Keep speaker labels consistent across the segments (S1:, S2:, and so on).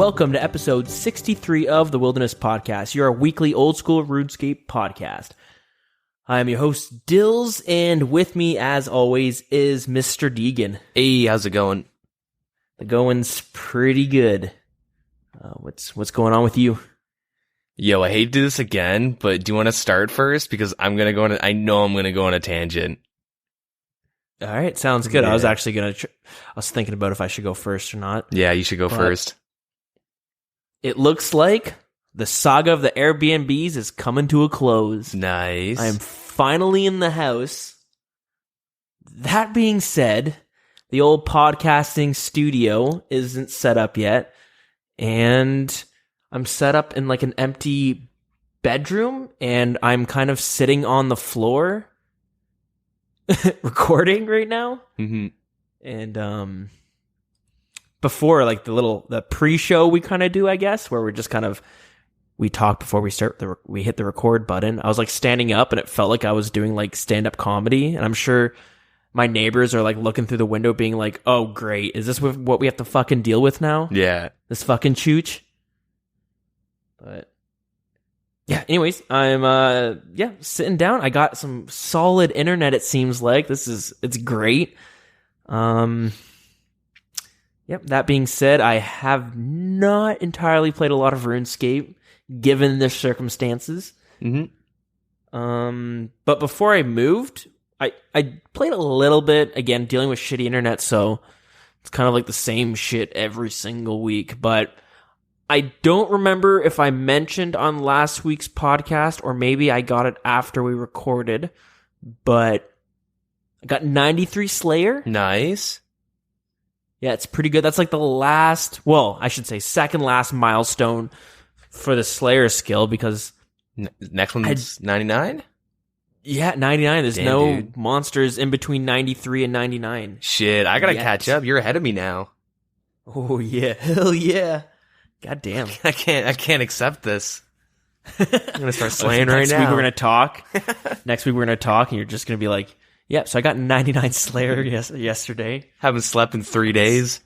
S1: welcome to episode 63 of the Wilderness Podcast, your weekly old school RuneScape podcast. I am your host, Dilz, and with me, as always, is Mr. Deagin.
S2: Hey, how's it going?
S1: The going's pretty good. What's going on with you?
S2: Yo, I hate to do this again, but do you want to start first? Because I know I'm gonna go on a tangent.
S1: All right, sounds good.
S2: Yeah.
S1: I was actually I was thinking about if I should go first or not.
S2: Yeah, you should go first.
S1: It looks like the saga of the Airbnbs is coming to a close.
S2: Nice.
S1: I am finally in the house. That being said, the old podcasting studio isn't set up yet, and I'm set up in like an empty bedroom, and I'm kind of sitting on the floor recording right now.
S2: Mm-hmm.
S1: And before, like the pre-show we kind of do, I guess, where we're just kind of we talk before we hit the record button. I was like standing up, and it felt like I was doing like stand-up comedy, and I'm sure my neighbors are like looking through the window, being like, "Oh, great, is this what we have to fucking deal with now?
S2: Yeah,
S1: this fucking chooch." But yeah, anyways, I'm sitting down. I got some solid internet. It seems like it's great. Yep. That being said, I have not entirely played a lot of RuneScape, given the circumstances.
S2: Mm-hmm.
S1: But before I moved, I played a little bit, again, dealing with shitty internet, so it's kind of like the same shit every single week. But I don't remember if I mentioned on last week's podcast, or maybe I got it after we recorded, but I got 93 Slayer.
S2: Nice.
S1: Yeah, it's pretty good. That's like second last milestone for the Slayer skill, because
S2: Next one's 99?
S1: Yeah, 99. There's
S2: Damn,
S1: monsters in between 93 and 99.
S2: Shit, I gotta catch up. You're ahead of me now.
S1: Oh yeah, hell yeah. God damn.
S2: I can't accept this. I'm gonna start slaying right
S1: Next
S2: now.
S1: week we're gonna talk. Next week we're gonna talk, and you're just gonna be like, "Yep." So I got 99 Slayer yesterday.
S2: Haven't slept in 3 days.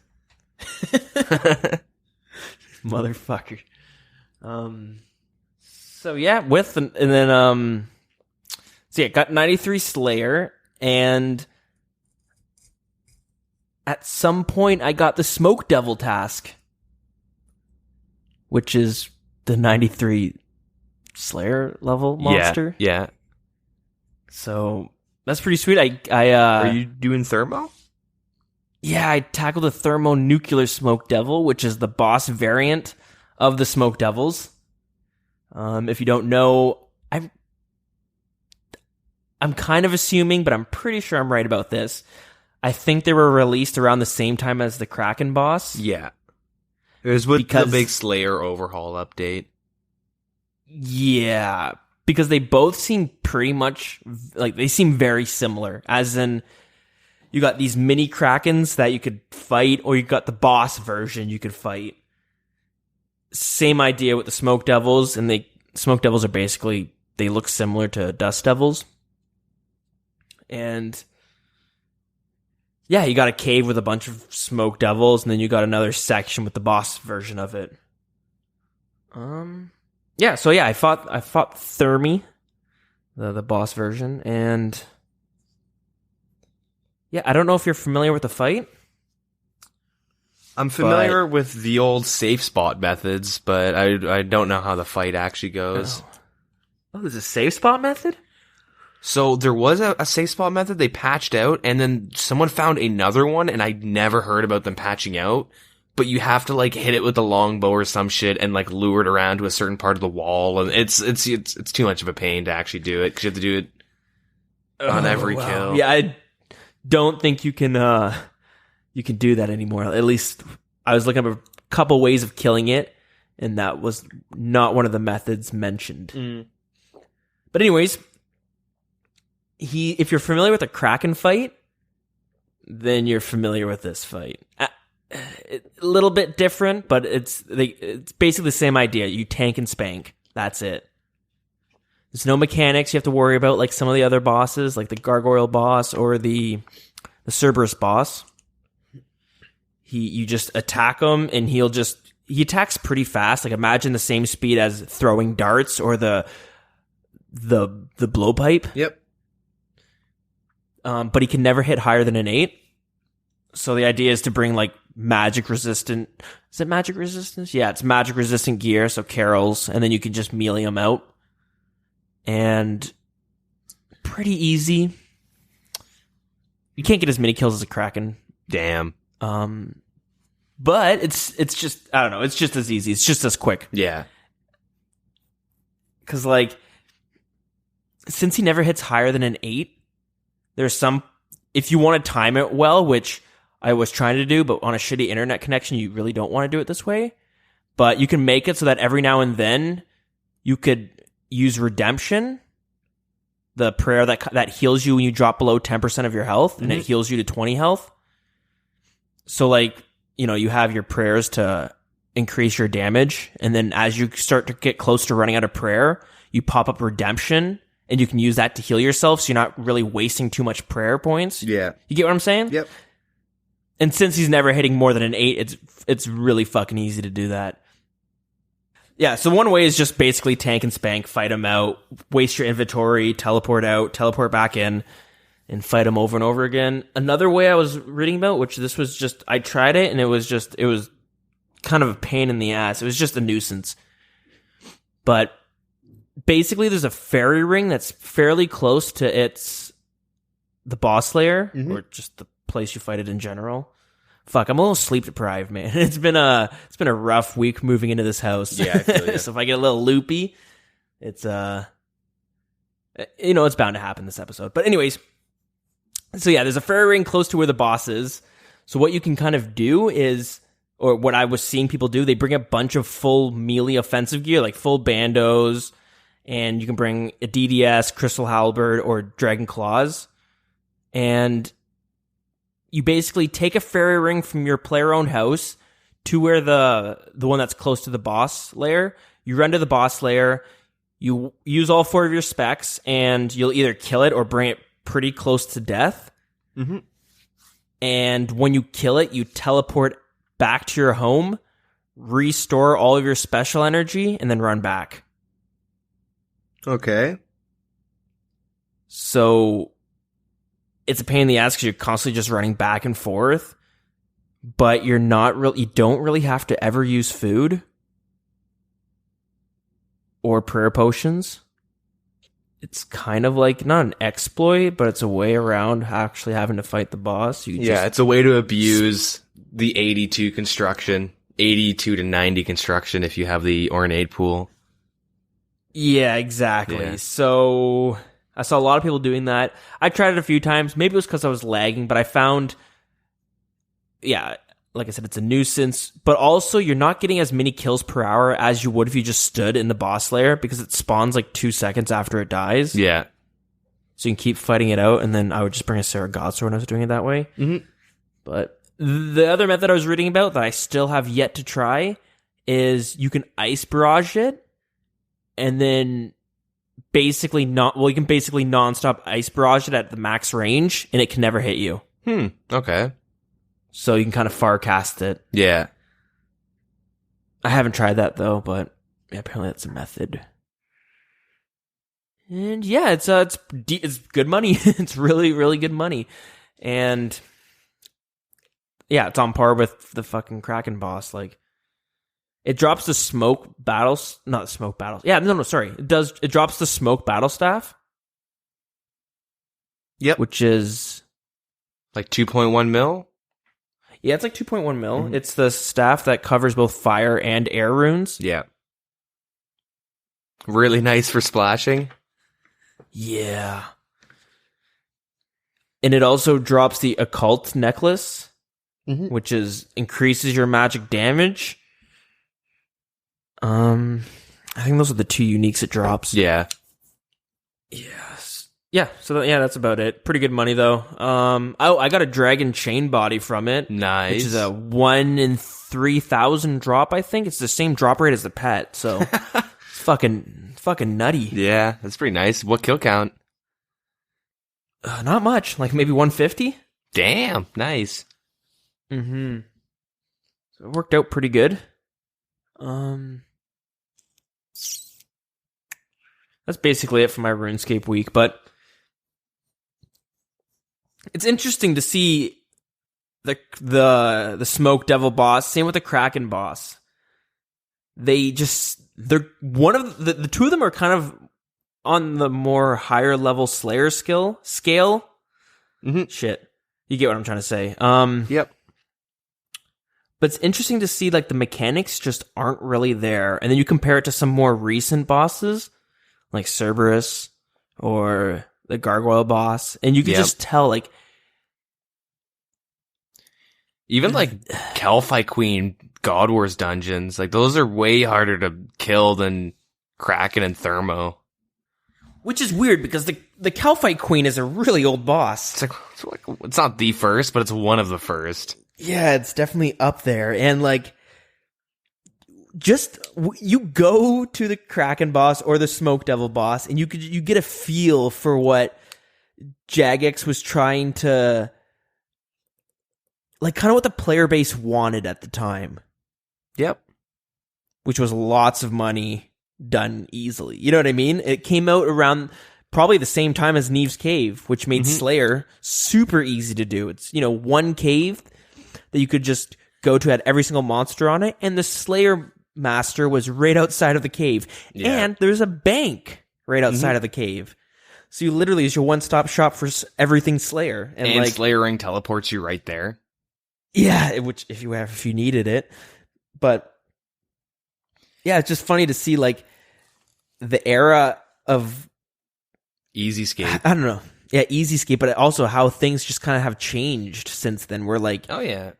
S1: Motherfucker. So yeah, got 93 Slayer, and at some point I got the Smoke Devil task, which is the 93 Slayer level monster.
S2: Yeah.
S1: So that's pretty sweet. I
S2: Are you doing thermo?
S1: Yeah, I tackled the thermonuclear Smoke Devil, which is the boss variant of the Smoke Devils. If you don't know, I'm kind of assuming, but I'm pretty sure I'm right about this. I think they were released around the same time as the Kraken boss.
S2: Yeah. It was with the big Slayer overhaul update.
S1: Yeah, because they both seem pretty much like they seem very similar. As in, you got these mini Krakens that you could fight, or you got the boss version you could fight. Same idea with the Smoke Devils, and Smoke Devils are basically, they look similar to Dust Devils. And yeah, you got a cave with a bunch of Smoke Devils, and then you got another section with the boss version of it. Yeah, so yeah, I fought Thermi, the boss version, and yeah, I don't know if you're familiar with the fight.
S2: I'm familiar with the old safe spot methods, but I don't know how the fight actually goes.
S1: Oh, there's a safe spot method?
S2: So there was a safe spot method they patched out, and then someone found another one, and I never heard about them patching out. But you have to like hit it with a longbow or some shit, and like lure it around to a certain part of the wall, and it's too much of a pain to actually do it, because you have to do it on every kill.
S1: Yeah, I don't think you can do that anymore. At least I was looking up a couple ways of killing it, and that was not one of the methods mentioned. But anyways, if you're familiar with a Kraken fight, then you're familiar with this fight. A little bit different, but it's basically the same idea. You tank and spank. That's it. There's no mechanics you have to worry about like some of the other bosses, like the Gargoyle boss or the Cerberus boss. You just attack him, and he'll just he attacks pretty fast. Like imagine the same speed as throwing darts or the blowpipe.
S2: Yep.
S1: But he can never hit higher than an 8. So the idea is to bring like magic resistant. Is it magic resistance? Yeah, it's magic resistant gear. So Carol's, and then you can just melee him out. And pretty easy. You can't get as many kills as a Kraken.
S2: Damn.
S1: But it's just, I don't know, it's just as easy. It's just as quick.
S2: Yeah.
S1: Because like, since he never hits higher than an 8, there's some, if you want to time it well, which I was trying to do, but on a shitty internet connection, you really don't want to do it this way. But you can make it so that every now and then you could use Redemption, the prayer that heals you when you drop below 10% of your health, and it heals you to 20 health. So like, you know, you have your prayers to increase your damage, and then as you start to get close to running out of prayer, you pop up Redemption, and you can use that to heal yourself, so you're not really wasting too much prayer points.
S2: Yeah.
S1: You get what I'm saying?
S2: Yep.
S1: And since he's never hitting more than an 8, it's really fucking easy to do that. Yeah, so one way is just basically tank and spank, fight him out, waste your inventory, teleport out, teleport back in, and fight him over and over again. Another way I was reading about, which this was just, I tried it, and it was kind of a pain in the ass. It was just a nuisance. But basically, there's a fairy ring that's fairly close to the boss lair, or just the place you fight it in general. Fuck, I'm a little sleep deprived, man. It's been a rough week moving into this house.
S2: Yeah, I feel you.
S1: So if I get a little loopy, it's it's bound to happen this episode. But anyways, so yeah, there's a fairy ring close to where the boss is. So what you can kind of do is, or what I was seeing people do, they bring a bunch of full melee offensive gear, like full bandos, and you can bring a DDS, Crystal Halberd, or Dragon Claws. And you basically take a fairy ring from your player-owned house to where the one that's close to the boss lair. You run to the boss lair, you use all 4 of your specs, and you'll either kill it or bring it pretty close to death. Mm-hmm. And when you kill it, you teleport back to your home, restore all of your special energy, and then run back.
S2: Okay.
S1: So it's a pain in the ass because you're constantly just running back and forth, but you don't really have to ever use food or prayer potions. It's kind of like not an exploit, but it's a way around actually having to fight the boss.
S2: It's a way to abuse the 82 construction, 82 to 90 construction if you have the ornate pool.
S1: Yeah, exactly. Yeah. So I saw a lot of people doing that. I tried it a few times. Maybe it was because I was lagging, but I found, like I said, it's a nuisance. But also, you're not getting as many kills per hour as you would if you just stood in the boss lair, because it spawns like 2 seconds after it dies.
S2: Yeah.
S1: So you can keep fighting it out, and then I would just bring a Sarah Godsword when I was doing it that way. Mm-hmm. But the other method I was reading about that I still have yet to try is you can ice barrage it, and then you can basically nonstop ice barrage it at the max range, and it can never hit you.
S2: Okay.
S1: So you can kind of far cast it.
S2: Yeah.
S1: I haven't tried that though, but apparently that's a method. And yeah, it's good money. It's really, really good money. And yeah, it's on par with the fucking Kraken boss. Like, it drops the smoke battles, not the smoke battles. Yeah, no, sorry. It drops the smoke battle staff.
S2: Yep.
S1: Which is
S2: like 2.1 mil?
S1: Yeah, it's like 2.1 mil. Mm-hmm. It's the staff that covers both fire and air runes.
S2: Yeah. Really nice for splashing.
S1: Yeah. And it also drops the occult necklace, which increases your magic damage. I think those are the 2 uniques it drops.
S2: Yeah.
S1: Yes. Yeah, so that's about it. Pretty good money, though. I got a dragon chain body from it.
S2: Nice.
S1: Which is a 1 in 3,000 drop, I think. It's the same drop rate as the pet, so it's fucking nutty.
S2: Yeah, that's pretty nice. What kill count?
S1: Not much. Like maybe 150?
S2: Damn, nice.
S1: Mm-hmm. So it worked out pretty good. That's basically it for my RuneScape week, but it's interesting to see the Smoke Devil boss, same with the Kraken boss. They're one of the two of them are kind of on the more higher level Slayer scale.
S2: Mm-hmm.
S1: Shit. You get what I'm trying to say.
S2: Yep.
S1: But it's interesting to see like the mechanics just aren't really there. And then you compare it to some more recent bosses like Cerberus or the Gargoyle boss, and you can just tell like
S2: even like Calphite Queen God Wars dungeons, like those are way harder to kill than Kraken and Thermo.
S1: Which is weird because the Calphite Queen is a really old boss.
S2: It's not the first, but it's one of the first.
S1: Yeah, it's definitely up there. And like, just you go to the Kraken boss or the Smoke Devil boss, and you get a feel for what Jagex was trying to, like, kind of what the player base wanted at the time.
S2: Yep.
S1: Which was lots of money done easily. You know what I mean? It came out around probably the same time as Neve's Cave, which made Slayer super easy to do. It's, one cave that you could just go to, had every single monster on it, and the Slayer master was right outside of the cave. Yeah. And there's a bank right outside of the cave. So you literally is your one-stop shop for everything Slayer.
S2: And like, Slayer Ring teleports you right there.
S1: Yeah, which if you needed it. But yeah, it's just funny to see like the era of
S2: Easy Scape.
S1: I don't know. Yeah, Easy Scape, but also how things just kind of have changed since then. We're like,
S2: oh yeah.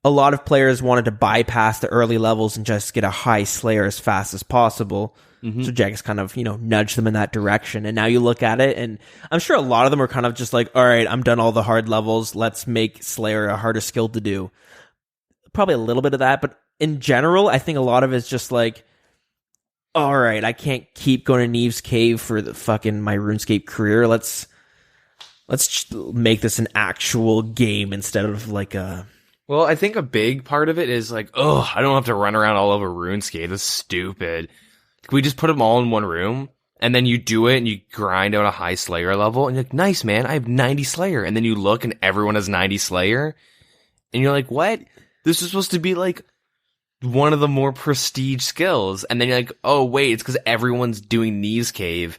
S1: A lot of players wanted to bypass the early levels and just get a high Slayer as fast as possible. So Jagex kind of, nudged them in that direction. And now you look at it, and I'm sure a lot of them are kind of just like, all right, I'm done all the hard levels. Let's make Slayer a harder skill to do. Probably a little bit of that, but in general, I think a lot of it's just like, all right, I can't keep going to Neve's Cave for the fucking my RuneScape career. Let's make this an actual game instead of like a...
S2: Well, I think a big part of it is like, oh, I don't have to run around all over RuneScape. That's stupid. Can we just put them all in one room? And then you do it and you grind out a high Slayer level and you're like, nice, man, I have 90 Slayer. And then you look and everyone has 90 Slayer. And you're like, what? This is supposed to be like one of the more prestige skills. And then you're like, oh, wait, it's because everyone's doing Neve's Cave.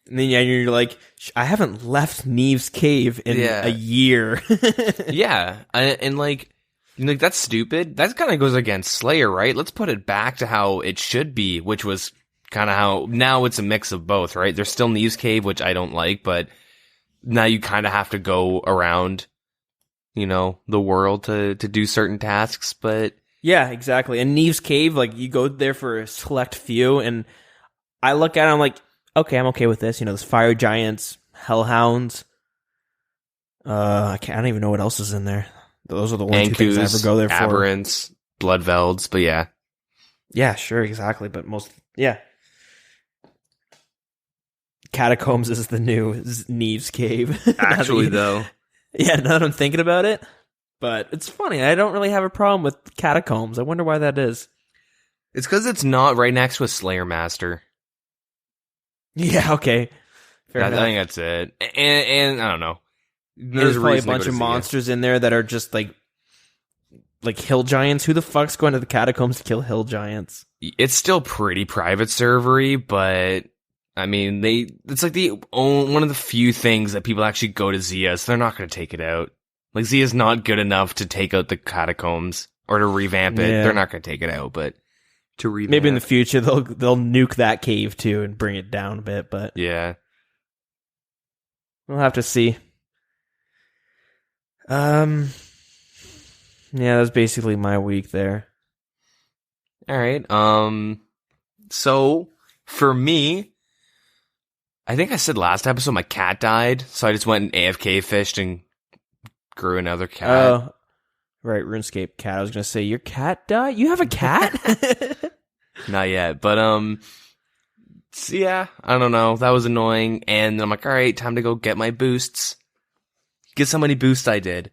S1: And then you're like, I haven't left Neve's Cave in a year.
S2: Yeah. And like, that's stupid. That kind of goes against Slayer, right? Let's put it back to how it should be, which was kind of how, now it's a mix of both, right? There's still Neve's Cave, which I don't like, but now you kind of have to go around, the world to do certain tasks, but...
S1: Yeah, exactly. And Neve's Cave, like, you go there for a select few, and I look at it, I'm like, okay, I'm okay with this. There's Fire Giants, Hellhounds. I don't even know what else is in there. Those are the one two things I ever go there for.
S2: Aberrants, Bloodvelds, but yeah.
S1: Yeah, sure, exactly. But Catacombs is the new Neve's Cave.
S2: Actually, though.
S1: Yeah, now that I'm thinking about it. But it's funny. I don't really have a problem with Catacombs. I wonder why that is.
S2: It's because it's not right next to a Slayer Master.
S1: Yeah, okay.
S2: I think that's it. And I don't know.
S1: There's probably a bunch of monsters in there that are just like hill giants. Who the fuck's going to the Catacombs to kill hill giants?
S2: It's still pretty private servery, but I mean, it's like one of the few things that people actually go to Zia, so they're not going to take it out. Like, Zia's not good enough to take out the Catacombs or to revamp it. Yeah. They're not going to take it out, but to revamp.
S1: Maybe in the future they'll nuke that cave too and bring it down a bit, but
S2: yeah.
S1: We'll have to see. Yeah, that's basically my week there.
S2: All right. So for me, I think I said last episode my cat died, so I just went and AFK fished and grew another cat.
S1: Oh, right, RuneScape cat. I was gonna say your cat died. You have a cat?
S2: Not yet, but so yeah, I don't know. That was annoying, and I'm like, all right, time to go get my boosts. Guess how many boosts I did?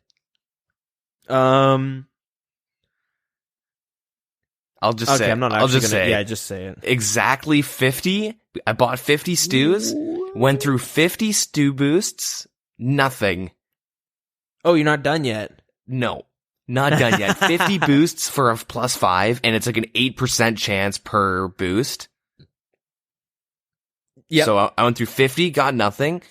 S2: I'll just
S1: Okay,
S2: say.
S1: I'm not
S2: I'll
S1: actually
S2: just
S1: gonna.
S2: say.
S1: Yeah, just say it.
S2: Exactly 50. I bought 50 stews. Went through 50 stew boosts. Nothing.
S1: Oh, you're not done yet.
S2: No. Not done yet. 50 boosts for a +5, and it's like an 8% chance per boost.
S1: Yeah.
S2: So I went through 50, got nothing.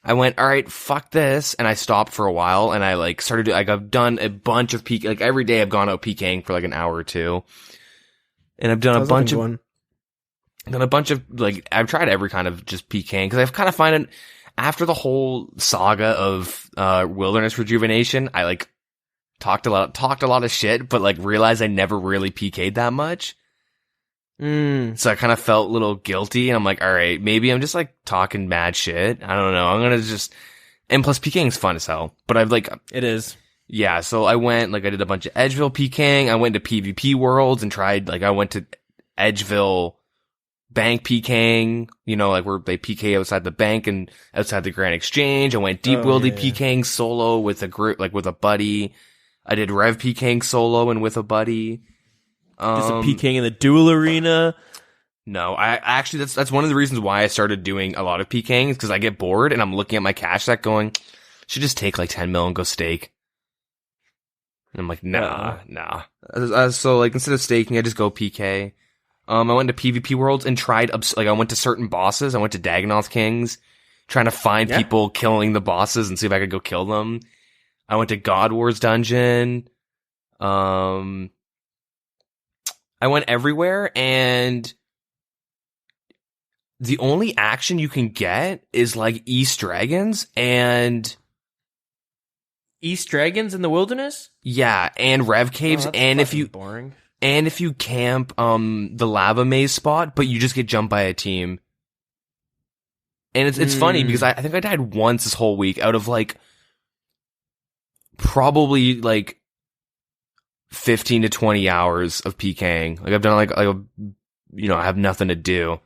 S2: I went, all right, fuck this, and I stopped for a while, and I like started to, like, I've done a bunch of PK, like every day I've gone out PKing for like an hour or two, and I've done a bunch of like, I've tried every kind of just PKing, because I've kind of find it, after the whole saga of wilderness rejuvenation, I like talked a lot of shit, but like realized I never really PK'd that much. So I kind of felt a little guilty, and I'm like, all right, maybe I'm just like talking mad shit. I don't know. I'm gonna just, and plus PKing is fun as hell. But I've like,
S1: it is.
S2: Yeah. So I went, like, I did a bunch of Edgeville PKing. I went to PvP worlds and tried, like, I went to Edgeville bank PKing, you know, like where they PK outside the bank and outside the Grand Exchange. I went deep wildy PKing solo with a group, like with a buddy. I did Rev PKing solo and with a buddy.
S1: Just a PKing in the duel arena.
S2: No, I actually, that's one of the reasons why I started doing a lot of PKing, is because I get bored and I'm looking at my cash stack going, should just take like 10 mil and go stake. And I'm like, nah. So like, instead of staking, I just go PK. I went to PvP worlds and tried, like, I went to certain bosses. I went to Dagginoth Kings, trying to find people killing the bosses and see if I could go kill them. I went to God Wars dungeon. I went everywhere, and the only action you can get is like East Dragons and
S1: East Dragons in the wilderness?
S2: Yeah, and Rev Caves, and if you
S1: boring.
S2: And if you camp the lava maze spot, but you just get jumped by a team. And it's funny because I think I died once this whole week out of like probably like 15 to 20 hours of PKing. Like I've done like you know, I have nothing to do.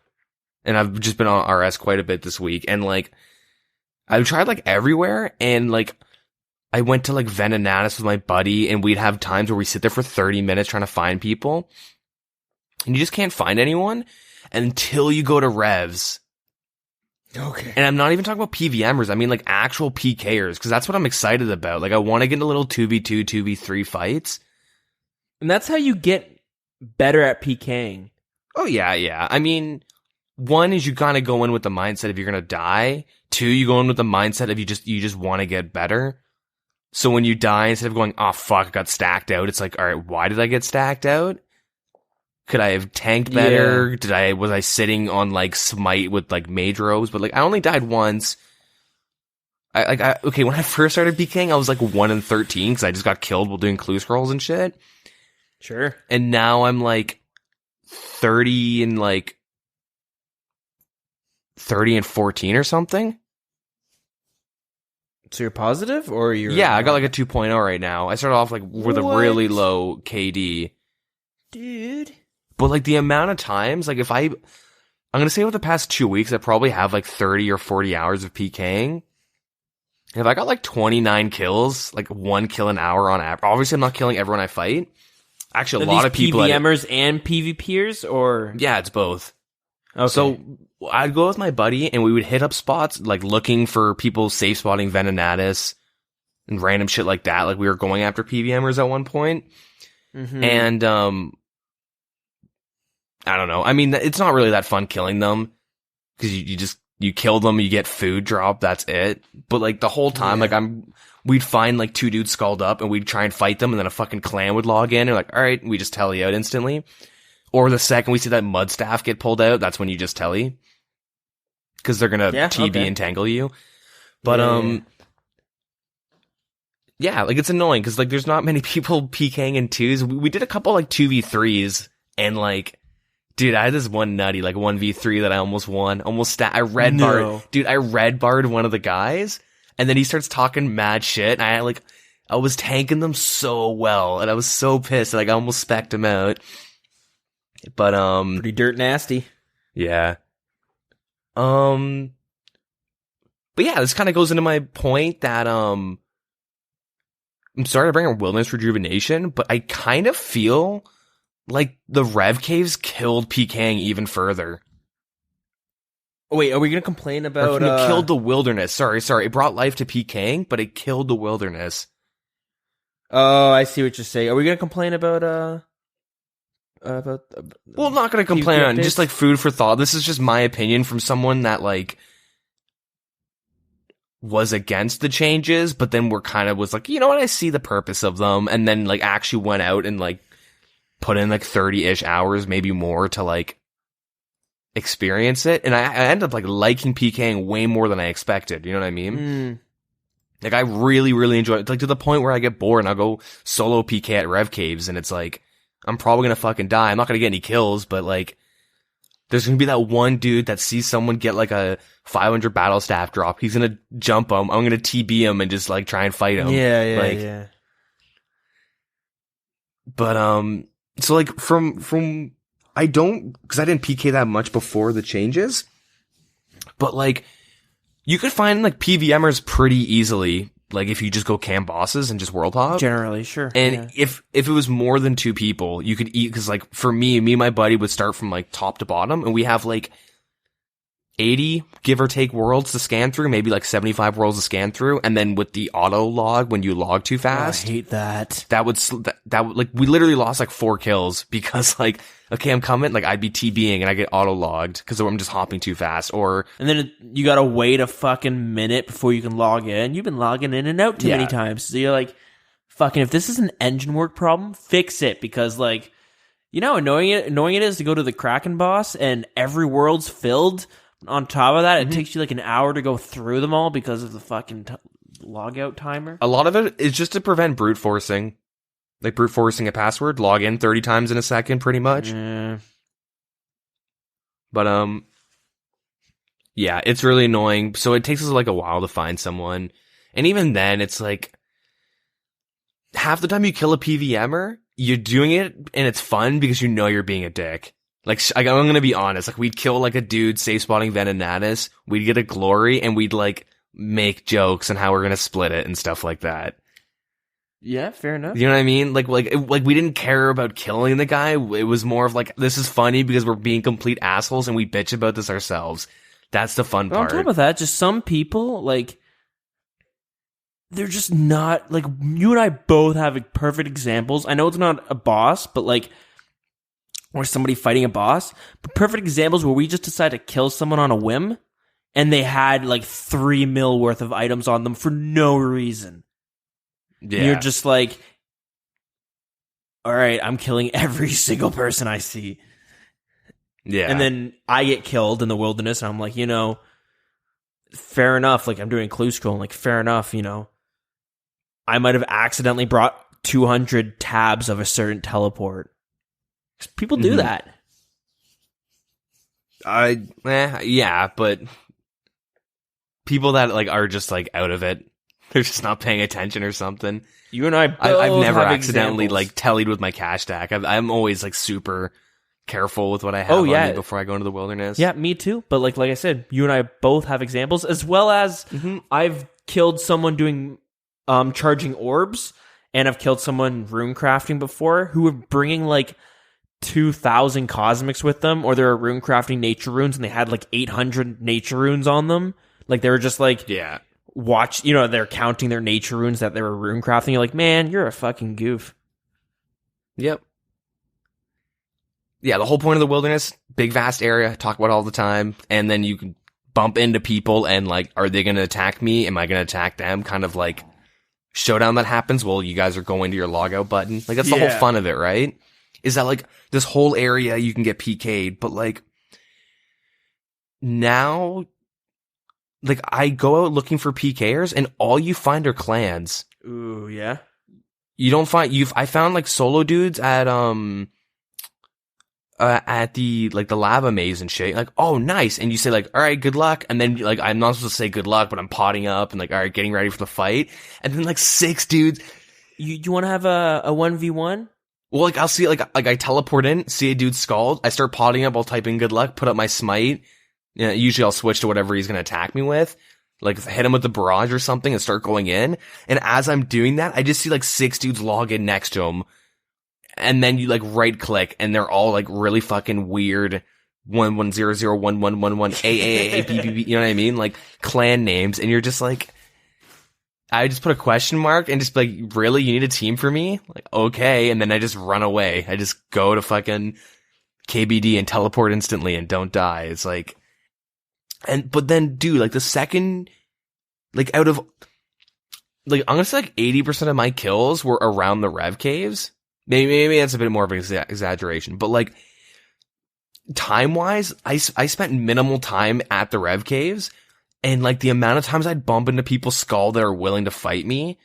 S2: And I've just been on RS quite a bit this week. And like I've tried like everywhere, and like I went to like Venenatis with my buddy, and we'd have times where we sit there for 30 minutes trying to find people. And you just can't find anyone until you go to Revs.
S1: Okay.
S2: And I'm not even talking about PVMers. I mean like actual PKers, because that's what I'm excited about. Like I want to get into little 2v2, 2v3 fights.
S1: And that's how you get better at PKing.
S2: Oh yeah. I mean, one is you kind of go in with the mindset of you're going to die. Two, you go in with the mindset of you just want to get better. So when you die, instead of going, oh fuck, I got stacked out, it's like, all right, why did I get stacked out? Could I have tanked better? Yeah. Was I sitting on like smite with like mage robes? But like I only died once. Okay, when I first started PKing, I was like 1 in 13 because I just got killed while doing clue scrolls and shit.
S1: Sure.
S2: And now I'm like 30 and 14 or something.
S1: So you're positive, or you're...
S2: Yeah, I got like a 2.0 right now. I started off like with a really low KD.
S1: Dude.
S2: But like the amount of times, like I'm going to say over the past 2 weeks, I probably have like 30 or 40 hours of PKing. And if I got like 29 kills, like 1 kill an hour on average, obviously I'm not killing everyone I fight. Actually, a lot of people...
S1: PVMers and PvPers, or...
S2: Yeah, it's both.
S1: Okay.
S2: So I'd go with my buddy, and we would hit up spots, like looking for people safe spotting Venenatis and random shit like that. Like we were going after PVMers at one point. Mm-hmm. And, I don't know. I mean, it's not really that fun killing them, because you kill them, you get food drop, that's it. But like the whole time, we'd find like 2 dudes skulled up, and we'd try and fight them, and then a fucking clan would log in, and like, all right, we just telly out instantly. Or the second we see that mud staff get pulled out, that's when you just telly. Because they're gonna TB and tangle you. But, like it's annoying, because like there's not many people PKing in 2s. We did a couple like 2v3s, and like, dude, I had this one nutty, like 1v3 that I almost won. I red barred one of the guys, and then he starts talking mad shit, and I was tanking them so well, and I was so pissed, like I almost specced him out. But,
S1: pretty dirt nasty.
S2: Yeah. But yeah, this kind of goes into my point that, I'm sorry to bring up wilderness rejuvenation, but I kind of feel like the Rev Caves killed PKing even further.
S1: Wait, are we gonna complain about?
S2: It killed the wilderness. Sorry. It brought life to PKing, but it killed the wilderness.
S1: Oh, I see what you're saying. Are we gonna complain about?
S2: Well, I'm not gonna complain on just like food for thought. This is just my opinion from someone that like was against the changes, but then was like, you know what? I see the purpose of them, and then like actually went out and like put in like 30-ish hours, maybe more, to like experience it, and I ended up like liking PKing way more than I expected. You know what I mean? Like I really, really enjoy it, like to the point where I get bored and I'll go solo PK at Rev Caves, and it's like I'm probably gonna fucking die. I'm not gonna get any kills, but like there's gonna be that one dude that sees someone get like a 500 battle staff drop. He's gonna jump him. I'm gonna TB him and just like try and fight him.
S1: Yeah.
S2: But so like from I don't, because I didn't PK that much before the changes, but like you could find like PVMers pretty easily, like if you just go camp bosses and just world hop.
S1: Generally, sure.
S2: And if it was more than 2 people, you could eat, because like for me and my buddy would start from like top to bottom, and we have like 80 give or take worlds to scan through, maybe like 75 worlds to scan through, and then with the auto log, when you log too fast,
S1: I hate that.
S2: That would like, we literally lost like 4 kills because like, okay, I'm coming, like I'd be TBing and I get auto logged because I'm just hopping too fast,
S1: and then you gotta wait a fucking minute before you can log in. You've been logging in and out too many times, so you're like, fucking, if this is an engine work problem, fix it, because like, you know how annoying it is to go to the Kraken boss and every world's filled. On top of that, it takes you like an hour to go through them all because of the fucking logout timer.
S2: A lot of it is just to prevent brute forcing. Like brute forcing a password, log in 30 times in a second, pretty much.
S1: Yeah.
S2: But, yeah, it's really annoying. So it takes us like a while to find someone. And even then, it's like, half the time you kill a PVMer, you're doing it and it's fun because you know you're being a dick. Like, I'm gonna be honest, like, we'd kill, like, a dude safe spotting Venenatus, we'd get a glory, and we'd, like, make jokes on how we're gonna split it and stuff like that.
S1: Yeah, fair enough.
S2: You know what I mean? Like, we didn't care about killing the guy, it was more of, like, this is funny because we're being complete assholes and we bitch about this ourselves. That's the fun part.
S1: On top of that, just some people, like, they're just not, like, you and I both have perfect examples. I know it's not a boss, but, like, or somebody fighting a boss, but perfect examples where we just decide to kill someone on a whim, and they had like 3 mil worth of items on them for no reason. Yeah. And you're just like, all right, I'm killing every single person I see.
S2: Yeah.
S1: And then I get killed in the wilderness, and I'm like, you know, fair enough. Like, I'm doing clue scrolling, like, fair enough, you know. I might have accidentally brought 200 tabs of a certain teleport. People do that.
S2: Yeah, but people that like are just like out of it, they're just not paying attention or something.
S1: You and I've
S2: never
S1: have
S2: accidentally
S1: examples.
S2: like tallied with my cash stack. I'm always like super careful with what I have on me before I go into the wilderness.
S1: Yeah, me too. But like I said, you and I both have examples, as well as I've killed someone doing charging orbs, and I've killed someone rune crafting before who were bringing like 2,000 cosmics with them, or they were rune crafting nature runes and they had like 800 nature runes on them. Like they were just like, watch, you know, they're counting their nature runes that they were rune crafting. You're like, man, you're a fucking goof.
S2: Yep. Yeah, the whole point of the wilderness, big vast area, talk about it all the time, and then you can bump into people and like, are they going to attack me? Am I going to attack them? Kind of like showdown that happens while you guys are going to your logout button. Like that's the whole fun of it, right? Is that like this whole area you can get PK'd, but like now, like I go out looking for PKers and all you find are clans.
S1: Ooh, yeah.
S2: You don't find, I found like solo dudes at the like the lava maze and shit. Like, oh nice. And you say like, all right, good luck. And then like, I'm not supposed to say good luck, but I'm potting up and like, all right, getting ready for the fight. And then like 6 dudes.
S1: You want to have a 1v1?
S2: Well, like, I'll see, like I teleport in, see a dude scald, I start potting up, I'll type in good luck, put up my smite. You know, usually I'll switch to whatever he's gonna attack me with. Like, hit him with the barrage or something and start going in. And as I'm doing that, I just see like 6 dudes log in next to him. and then you like right click and they're all like really fucking weird 11001111 AAAABBB, you know what I mean? Like clan names, and you're just like, I just put a question mark and just like, really, you need a team for me? Like, okay, and then I just run away. I just go to fucking KBD and teleport instantly and don't die. It's like, but then, dude, like the second, like out of, like I'm gonna say like 80% of my kills were around the Rev caves. Maybe that's a bit more of an exaggeration, but like time-wise, I spent minimal time at the Rev caves, and like the amount of times I'd bump into people's skull that are willing to fight me.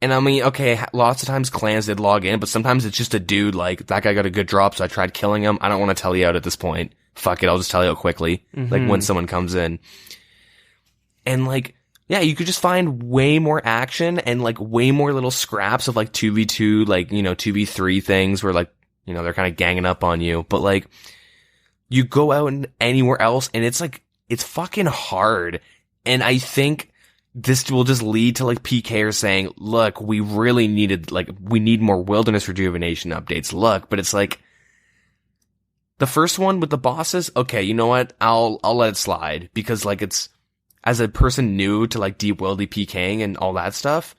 S2: And I mean, okay, lots of times clans did log in, but sometimes it's just a dude, like, that guy got a good drop, so I tried killing him. I don't want to tell you out at this point. Fuck it, I'll just tell you out quickly. Like, when someone comes in. And, like, yeah, you could just find way more action and, like, way more little scraps of, like, 2v2, like, you know, 2v3 things where, like, you know, they're kind of ganging up on you. But, like, you go out and anywhere else, and it's, like, it's fucking hard. And I think this will just lead to like PKers saying, look, we really needed, like, we need more wilderness rejuvenation updates. Look, but it's like, the first one with the bosses, okay, you know what? I'll let it slide because like it's, as a person new to like deep wildy PKing and all that stuff,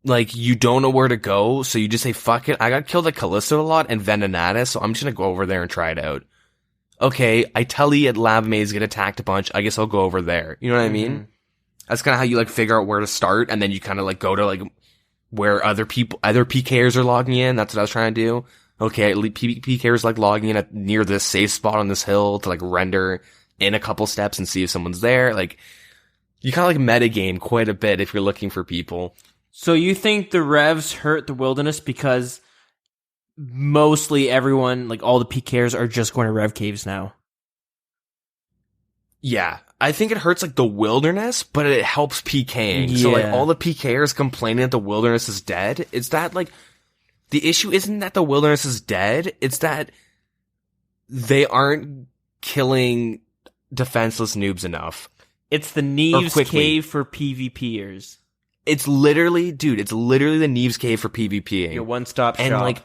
S2: like you don't know where to go. So you just say, fuck it. I got killed at Callisto a lot and Venonata, so I'm just gonna go over there and try it out. Okay, I tell you at Lab Maze get attacked a bunch. I guess I'll go over there. You know what I mean? That's kind of how you like figure out where to start, and then you kind of like go to like where other PKers are logging in. That's what I was trying to do. Okay, PKers like logging in at near this safe spot on this hill to like render in a couple steps and see if someone's there. Like you kind of like metagame quite a bit if you're looking for people.
S1: So you think the revs hurt the wilderness because mostly everyone, like all the PKers, are just going to rev caves now?
S2: Yeah, I think it hurts like the wilderness, but it helps PKing.
S1: Yeah.
S2: So like all the PKers complaining that the wilderness is dead, it's that like the issue isn't that the wilderness is dead, it's that they aren't killing defenseless noobs enough.
S1: It's the Neves cave for PvPers.
S2: It's literally, dude, it's literally the Neves cave for PvPing.
S1: Your one-stop shop.
S2: And like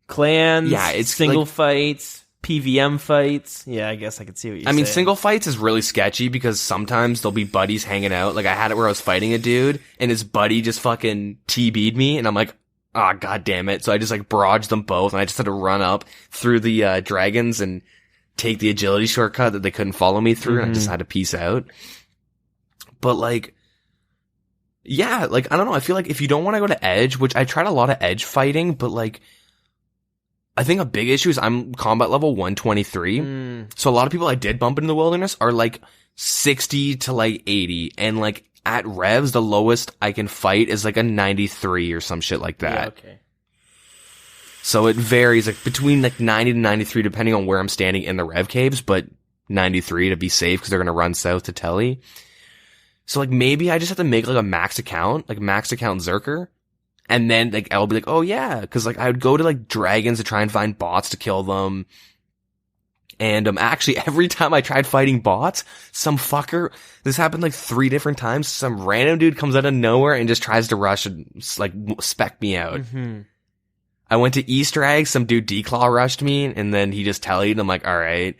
S1: clans,
S2: yeah, it's
S1: single
S2: like,
S1: fights, PVM fights. Yeah, I guess I could see what you're saying.
S2: I mean, single fights is really sketchy because sometimes there'll be buddies hanging out. Like I had it where I was fighting a dude and his buddy just fucking TB'd me and I'm like, ah, oh, god damn it. So I just like barraged them both and I just had to run up through the dragons and take the agility shortcut that they couldn't follow me through and I just had to peace out. But like, yeah, like, I don't know. I feel like if you don't want to go to edge, which I tried a lot of edge fighting, but like, I think a big issue is I'm combat level 123. So a lot of people I did bump into the wilderness are like 60 to like 80. And like at revs, the lowest I can fight is like a 93 or some shit like that.
S1: Yeah, okay.
S2: So it varies like between like 90 to 93 depending on where I'm standing in the rev caves, but 93 to be safe because they're going to run south to Telly. So like maybe I just have to make like a max account Zerker. And then, like, I'll be like, oh yeah, cause like, I would go to like dragons to try and find bots to kill them. And, actually every time I tried fighting bots, some fucker, this happened like 3 different times, some random dude comes out of nowhere and just tries to rush and like spec me out. I went to Easter egg, some dude declaw rushed me, and then he just tellied, and I'm like, alright.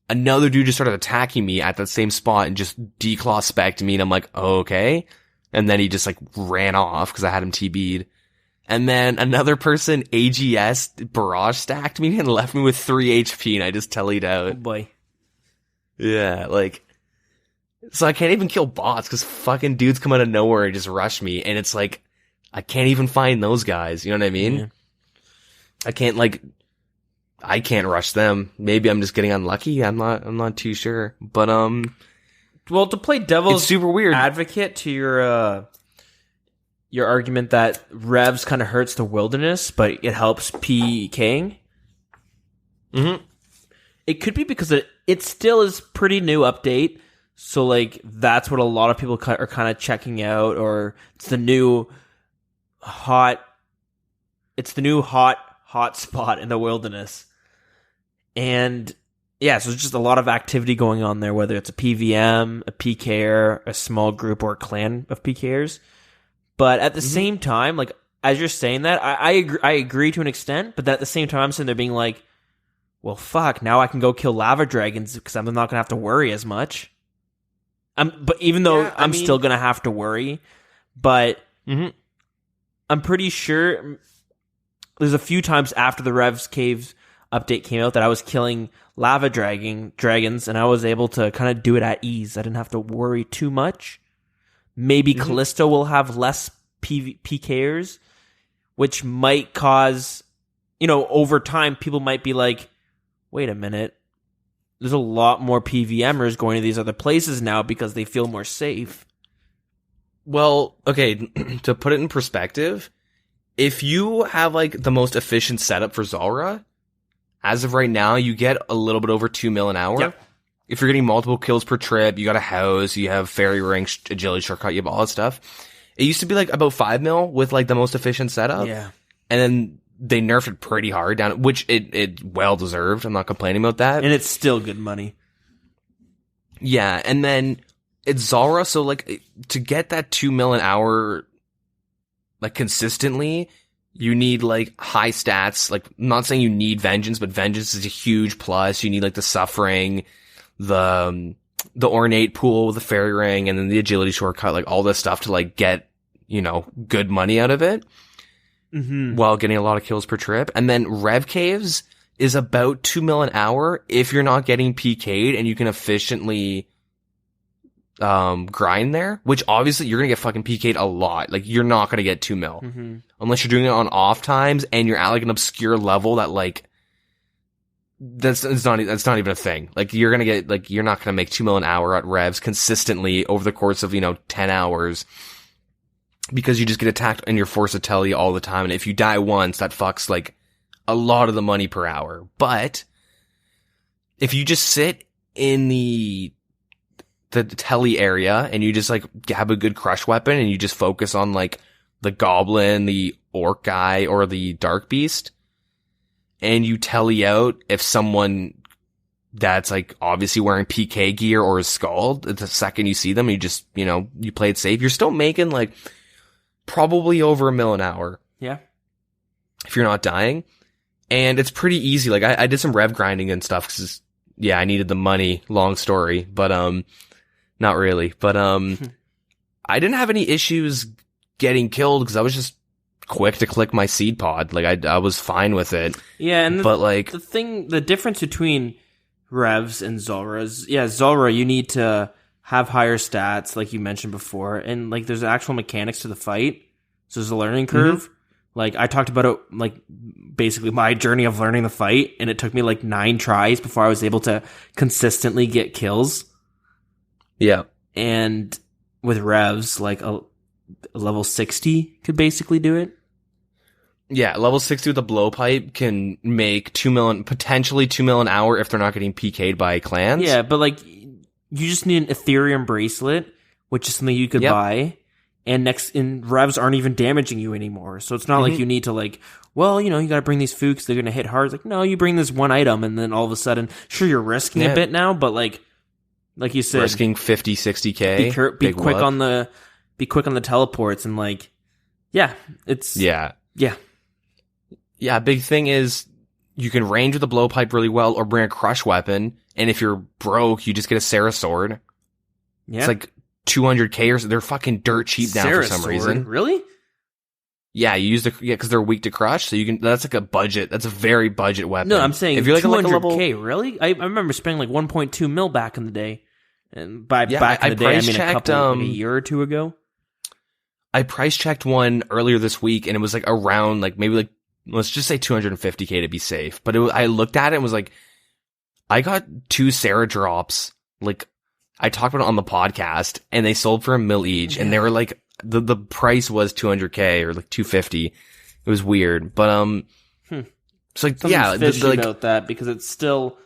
S2: Another dude just started attacking me at that same spot and just declaw spec'd me, and I'm like, oh, okay. And then he just like ran off because I had him TB'd. And then another person, AGS, barrage stacked me and left me with 3 HP and I just tellied out.
S1: Oh boy.
S2: Yeah, like, so I can't even kill bots because fucking dudes come out of nowhere and just rush me. And it's like, I can't even find those guys. You know what I mean? Yeah. I can't rush them. Maybe I'm just getting unlucky. I'm not too sure. But,
S1: well, to play devil's
S2: it's super weird
S1: advocate to your argument that revs kind of hurts the wilderness, but it helps PKing. It could be because it still is pretty new update, so like that's what a lot of people are kind of checking out, or it's the new hot spot in the wilderness, and yeah, so it's just a lot of activity going on there, whether it's a PVM, a PKer, a small group, or a clan of PKers. But at the same time, like, as you're saying that, I agree to an extent, but at the same time, I'm sitting there being like, well, fuck, now I can go kill lava dragons because I'm not going to have to worry as much. But even though I'm still going to have to worry, but I'm pretty sure there's a few times after the Revs Caves update came out that I was killing lava dragons, and I was able to kind of do it at ease. I didn't have to worry too much. Maybe Callisto will have less PKers, which might cause, over time, people might be like, wait a minute, there's a lot more PVMers going to these other places now because they feel more safe.
S2: Well, okay, to put it in perspective, if you have like the most efficient setup for Zulrah, as of right now, you get a little bit over 2 mil an hour.
S1: Yep.
S2: If you're getting multiple kills per trip, you got a house, you have fairy ring, agility shortcut, you have all that stuff. It used to be like about 5 mil with like the most efficient setup.
S1: Yeah.
S2: And then they nerfed it pretty hard down, which it well deserved. I'm not complaining about that.
S1: And it's still good money.
S2: Yeah, and then it's Zulrah, so like to get that 2 mil an hour like consistently, you need like high stats. Like, I'm not saying you need Vengeance, but Vengeance is a huge plus. You need like the Suffering, the Ornate pool with the Fairy Ring, and then the Agility shortcut, like all this stuff to like get, good money out of it. While getting a lot of kills per trip. And then Rev Caves is about 2 mil an hour if you're not getting PK'd and you can efficiently grind there, which obviously you're gonna get fucking PK'd a lot. Like, you're not gonna get 2 mil. Unless you're doing it on off times and you're at like an obscure level that like that's not even a thing. Like, you're gonna get like, you're not gonna make 2 mil an hour at Revs consistently over the course of 10 hours. Because you just get attacked and you're forced to tell you all the time. And if you die once, that fucks like a lot of the money per hour. But if you just sit in the telly area and you just like have a good crush weapon and you just focus on like the goblin, the orc guy, or the dark beast, and you telly out if someone that's like obviously wearing PK gear or is scald, the second you see them, you just, you play it safe, you're still making like probably over 1 mil an hour.
S1: Yeah.
S2: If you're not dying. And it's pretty easy. Like, I did some rev grinding and stuff because, I needed the money. Long story. But, not really. But, I didn't have any issues getting killed because I was just quick to click my seed pod. Like, I was fine with it.
S1: Yeah, and
S2: the
S1: the difference between Revs and Zulrah is, Zulrah, you need to have higher stats, like you mentioned before, and like there's actual mechanics to the fight, so there's a learning curve. Like, I talked about it, like basically my journey of learning the fight, and it took me like 9 tries before I was able to consistently get kills.
S2: Yeah.
S1: And with Revs, like a level 60 could basically do it.
S2: Yeah, level 60 with a blowpipe can make potentially 2 mil an hour if they're not getting PK'd by clans.
S1: Yeah, but like, you just need an Ethereum bracelet, which is something you could buy, and Revs aren't even damaging you anymore. So it's not like you need to like, well, you gotta bring these fooks, they're gonna hit hard. It's like, no, you bring this one item, and then all of a sudden, sure, you're risking a bit now, but like you said,
S2: risking 50, 60k.
S1: Be quick on the teleports, and like, it's yeah.
S2: Big thing is you can range with a blowpipe really well, or bring a crush weapon. And if you're broke, you just get a Sarah sword. Yeah. It's like 200k, or so. They're fucking dirt cheap now for some reason.
S1: Really?
S2: Yeah, you use because they're weak to crush, so you can. That's like a budget. That's a very budget weapon.
S1: No, I'm saying
S2: if you're like
S1: 200k. Really? I remember spending like 1.2 mil back in the day, and back in the day, I mean a year or two ago.
S2: I price checked one earlier this week, and it was like around like maybe like, let's just say 250k to be safe. But I looked at it and was like, I got 2 Sarah drops. Like, I talked about it on the podcast, and they sold for $1 mil each, and they were like, the price was 200k or like 250. It was weird, but it's like,
S1: something's fishy about that, because it's still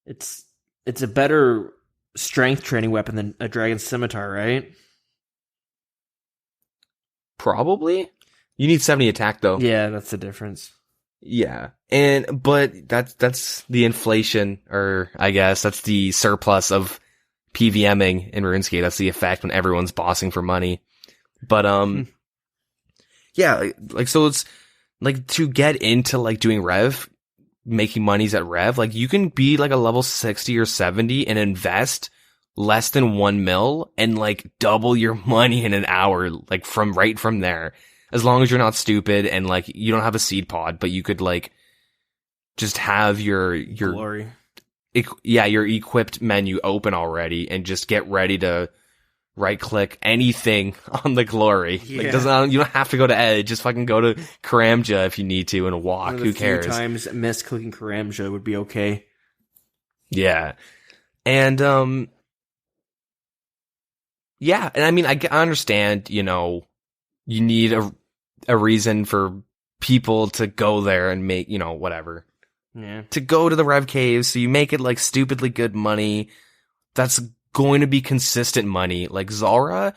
S1: it's a better strength training weapon than a dragon scimitar, right?
S2: Probably. You need 70 attack though.
S1: Yeah, that's the difference.
S2: Yeah. But that's the inflation, or I guess that's the surplus of PVMing in RuneScape. That's the effect when everyone's bossing for money. But, Yeah, like, so it's, like, to get into, like, doing Rev, making monies at Rev, like, you can be, like, a level 60 or 70 and invest less than 1 mil and, like, double your money in an hour, like, right from there. As long as you're not stupid and, like, you don't have a seed pod, but you could, like, just have your
S1: Glory.
S2: Your equipped menu open already and just get ready to right click anything on the glory.
S1: Yeah.
S2: Like, you don't have to go to Edge. Just fucking go to Karamja if you need to and walk. Who cares?
S1: Times misclicking Karamja would be okay.
S2: Yeah. And, yeah. And I mean, I understand, you know, you need a reason for people to go there and make, you know, whatever.
S1: Yeah.
S2: To go to the Rev Caves, so you make it, like, stupidly good money. That's going to be consistent money. Like, Zara,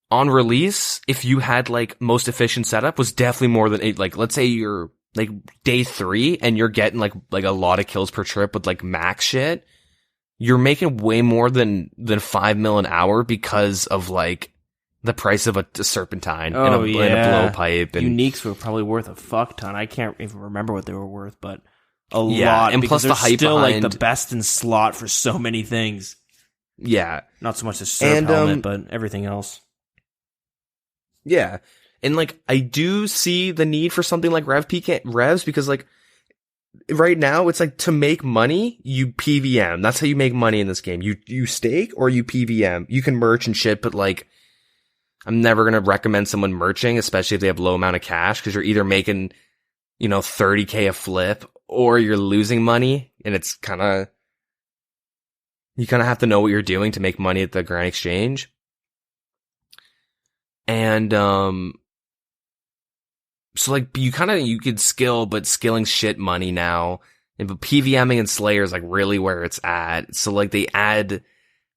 S2: on release, if you had, like, most efficient setup, was definitely more than 8. Like, let's say you're, like, day 3, and you're getting, like a lot of kills per trip with, like, max shit. You're making way more than 5 mil an hour because of, like, the price of a serpentine and a blowpipe. And
S1: uniques were probably worth a fuck ton. I can't even remember what they were worth, but a
S2: yeah,
S1: lot.
S2: And plus the hype
S1: still
S2: behind,
S1: like the best in slot for so many things.
S2: Yeah,
S1: not so much the Serp helmet, but everything else.
S2: Yeah, and like I do see the need for something like Revs because like right now it's like to make money you PVM. That's how you make money in this game. You stake or you PVM. You can merch and shit, but like, I'm never going to recommend someone merching, especially if they have low amount of cash, because you're either making, you know, 30K a flip or you're losing money. And it's you kind of have to know what you're doing to make money at the Grand Exchange. And, so like you could skill, but skilling's shit money now. And but PVMing and Slayer is like really where it's at. So like they add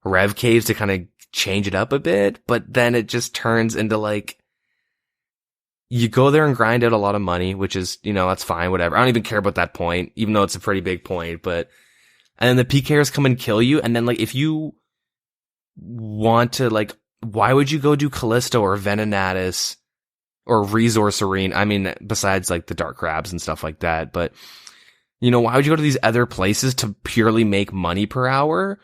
S2: Rev Caves to kind of change it up a bit, but then it just turns into like, you go there and grind out a lot of money, which is, you know, that's fine, whatever. I don't even care about that point, even though it's a pretty big point, and then the PKers come and kill you, and then like, if you want to like, why would you go do Callisto or Venenatus or Resource Arena? I mean, besides like the Dark Crabs and stuff like that, but you know, why would you go to these other places to purely make money per hour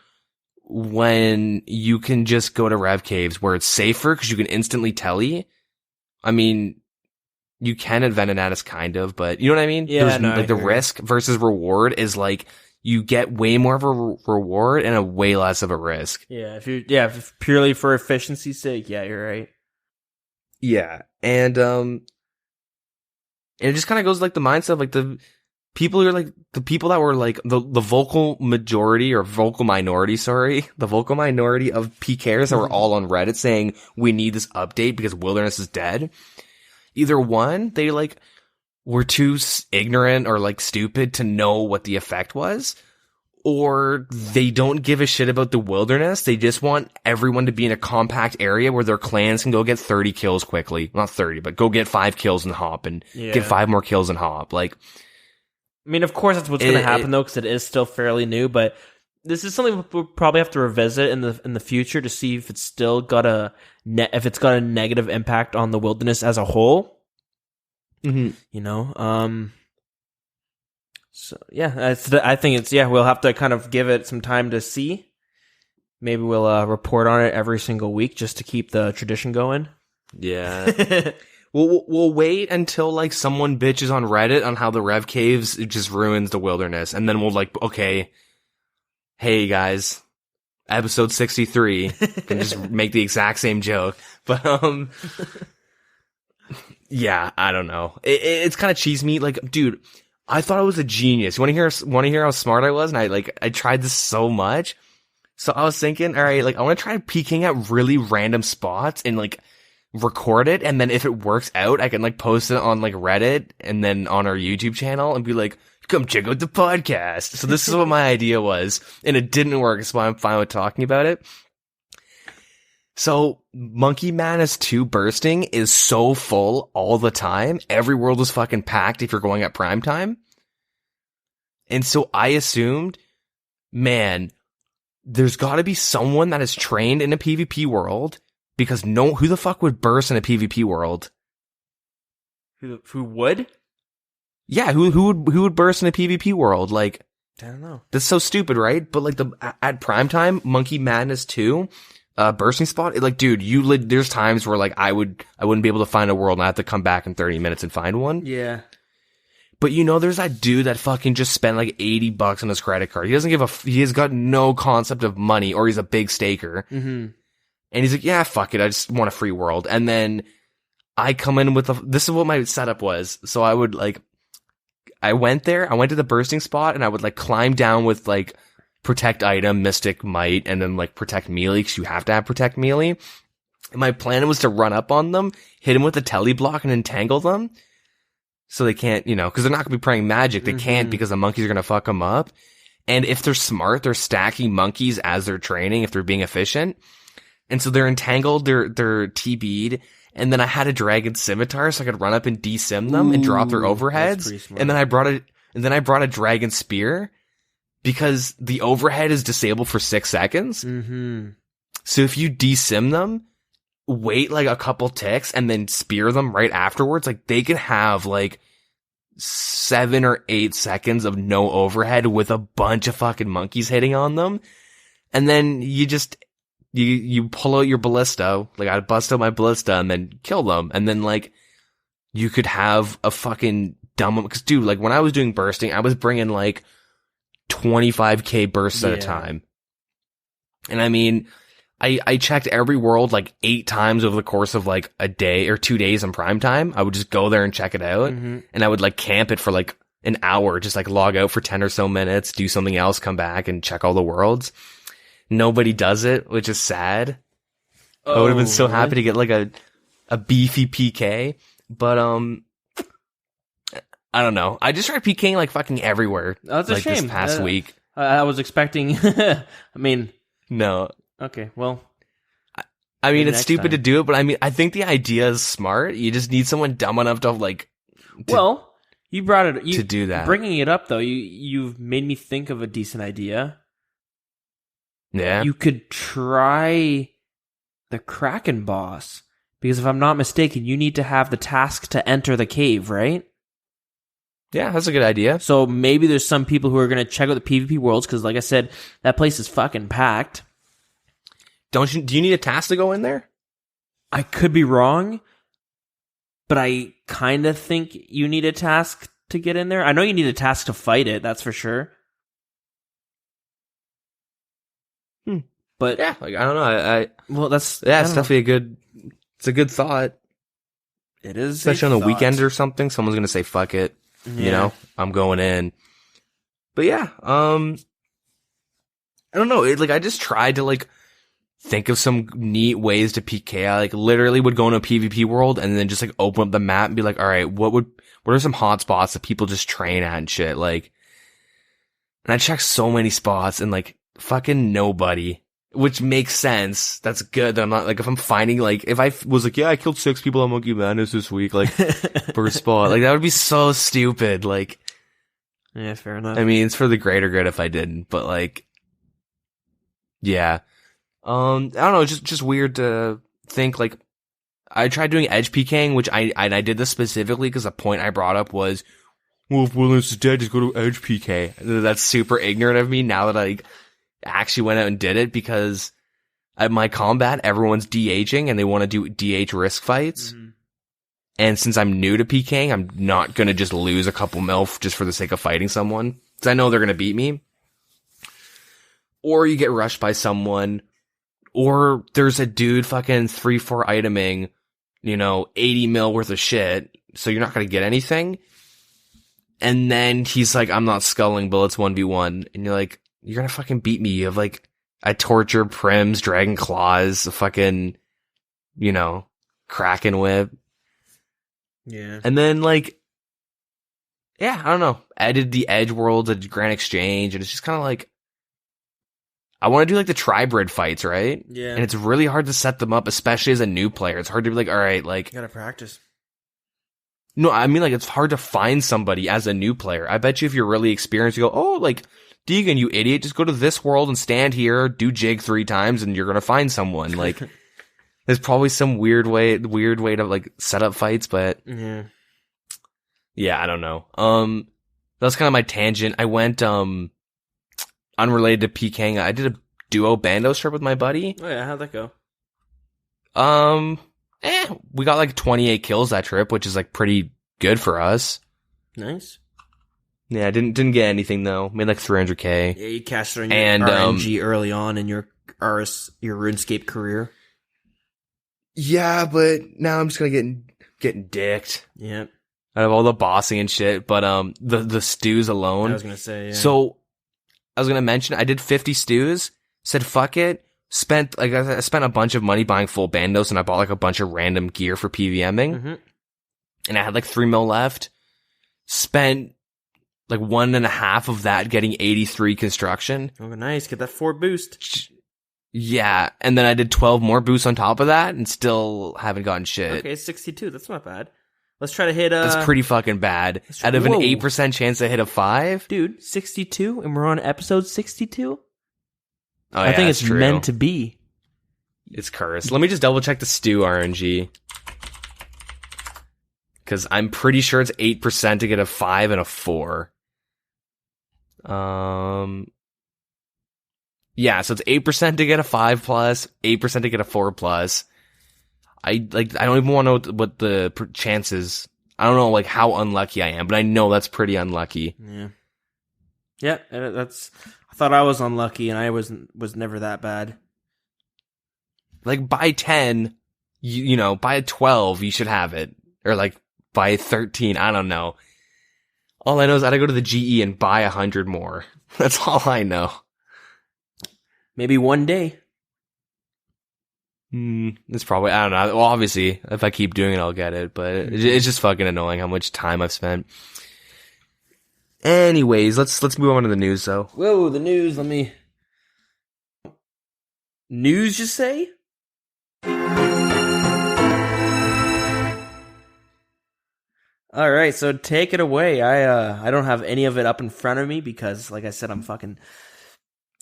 S2: when you can just go to Rev Caves where it's safer because you can instantly telly? I mean, you can at Venenatus kind of, but you know what I mean?
S1: Yeah,
S2: like the risk versus reward is like you get way more of a reward and a way less of a risk.
S1: Yeah, if purely for efficiency's sake, yeah, you're right.
S2: Yeah, and it just kind of goes like the mindset of like the people who are like the people that were like the vocal majority or vocal minority, the vocal minority of PKers that were all on Reddit saying we need this update because Wilderness is dead. Either one, they like were too ignorant or like stupid to know what the effect was, or they don't give a shit about the Wilderness. They just want everyone to be in a compact area where their clans can go get 30 kills quickly. Not 30, but go get 5 kills and hop and get 5 more kills and hop. Like,
S1: I mean, of course, that's what's going to happen, though, because it is still fairly new. But this is something we'll probably have to revisit in the future to see if it's still got a negative impact on the Wilderness as a whole.
S2: Mm-hmm.
S1: You know, so yeah, I think we'll have to kind of give it some time to see. Maybe we'll report on it every single week just to keep the tradition going.
S2: Yeah. We'll wait until like someone bitches on Reddit on how the Rev Caves it just ruins the Wilderness, and then we'll like, okay, hey guys, episode 63, and just make the exact same joke. But yeah, I don't know. It's kind of cheese meat. Like, dude, I thought I was a genius. You want to hear how smart I was? And I tried this so much. So I was thinking, all right, like I want to try peeking at really random spots and like record it, and then if it works out, I can like post it on like Reddit and then on our YouTube channel and be like, come check out the podcast. So this is what my idea was, and it didn't work, so I'm fine with talking about it. So Monkey Madness 2 bursting is so full all the time. Every world is fucking packed if you're going at prime time. And so I assumed, man, there's got to be someone that is trained in a PvP world, because who the fuck would burst in a PvP world?
S1: Who would?
S2: Yeah, who would burst in a PvP world? Like,
S1: I don't know.
S2: that's so stupid, right? But like at prime time, Monkey Madness 2, bursting spot, like, dude, there's times where like I wouldn't be able to find a world and I have to come back in 30 minutes and find one.
S1: Yeah.
S2: But there's that dude that fucking just spent like $80 on his credit card. He has got no concept of money, or he's a big staker.
S1: Mm-hmm.
S2: And he's like, yeah, fuck it. I just want a free world. And then I come in with this is what my setup was. So I went to the bursting spot and I would like climb down with like protect item, mystic might, and then like protect melee, because you have to have protect melee. And my plan was to run up on them, hit them with the tele block and entangle them. So they can't, because they're not going to be praying magic. They can't, because the monkeys are going to fuck them up. And if they're smart, they're stacking monkeys as they're training, if they're being efficient. And so they're entangled, they're TB'd. And then I had a dragon scimitar so I could run up and desim them and drop their overheads. And then I brought a dragon spear because the overhead is disabled for 6 seconds.
S1: Mm-hmm.
S2: So if you desim them, wait like a couple ticks and then spear them right afterwards, like they can have like 7 or 8 seconds of no overhead with a bunch of fucking monkeys hitting on them. And then you pull out your ballista, like I'd bust out my ballista and then kill them. And then like you could have a fucking dumb, because dude, like when I was doing bursting, I was bringing like 25k bursts at a time. And I mean, I checked every world like 8 times over the course of like a day or 2 days in prime time. I would just go there and check it out. Mm-hmm. And I would like camp it for like an hour, just like log out for 10 or so minutes, do something else, come back and check all the worlds. Nobody does it, which is sad. I would have been so happy to get like a beefy PK, but I don't know. I just tried PKing like fucking everywhere.
S1: Oh, that's a shame.
S2: This past week.
S1: I was expecting. I mean,
S2: no.
S1: Okay, well,
S2: I mean, it's stupid to do it, but I mean, I think the idea is smart. You just need someone dumb enough to like.
S1: You brought it
S2: to do that.
S1: Bringing it up though, you've made me think of a decent idea.
S2: Yeah.
S1: You could try the Kraken boss, because if I'm not mistaken, you need to have the task to enter the cave, right?
S2: Yeah, that's a good idea.
S1: So maybe there's some people who are going to check out the PvP worlds, because like I said, that place is fucking packed.
S2: Do you need a task to go in there?
S1: I could be wrong, but I kind of think you need a task to get in there. I know you need a task to fight it, that's for sure. But
S2: yeah, like I don't know.
S1: It's
S2: definitely it's a good thought.
S1: It is,
S2: especially on the weekend or something. Someone's gonna say, "Fuck it," I'm going in. But yeah, I don't know. I just tried to like think of some neat ways to PK. I like literally would go into a PvP world and then just like open up the map and be like, all right, what are some hot spots that people just train at and shit? Like, and I checked so many spots and like fucking nobody, which makes sense. That's good. That I'm not like, if I'm finding like, if I was like, yeah, I killed 6 people on Monkey Madness this week, like per spot, like that would be so stupid. Like,
S1: yeah, fair enough.
S2: I mean, it's for the greater good if I didn't, but like, yeah. I don't know, just weird to think, like, I tried doing edge PKing, which I did this specifically because the point I brought up was, well, if Williams is dead, just go to edge PK. That's super ignorant of me now that I actually went out and did it, because at my combat, everyone's de-aging and they want to do DH risk fights. Mm-hmm. And since I'm new to PKing, I'm not going to just lose a couple MILF just for the sake of fighting someone, because I know they're going to beat me. Or you get rushed by someone, or there's a dude fucking 3-4 iteming, 80 mil worth of shit, so you're not gonna get anything. And then he's like, I'm not sculling bullets 1v1. And you're like, you're gonna fucking beat me. You have like a torture, prims, dragon claws, a fucking, Kraken whip.
S1: Yeah.
S2: And then like, yeah, I don't know. I did the Edge Worlds at Grand Exchange, and it's just kind of like, I want to do like the tribrid fights, right?
S1: Yeah.
S2: And it's really hard to set them up, especially as a new player. It's hard to be like, all right, like,
S1: you gotta practice.
S2: No, I mean, like, it's hard to find somebody as a new player. I bet you if you're really experienced, you go, oh, like, Deagin, you idiot, just go to this world and stand here, do jig 3 times, and you're gonna find someone. Like, there's probably some weird way to like set up fights, but
S1: yeah.
S2: Yeah, I don't know. That's kind of my tangent. I went, unrelated to PKing. I did a duo bandos trip with my buddy.
S1: Oh yeah, how'd that go?
S2: We got like 28 kills that trip, which is like pretty good for us.
S1: Nice.
S2: Yeah, didn't get anything though. Made like 300k.
S1: Yeah, you cashed on your RNG early on in your RuneScape career.
S2: Yeah, but now I'm just gonna getting dicked.
S1: Yeah.
S2: Out of all the bossing and shit, but the stews alone.
S1: I was gonna say, yeah.
S2: So I was gonna mention I did 50 stews, said fuck it, I spent a bunch of money buying full bandos, and I bought like a bunch of random gear for PVMing. And I had like 3 mil left. Spent like 1.5 of that getting 83 construction.
S1: Oh, nice. Get that 4 boost.
S2: Yeah, and then I did 12 more boosts on top of that, and still haven't gotten shit.
S1: Okay, 62. That's not bad. Let's try to hit
S2: That's pretty fucking bad. Out of an 8% chance to hit a 5?
S1: Dude, 62? And we're on episode 62?
S2: Oh,
S1: I think it's
S2: true.
S1: meant to be.
S2: It's cursed. Let me just double check the stew RNG. Because I'm pretty sure it's 8% to get a 5 and a 4. Yeah, so it's 8% to get a 5 plus, 8% to get a 4 plus. I don't even want to know what the chances. I don't know like how unlucky I am, but I know that's pretty unlucky.
S1: Yeah. Yeah, that's. I thought I was unlucky, and I was never that bad.
S2: Like by 10, you know, by 12 you should have it, or like by 13, I don't know. All I know is I gotta go to the GE and buy 100 more. That's all I know.
S1: Maybe one day.
S2: It's probably, I don't know. Well, obviously, if I keep doing it, I'll get it. But it's just fucking annoying how much time I've spent. Anyways, let's move on to the news, though.
S1: Whoa, the news. News, you say? All right, so take it away. I don't have any of it up in front of me because, like I said, I'm fucking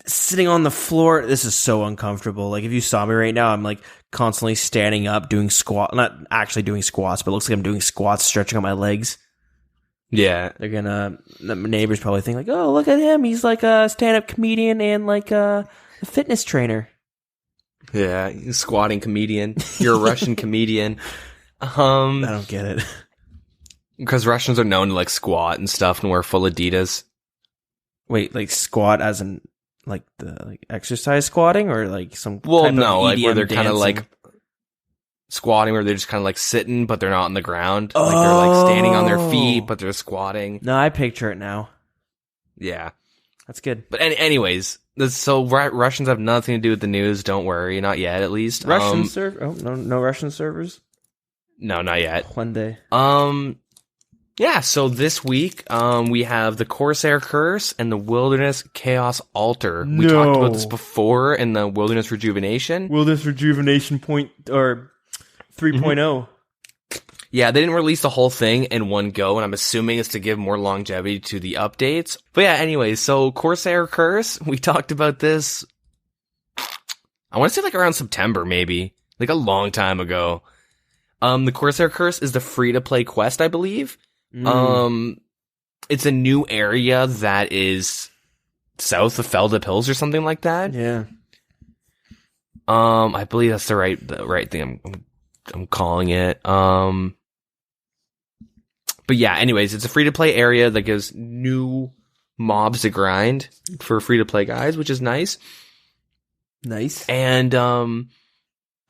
S1: sitting on the floor. This is so uncomfortable. Like, if you saw me right now, I'm like constantly standing up, doing not actually doing squats, but it looks like I'm doing squats, stretching out my legs.
S2: Yeah.
S1: The neighbors probably think like, oh, look at him. He's like a stand-up comedian and like a fitness trainer.
S2: Yeah, squatting comedian. You're a Russian comedian.
S1: I don't get it.
S2: Because Russians are known to like squat and stuff and wear full Adidas.
S1: Wait, like squat as in like the like exercise squatting or like some type
S2: no,
S1: of
S2: like
S1: EDM
S2: where they're kind of
S1: dancing?
S2: like squatting, where they're just kind of like sitting, but they're not on the ground. Like they're like standing on their feet, but they're squatting.
S1: No, I picture it now.
S2: Yeah,
S1: that's good.
S2: But anyways, so Russians have nothing to do with the news. Don't worry, not yet, at least.
S1: Russian server? Oh, no Russian servers.
S2: No, not yet.
S1: One day.
S2: Yeah, so this week, we have the Corsair Curse and the Wilderness Chaos Altar. We talked about this before in the Wilderness Rejuvenation.
S1: Wilderness Rejuvenation 3.0.
S2: Yeah, they didn't release the whole thing in one go, and I'm assuming it's to give more longevity to the updates. But yeah, anyway, so Corsair Curse, we talked about this, I want to say like around September, maybe. Like a long time ago. The Corsair Curse is the free-to-play quest, I believe. It's a new area that is south of Feldip Hills or something like that.
S1: Yeah.
S2: I believe that's the right thing I'm calling it. But yeah, anyways, it's a free-to-play area that gives new mobs to grind for free-to-play guys, which is nice.
S1: Nice.
S2: And,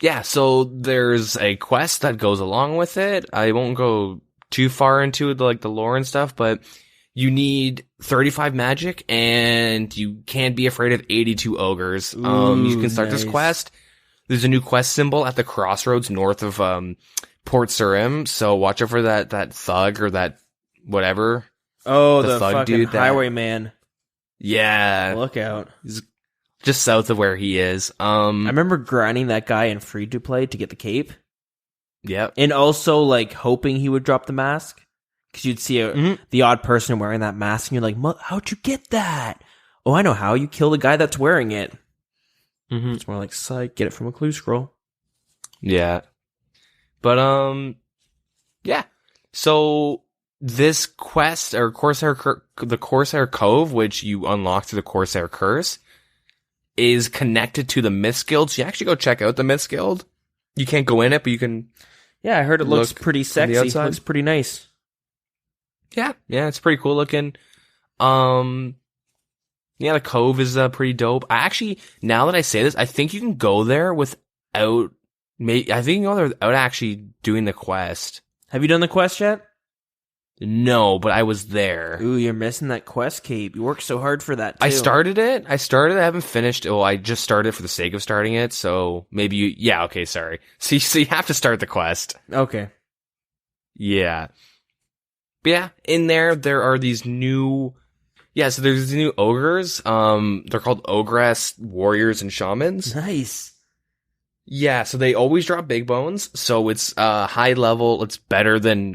S2: yeah, so there's a quest that goes along with it. I won't go too far into the lore and stuff, but you need 35 magic and you can't be afraid of 82 ogres.
S1: Ooh,
S2: you can start this quest. There's a new quest symbol at the crossroads north of Port Surim, so watch out for that thug or that whatever.
S1: Oh, the
S2: thug
S1: fucking
S2: dude
S1: highwayman.
S2: Yeah.
S1: Look out.
S2: He's just south of where he is.
S1: I remember grinding that guy in free to play to get the cape.
S2: Yep.
S1: And also, like, hoping he would drop the mask. Because you'd see the odd person wearing that mask, and you're like, how'd you get that? Oh, I know how. You kill the guy that's wearing it. It's more like, psych, get it from a clue scroll.
S2: Yeah. But, yeah. So, this quest or the Corsair Cove, which you unlock through the Corsair Curse, is connected to the Myths Guild. So you actually go check out the Myths Guild. You can't go in it, but you can.
S1: Yeah, I heard it looks pretty sexy. It
S2: outside.
S1: looks pretty nice.
S2: Yeah, it's pretty cool looking. Yeah, the Cove is pretty dope. I actually, now that I say this, I think you can go there without. I think you can go there without actually doing the quest.
S1: Have you done the quest yet?
S2: No, but I was there.
S1: Ooh, you're missing that quest cape. You worked so hard for that, too.
S2: I started it. I haven't finished. Well, I just started for the sake of starting it, so maybe you... Yeah, okay, sorry. So you have to start the quest.
S1: Okay.
S2: Yeah. But yeah, in there are these new... Yeah, so there's these new ogres. They're called Ogress Warriors and Shamans.
S1: Nice.
S2: Yeah, so they always drop big bones. So it's high level. It's better than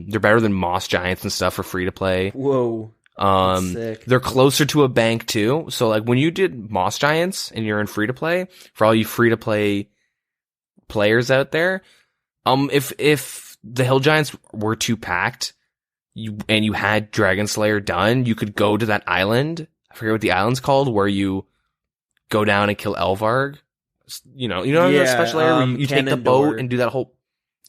S2: they're better than Moss Giants and stuff for free to play.
S1: Whoa. That's sick.
S2: They're closer to a bank too. So like when you did Moss Giants and you're in free to play, for all you free to play players out there, if the Hill Giants were too packed, you had Dragon Slayer done, you could go to that island. I forget what the island's called, where you go down and kill Elvarg. You know that special area where you take the boat and do that whole.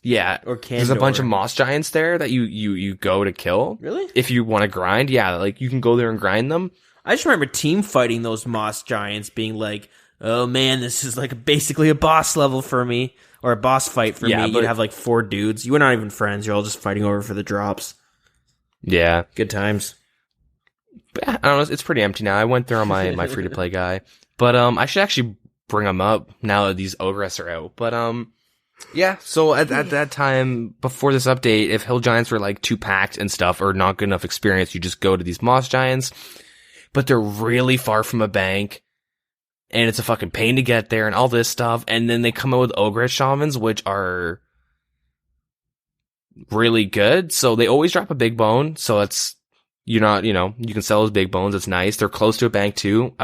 S2: Yeah,
S1: or Candor.
S2: There's a bunch of Moss Giants there that you go to kill.
S1: Really?
S2: If you want to grind, yeah, like you can go there and grind them.
S1: I just remember team fighting those Moss Giants, being like, "Oh man, this is like basically a boss level for me, or a boss fight for me."
S2: But
S1: you'd have like 4 dudes. You were not even friends. You're all just fighting over for the drops.
S2: Yeah,
S1: good times.
S2: But I don't know. It's pretty empty now. I went there on my free to play guy, but I should actually bring them up now that these Ogress are out. But yeah. So at that time before this update, if Hill Giants were like too packed and stuff or not good enough experience, you just go to these Moss Giants. But they're really far from a bank, and it's a fucking pain to get there and all this stuff. And then they come out with Ogress Shamans, which are really good. So they always drop a big bone. So it's you can sell those big bones. It's nice. They're close to a bank too.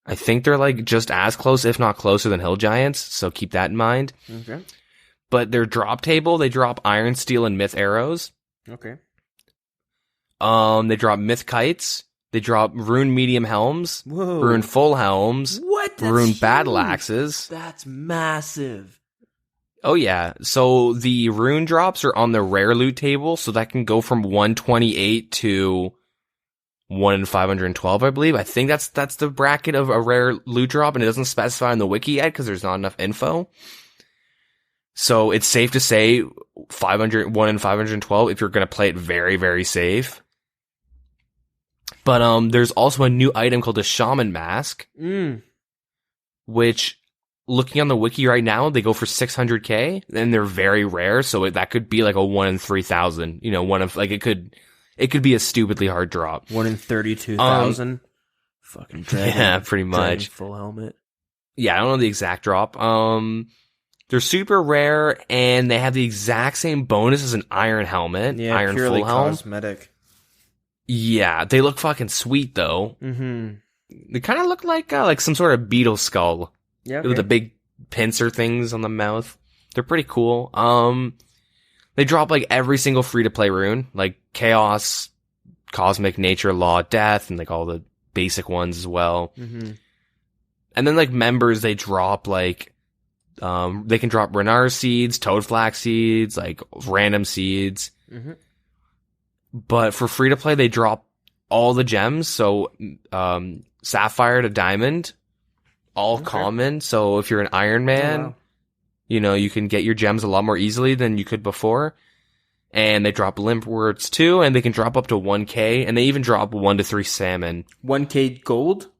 S2: I think they're like just as close, if not closer than Hill Giants, so keep that in mind.
S1: Okay.
S2: But their drop table, they drop Iron Steel and Myth Arrows.
S1: Okay.
S2: They drop Myth Kites. They drop Rune Medium Helms.
S1: Whoa.
S2: Rune Full Helms.
S1: What? That's
S2: Rune
S1: huge.
S2: Battle Axes.
S1: That's massive.
S2: Oh yeah. So the rune drops are on the rare loot table, so that can go from 128 to 1 in 512, I believe. I think that's the bracket of a rare loot drop, and it doesn't specify in the wiki yet because there's not enough info. So it's safe to say 1 in 512 if you're going to play it very, very safe. But there's also a new item called the Shaman Mask, which, looking on the wiki right now, they go for 600k, and they're very rare, so that could be like a 1 in 3,000. It could be a stupidly hard drop.
S1: 1 in 32,000. Fucking dragon.
S2: Yeah, pretty much.
S1: Full helmet.
S2: Yeah, I don't know the exact drop. They're super rare, and they have the exact same bonus as an iron helmet.
S1: Yeah,
S2: iron
S1: purely
S2: full helm.
S1: cosmetic.
S2: Yeah, they look fucking sweet though.
S1: Mm-hmm.
S2: They kind of look like some sort of beetle skull.
S1: Yeah,
S2: with the big pincer things on the mouth. They're pretty cool. They drop like every single free to play rune, like Chaos, Cosmic, Nature, Law, Death, and like all the basic ones as well.
S1: Mm-hmm.
S2: And then like members, they drop like, they can drop Renar seeds, Toadflax seeds, like random seeds.
S1: Mm-hmm.
S2: But for free to play, they drop all the gems. So, Sapphire to Diamond, all common. So if you're an Iron Man, you can get your gems a lot more easily than you could before. And they drop Limp Words too, and they can drop up to 1k, and they even drop 1 to 3 salmon.
S1: 1k gold?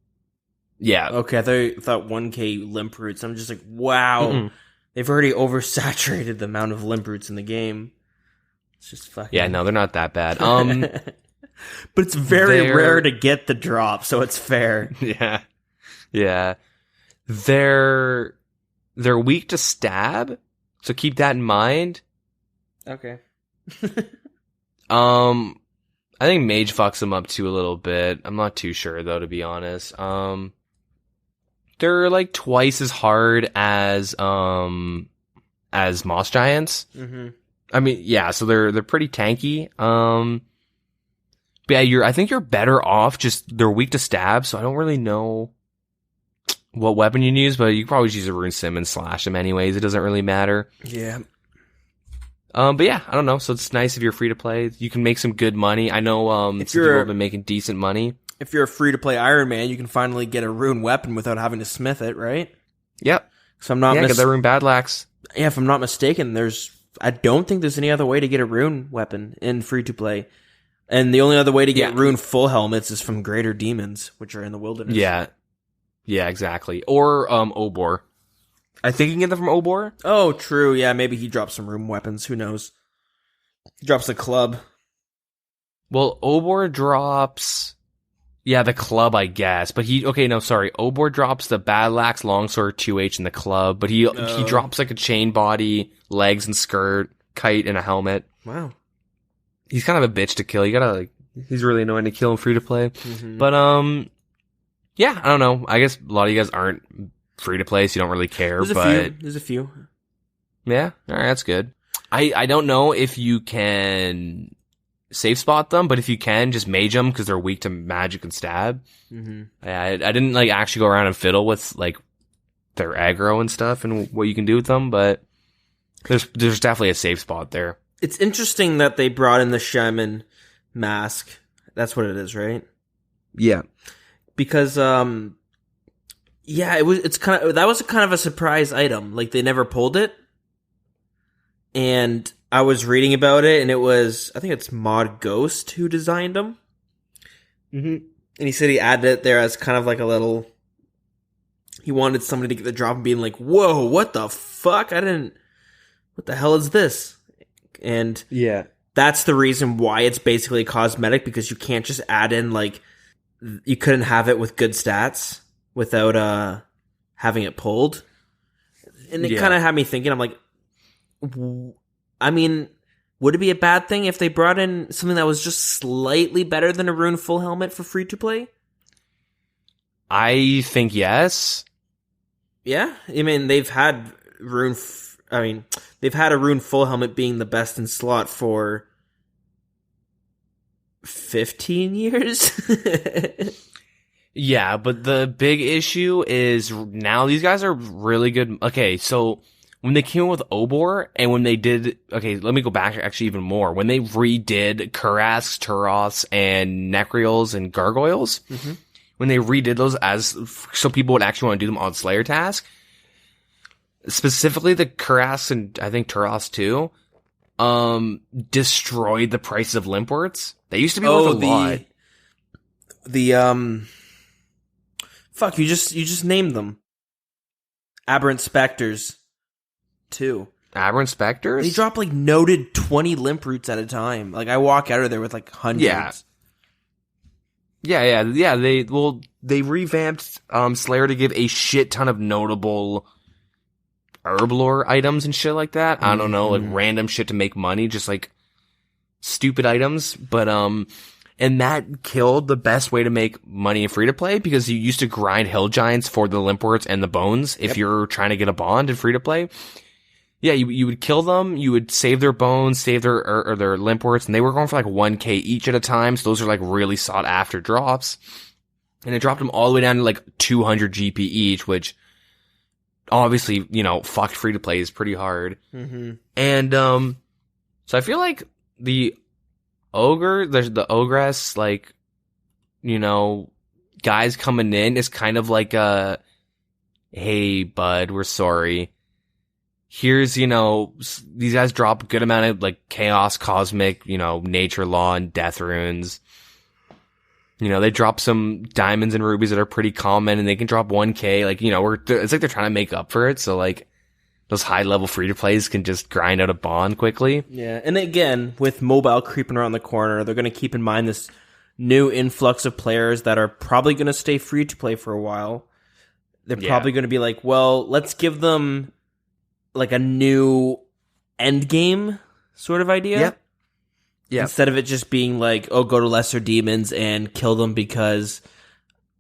S2: Yeah.
S1: Okay, I thought 1k limp roots. I'm just like, wow. Mm-mm. They've already oversaturated the amount of limp roots in the game. It's just fucking...
S2: Yeah, no, they're not that bad.
S1: But it's very rare to get the drop, so it's fair.
S2: Yeah. Yeah. They're weak to stab, so keep that in mind.
S1: Okay.
S2: I think Mage fucks them up too a little bit. I'm not too sure though, to be honest. They're like twice as hard as Moss Giants.
S1: Mm-hmm.
S2: I mean, yeah, so they're pretty tanky. But yeah, I think you're better off just, they're weak to stab, so I don't really know what weapon you use, but you can probably just use a rune sim and slash them anyways. It doesn't really matter.
S1: Yeah.
S2: But yeah, I don't know. So it's nice if you're free to play. You can make some good money. I know some people have been making decent money.
S1: If you're a free to play Iron Man, you can finally get a rune weapon without having to smith it, right?
S2: Yep.
S1: So I'm not
S2: get the rune badlax.
S1: Yeah, if I'm not mistaken, I don't think there's any other way to get a rune weapon in free to play. And the only other way to get rune full helmets is from greater demons, which are in the wilderness.
S2: Yeah. Yeah, exactly. Or Obor. I think you can get them from Obor.
S1: Oh, true. Yeah, maybe he drops some rune weapons. Who knows? He drops the club.
S2: Well, Obor drops... Yeah, the club, I guess. But Obor drops the badlax, longsword, 2H, and the club. But he drops like a chain body, legs and skirt, kite, and a helmet.
S1: Wow.
S2: He's kind of a bitch to kill. You gotta he's really annoying to kill him free to play.
S1: Mm-hmm.
S2: But yeah, I don't know. I guess a lot of you guys aren't free to play, so you don't really care.
S1: There's a few.
S2: Yeah, all right, that's good. I don't know if you can safe spot them, but if you can, just mage them because they're weak to magic and stab.
S1: Mm-hmm.
S2: I didn't actually go around and fiddle with their aggro and stuff and what you can do with them, but there's definitely a safe spot there.
S1: It's interesting that they brought in the shaman mask. That's what it is, right?
S2: Yeah.
S1: Because that was kind of a surprise item. Like, they never pulled it. And I was reading about it, and I think it's Mod Ghost who designed them. Mm-hmm. And he said he added it there as kind of like a little... He wanted somebody to get the drop and being like, whoa, what the fuck? What the hell is this? And
S2: yeah,
S1: that's the reason why it's basically cosmetic, because you can't just add in, you couldn't have it with good stats without having it pulled. And it kind of had me thinking, I'm like, I mean, would it be a bad thing if they brought in something that was just slightly better than a rune full helmet for free to play?
S2: I think yes.
S1: Yeah, I mean, they've had they've had a rune full helmet being the best in slot for 15 years.
S2: Yeah, but the big issue is now these guys are really good. Okay, so when they came in with Obor and when they did... Okay, let me go back actually even more. When they redid Kurasks, Turos, and Necrials and Gargoyles, when they redid those so people would actually want to do them on Slayer task, specifically the Kurasks and I think Turos too, destroyed the prices of Limpworts. They used to be worth a lot.
S1: Fuck, you just named them. Aberrant Spectres, too.
S2: Aberrant Spectres?
S1: They drop noted 20 limp roots at a time. I walk out of there with hundreds.
S2: Yeah. They revamped Slayer to give a shit ton of notable herblore items and shit like that. I don't know, random shit to make money, just stupid items. But and that killed the best way to make money in free to play, because you used to grind hill giants for the limpworts and the bones if you're trying to get a bond in free to play. Yeah, you would kill them, you would save their bones, save their limpworts, and they were going for 1k each at a time, so those are really sought after drops. And it dropped them all the way down to 200 GP each, which obviously, fucked free to play is pretty hard. Mm-hmm. And so I feel like the ogress, guys coming in is kind of a, hey bud, we're sorry. Here's, these guys drop a good amount of chaos, cosmic, nature law and death runes. They drop some diamonds and rubies that are pretty common, and they can drop 1k. It's they're trying to make up for it. So those high level free to plays can just grind out a bond quickly.
S1: Yeah. And again, with mobile creeping around the corner, they're going to keep in mind this new influx of players that are probably going to stay free to play for a while. They're probably going to be well, let's give them a new end game sort of idea.
S2: Yep. Yeah.
S1: Instead of it just being go to lesser demons and kill them because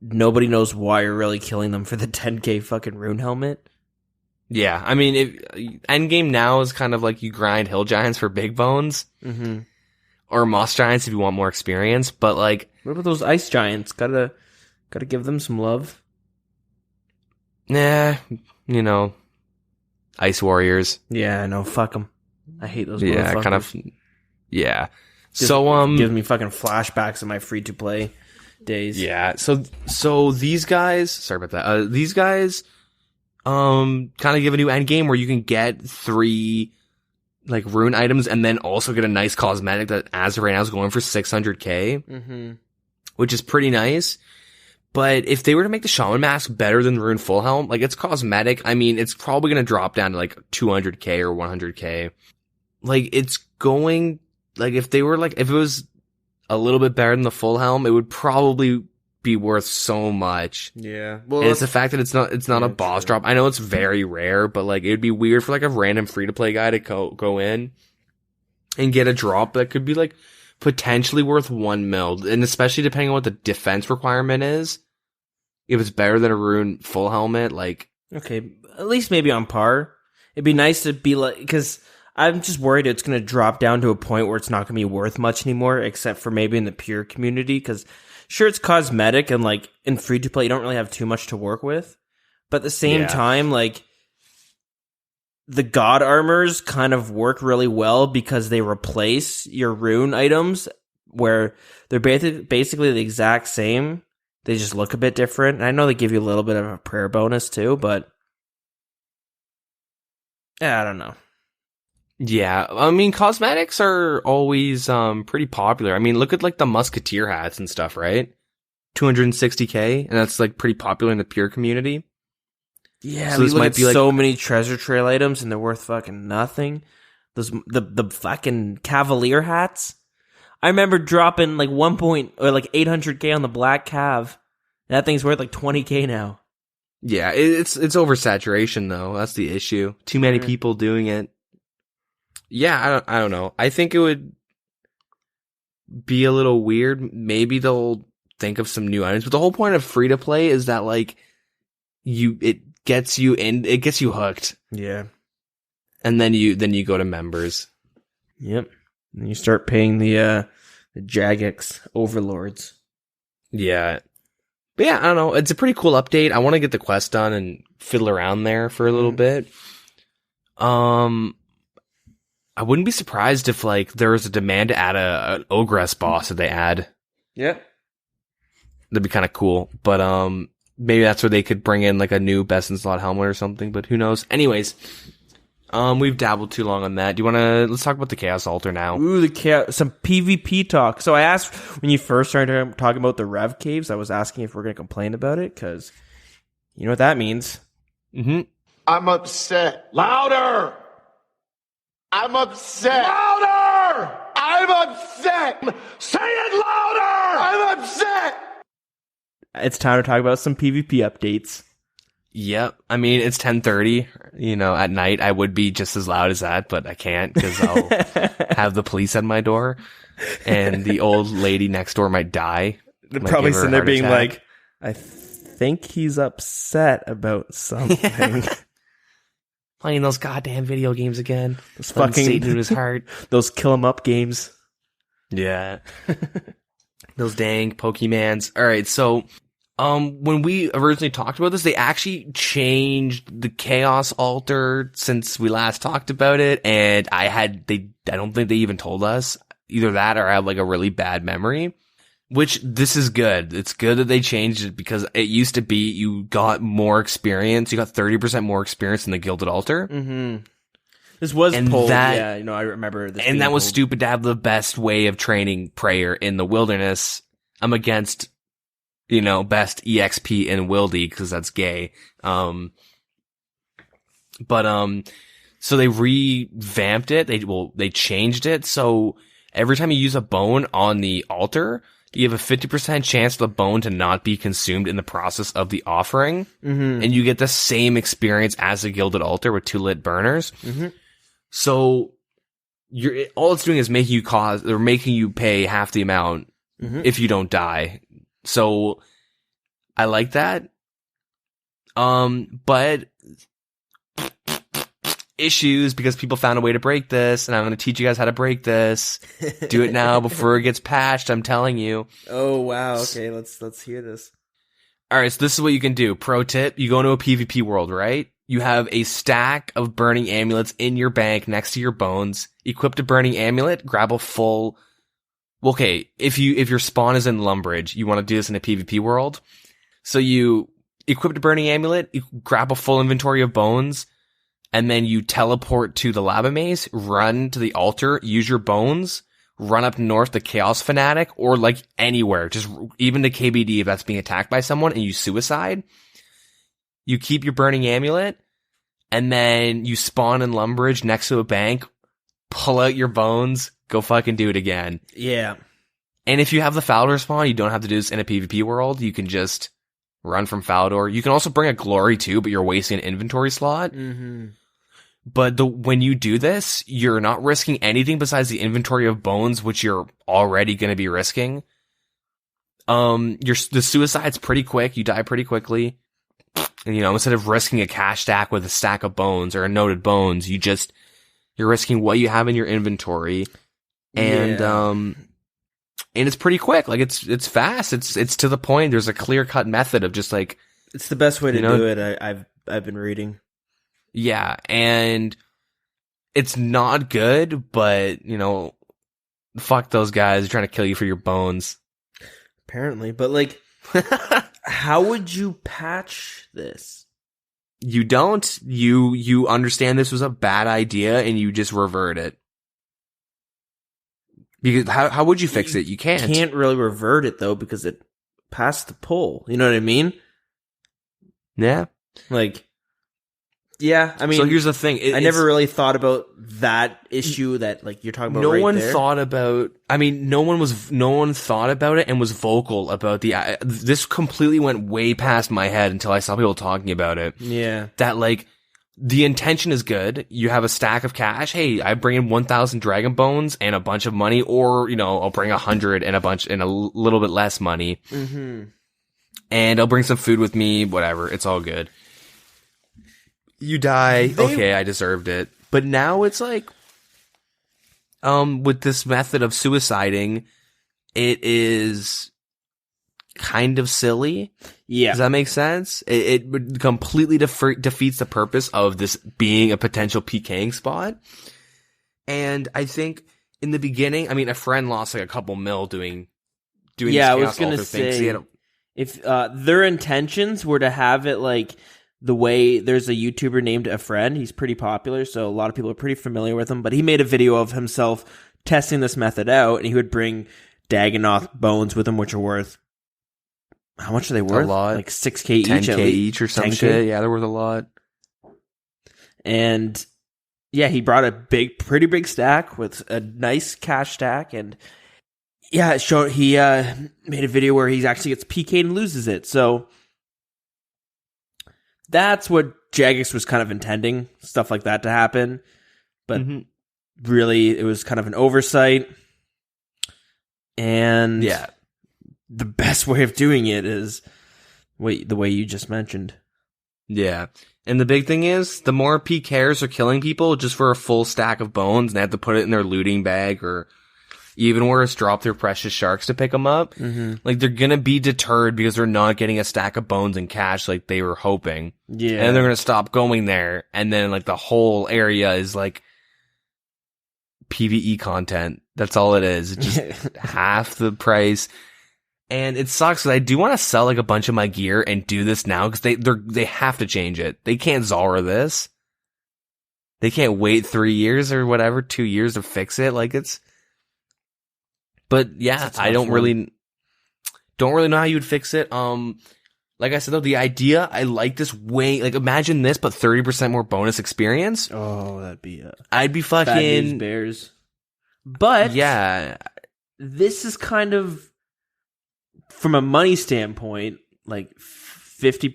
S1: nobody knows why you're really killing them for the 10k fucking rune helmet.
S2: Yeah, I mean, endgame now is kind of like you grind hill giants for big bones.
S1: Mm-hmm.
S2: Or moss giants if you want more experience, but like...
S1: What about those ice giants? Gotta give them some love.
S2: Nah, ice warriors.
S1: Yeah, I know, fuck them. I hate those
S2: Yeah,
S1: motherfuckers.
S2: kind of, yeah.
S1: Gives me fucking flashbacks of my free-to-play days.
S2: Yeah, so these guys... Sorry about that. These guys, kind of give a new end game where you can get 3... like rune items and then also get a nice cosmetic that as of right now is going for 600k, which is pretty nice. But if they were to make the shaman mask better than the rune full helm, like it's cosmetic. I mean, it's probably going to drop down to like 200k or 100k. Like it's going, like if it was a little bit better than the full helm, it would probably be worth so much.
S1: Yeah. Well,
S2: and it's the fact that it's not a boss drop. I know it's very rare, but like it'd be weird for like a random free to play guy to go in and get a drop that could be like potentially worth 1 mil, and especially depending on what the defense requirement is. If it's better than a rune full helmet, like
S1: okay, at least maybe on par. It'd be nice to be like, because I'm just worried it's going to drop down to a point where it's not going to be worth much anymore, except for maybe in the pure community, because sure, it's cosmetic, and like in free to play, you don't really have too much to work with. But at the same time, like the god armors kind of work really well because they replace your rune items, where they're basically the exact same. They just look a bit different. And I know they give you a little bit of a prayer bonus too, but yeah, I don't know.
S2: Yeah, I mean, cosmetics are always pretty popular. I mean, look at like the musketeer hats and stuff, right? 260k, and that's like pretty popular in the pure community.
S1: Yeah, so this might be like so many treasure trail items, and they're worth fucking nothing. The fucking cavalier hats. I remember dropping like 800k on the black cav. That thing's worth like 20k now.
S2: Yeah, it's oversaturation though. That's the issue. Too many people doing it. Yeah, I don't know. I think it would be a little weird. Maybe they'll think of some new items, but the whole point of free to play is that like it gets you hooked.
S1: Yeah.
S2: And then you go to members.
S1: Yep. And you start paying the Jagex overlords.
S2: Yeah. But yeah, I don't know. It's a pretty cool update. I want to get the quest done and fiddle around there for a little bit. I wouldn't be surprised if like there was a demand to add an ogress boss that they add.
S1: Yeah.
S2: That'd be kind of cool. But maybe that's where they could bring in like a new best in slot helmet or something, but who knows. Anyways, we've dabbled too long on that. Let's talk about the Chaos Altar now.
S1: Ooh, some PvP talk. So I asked when you first started talking about the Rev Caves, I was asking if we're going to complain about it, because you know what that means.
S2: Mm-hmm.
S3: I'm upset. Louder! I'm upset. Louder! I'm upset! Say it louder! I'm upset!
S1: It's time to talk about some PvP updates.
S2: Yep. I mean, it's 10:30, at night. I would be just as loud as that, but I can't because I'll have the police at my door and the old lady next door might die.
S1: They're probably sitting there being like, I think he's upset about something. Yeah.
S2: Playing those goddamn video games again.
S1: Those fucking
S2: Satan in his heart.
S1: Those kill 'em up games.
S2: Yeah. Those dang Pokemans. All right, so when we originally talked about this, they actually changed the Chaos Altar since we last talked about it, and I don't think they even told us. Either that or I have like a really bad memory. Which, this is good. It's good that they changed it because it used to be you got more experience. You got 30% more experience in the Gilded Altar.
S1: Mm-hmm. This was pulled. I remember this.
S2: And that was
S1: pulled.
S2: stupid to have the best way of training prayer in the wilderness. I'm against, best EXP in Wildy because that's gay. So they revamped it. They changed it. So every time you use a bone on the altar, you have a 50% chance for the bone to not be consumed in the process of the offering.
S1: Mm-hmm.
S2: And you get the same experience as a Gilded Altar with 2 lit burners.
S1: Mm-hmm.
S2: So all it's doing is making you pay half the amount if you don't die. So I like that. But issues because people found a way to break this, and I'm going to teach you guys how to break this. Do it now before it gets patched, I'm telling you.
S1: Oh, wow. Okay, let's hear this.
S2: All right, so this is what you can do. Pro tip, you go into a PvP world, right? You have a stack of burning amulets in your bank next to your bones. Equip a burning amulet, grab a full... Okay, if your spawn is in Lumbridge, you want to do this in a PvP world. So you equip a burning amulet, you grab a full inventory of bones, and then you teleport to the lava maze, run to the altar, use your bones, run up north to Chaos Fanatic, or like anywhere, just even to KBD if that's being attacked by someone, and you suicide. You keep your burning amulet, and then you spawn in Lumbridge next to a bank, pull out your bones, go fucking do it again.
S1: Yeah.
S2: And if you have the Falador spawn, you don't have to do this in a PvP world. You can just run from Falador. You can also bring a glory too, but you're wasting an inventory slot.
S1: Mm-hmm.
S2: But when you do this, you're not risking anything besides the inventory of bones, which you're already going to be risking. The suicide's pretty quick. You die pretty quickly. And, instead of risking a cash stack with a stack of bones or a noted bones, you're risking what you have in your inventory. And, and it's pretty quick. Like, it's fast. It's to the point. There's a clear cut method of just like,
S1: it's the best way to do it. I've been reading.
S2: Yeah, and it's not good, but, fuck those guys. They're trying to kill you for your bones.
S1: Apparently, but, like, how would you patch this?
S2: You don't. You understand this was a bad idea, and you just revert it. Because how would you fix it? You can't.
S1: You can't really revert it, though, because it passed the poll. You know what I mean?
S2: Yeah.
S1: Like... Yeah, I mean,
S2: so here's the thing.
S1: I never really thought about that issue that, like, you're talking about.
S2: No one thought about. I mean, no one thought about it and was vocal about this. Completely went way past my head until I saw people talking about it.
S1: Yeah,
S2: that like the intention is good. You have a stack of cash. Hey, I bring in 1,000 dragon bones and a bunch of money, or I'll bring 100 and a little bit less money, and I'll bring some food with me. Whatever, it's all good. You die. Okay, I deserved it. But now it's like, with this method of suiciding, it is kind of silly.
S1: Yeah.
S2: Does that make sense? It completely defeats the purpose of this being a potential PKing spot. And I think in the beginning, I mean, a friend lost like a couple mil doing
S1: yeah, I was going to say, if their intentions were to have it like, the way there's a YouTuber named A Friend, he's pretty popular, so a lot of people are pretty familiar with him, but he made a video of himself testing this method out, and he would bring Dagginoth bones with him, which are worth, how much are they worth?
S2: A lot.
S1: Like 6K each.
S2: 10K each or some 10K? Shit. Yeah, they're worth a lot.
S1: And yeah, he brought a pretty big stack with a nice cash stack, and yeah, he made a video where he actually gets PK'd and loses it, so... That's what Jagex was kind of intending, stuff like that to happen. But really, it was kind of an oversight. And
S2: yeah,
S1: the best way of doing it is the way you just mentioned.
S2: Yeah. And the big thing is, the more PKers are killing people just for a full stack of bones, and they have to put it in their looting bag, or even worse, drop their precious sharks to pick them up. Like, they're gonna be deterred because they're not getting a stack of bones and cash like they were hoping.
S1: Yeah.
S2: And they're gonna stop going there, and then, like, the whole area is, like, PvE content. That's all it is. It's just half the price. And it sucks, because I do want to sell, like, a bunch of my gear and do this now, because they have to change it. They can't Zara this. They can't wait 3 years or whatever, 2 years to fix it. Like, it's... But yeah, I don't really know how you would fix it. Like I said though, the idea, I like this way. Like, imagine this, but 30% more bonus experience.
S1: Oh, that'd be
S2: I'd be fucking
S1: bad news bears. But
S2: yeah,
S1: this is kind of, from a money standpoint, like 50%.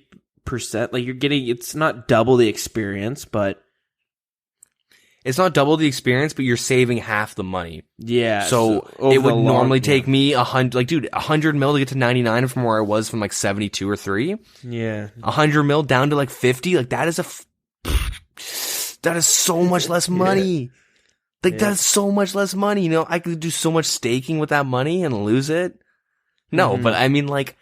S1: Like, you're getting, it's not double the experience, but.
S2: It's not double the experience, but you're saving half the money.
S1: Yeah.
S2: So it would normally take me 100, like, dude, 100 mil to get to 99 from where I was from like 72 or 3.
S1: Yeah.
S2: 100 mil down to like 50. Like, that is that is so much less money. Like, that's so much less money. You know, I could do so much staking with that money and lose it. No, but I mean, like,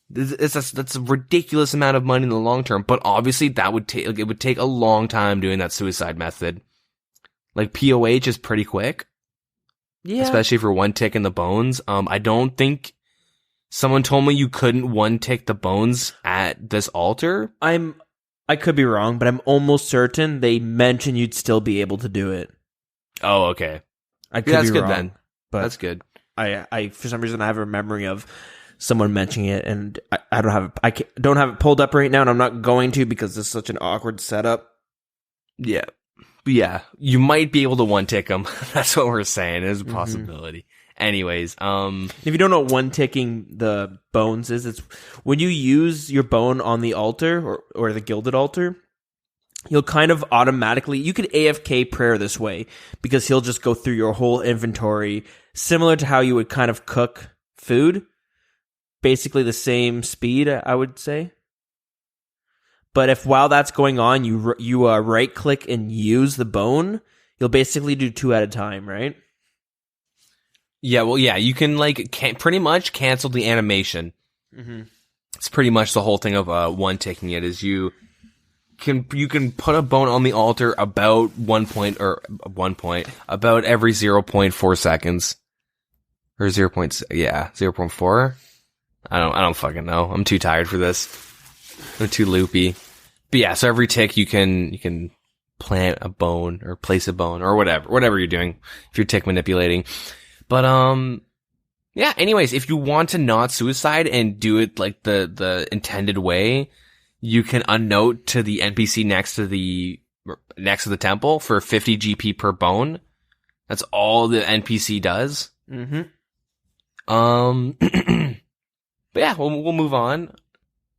S2: that's a ridiculous amount of money in the long term. But obviously, that would take, like, it would take a long time doing that suicide method. Like, POH is pretty quick. Yeah. Especially for one tick in the bones. I don't think someone told me you couldn't one tick the bones at this altar.
S1: I could be wrong, but I'm almost certain they mentioned you'd still be able to do it.
S2: Oh, okay.
S1: I could be
S2: good
S1: wrong,
S2: then.
S1: But
S2: that's good.
S1: I for some reason I have a memory of someone mentioning it, and I don't have it pulled up right now, and I'm not going to because this is such an awkward setup.
S2: Yeah. But yeah, you might be able to one tick them. That's what we're saying. It's a possibility. Anyways,
S1: if you don't know what one ticking the bones is, it's when you use your bone on the altar or the gilded altar, you'll kind of automatically, you could AFK prayer this way because he'll just go through your whole inventory, similar to how you would kind of cook food. Basically the same speed, I would say. But if while that's going on, you right click and use the bone, you'll basically do 2 at a time, right?
S2: Yeah, well, yeah, you can pretty much cancel the animation. Mm-hmm. It's pretty much the whole thing of one ticking it is you can put a bone on the altar about about every 0.4 seconds or 0.4. I don't fucking know. I'm too tired for this. I'm too loopy. But yeah, so every tick you can plant a bone or place a bone or whatever you're doing if you're tick manipulating. But yeah, anyways, if you want to not suicide and do it like the intended way, you can unnote to the NPC next to the temple for 50 GP per bone. That's all the NPC does. Mm-hmm. But yeah, we'll move on.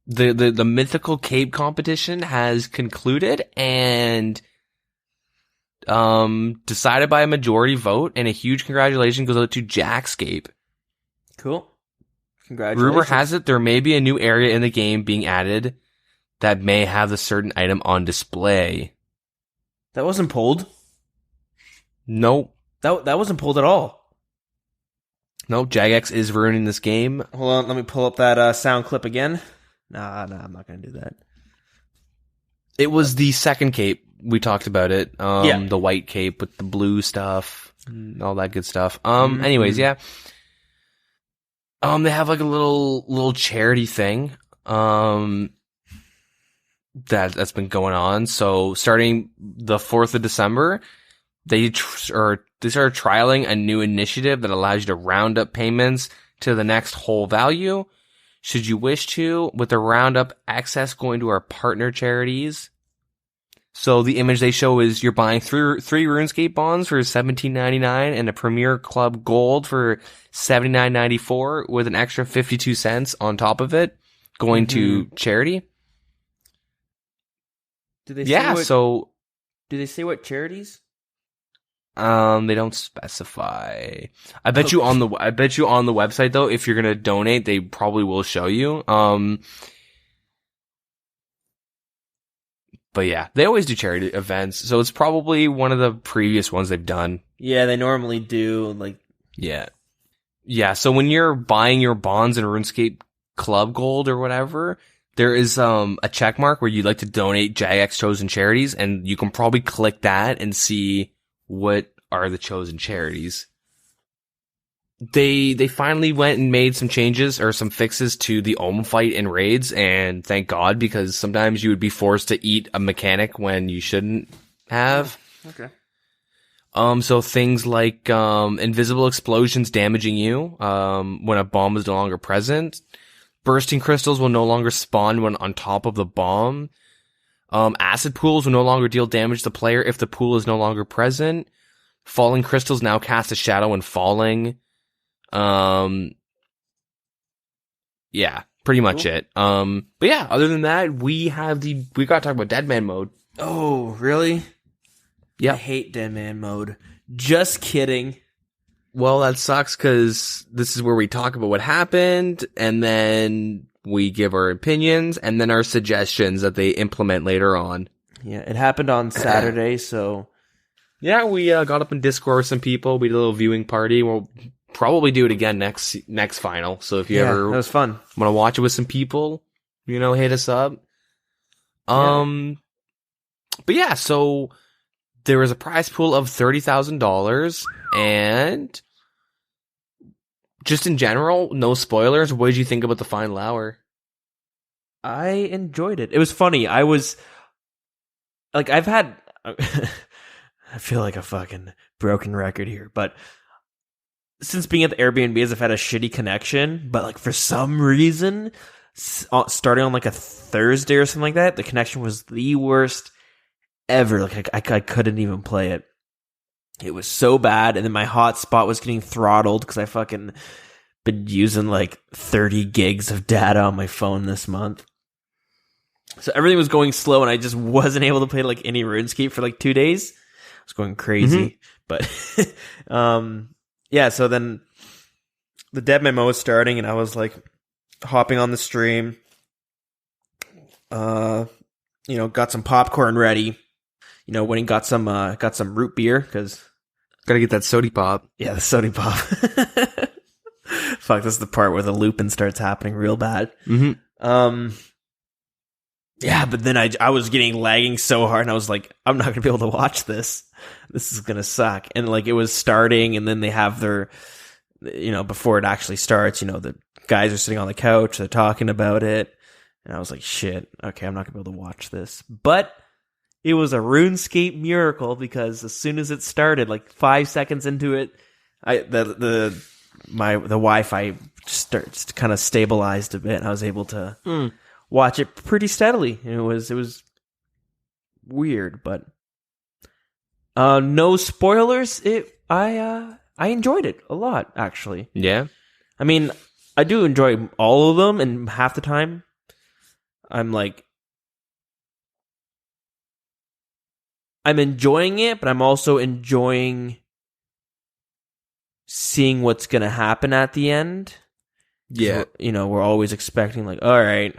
S2: The mythical cape competition has concluded and decided by a majority vote, and a huge congratulations goes out to Jackscape.
S1: Cool. Congratulations.
S2: Rumor has it there may be a new area in the game being added that may have a certain item on display.
S1: That wasn't pulled.
S2: Nope.
S1: That wasn't pulled at all.
S2: Nope, Jagex is ruining this game.
S1: Hold on, let me pull up that sound clip again. Nah, I'm not gonna do that.
S2: It was the second cape. We talked about it.
S1: Yeah.
S2: The white cape with the blue stuff, all that good stuff. Anyways, yeah. They have like a little charity thing. That's been going on. So starting the 4th of December, they started trialing a new initiative that allows you to round up payments to the next whole value, should you wish to, with the roundup excess going to our partner charities. So the image they show is you're buying three RuneScape bonds for $17.99 and a Premier Club Gold for $79.94 with an extra 52 cents on top of it going to charity.
S1: Do they say what charities?
S2: They don't specify. I bet you on the website though, if you're gonna donate, they probably will show you. But yeah, they always do charity events, so it's probably one of the previous ones they've done.
S1: Yeah, they normally do.
S2: Yeah. So when you're buying your bonds in RuneScape Club Gold or whatever, there is a check mark where you'd like to donate Jagex chosen charities, and you can probably click that and see what are the chosen charities. They finally went and made some changes or some fixes to the Ohm fight in raids, and thank God, because sometimes you would be forced to eat a mechanic when you shouldn't have.
S1: Okay.
S2: So things like invisible explosions damaging you when a bomb is no longer present. Bursting crystals will no longer spawn when on top of the bomb. Acid pools will no longer deal damage to the player if the pool is no longer present. Falling crystals now cast a shadow when falling. Yeah, pretty much it. But yeah, other than that, we gotta talk about DeadMan mode.
S1: Oh, really?
S2: Yeah.
S1: I hate DeadMan mode. Just kidding.
S2: Well, that sucks because this is where we talk about what happened, and then we give our opinions, and then our suggestions that they implement later on.
S1: Yeah, it happened on Saturday, so...
S2: Yeah, we got up in Discord with some people. We did a little viewing party. We'll probably do it again next final. So if you ever
S1: that was fun.
S2: want to watch it with some people, hit us up. But yeah, so there was a prize pool of $30,000, and just in general, no spoilers. What did you think about the final hour?
S1: I enjoyed it. It was funny. I was like, I've had. I feel like a fucking broken record here, but since being at the Airbnbs, I've had a shitty connection. But like for some reason, starting on like a Thursday or something like that, the connection was the worst ever. Like I couldn't even play it. It was so bad, and then my hotspot was getting throttled because I fucking been using like 30 gigs of data on my phone this month. So everything was going slow, and I just wasn't able to play like any RuneScape for like 2 days. I was going crazy, but yeah. So then the DeadMan mode was starting, and I was like hopping on the stream. Got some popcorn ready. Went and got some root beer because
S2: gotta get that sody pop.
S1: Yeah, the sody pop. Fuck, this is the part where the looping starts happening real bad. Yeah, but then I was lagging so hard, and I was like, I'm not gonna be able to watch this. This is gonna suck. And like it was starting, and then they have their, before it actually starts, the guys are sitting on the couch, they're talking about it, and I was like, shit, okay, I'm not gonna be able to watch this. But it was a RuneScape miracle because as soon as it started, like 5 seconds into it, the Wi-Fi starts kind of stabilized a bit, and I was able to watch it pretty steadily. And it was weird, but no spoilers. I enjoyed it a lot, actually.
S2: Yeah.
S1: I mean, I do enjoy all of them, and half the time I'm enjoying it, but I'm also enjoying seeing what's going to happen at the end.
S2: Yeah.
S1: We're always expecting like, all right,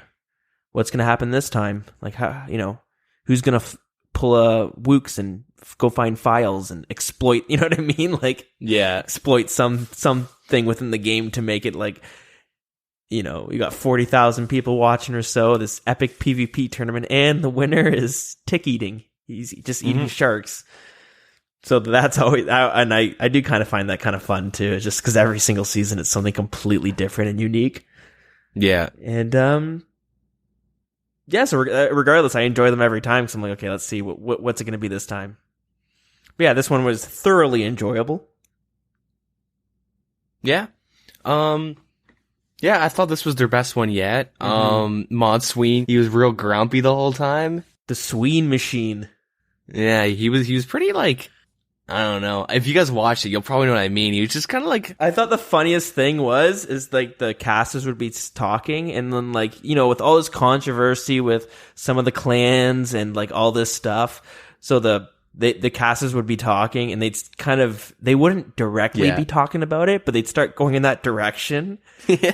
S1: what's going to happen this time? Like, how, who's going to pull a Wooks and go find files and exploit, you know what I mean? Like,
S2: yeah,
S1: exploit something within the game to make it like, you got 40,000 people watching or so, this epic PvP tournament, and the winner is tick eating. He's just eating sharks. So that's always, and I do kind of find that kind of fun too, just because every single season it's something completely different and unique.
S2: Yeah.
S1: And, yeah, so regardless, I enjoy them every time, because I'm like, okay, let's see, what's it going to be this time? But yeah, this one was thoroughly enjoyable.
S2: Yeah. Yeah, I thought this was their best one yet. Mod Sween, he was real grumpy the whole time.
S1: The Sween machine.
S2: Yeah, he was pretty like, I don't know. If you guys watched it, you'll probably know what I mean. He was just kind of like...
S1: I thought the funniest thing is like the casters would be talking, and then like, with all this controversy with some of the clans and like all this stuff, so the casters would be talking, and they wouldn't directly be talking about it, but they'd start going in that direction.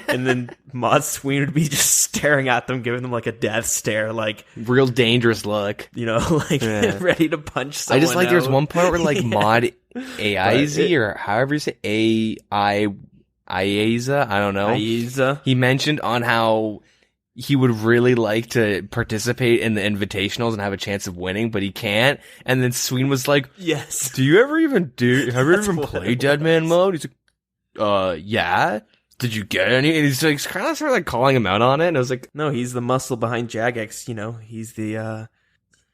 S1: And then Mod Sween would be just staring at them, giving them like a death stare, like
S2: real dangerous look,
S1: ready to punch someone.
S2: I just like
S1: out.
S2: There's one part where like Mod Aiza, or however you say Aiza, I don't know.
S1: Aiza.
S2: He mentioned on how he would really like to participate in the invitationals and have a chance of winning, but he can't. And then Sween was like,
S1: "Yes.
S2: Have you ever even played DeadMan mode?" He's like, "Yeah. Did you get any?" And he's like, kind of like calling him out on it. And I was like,
S1: "No, he's the muscle behind Jagex. He's the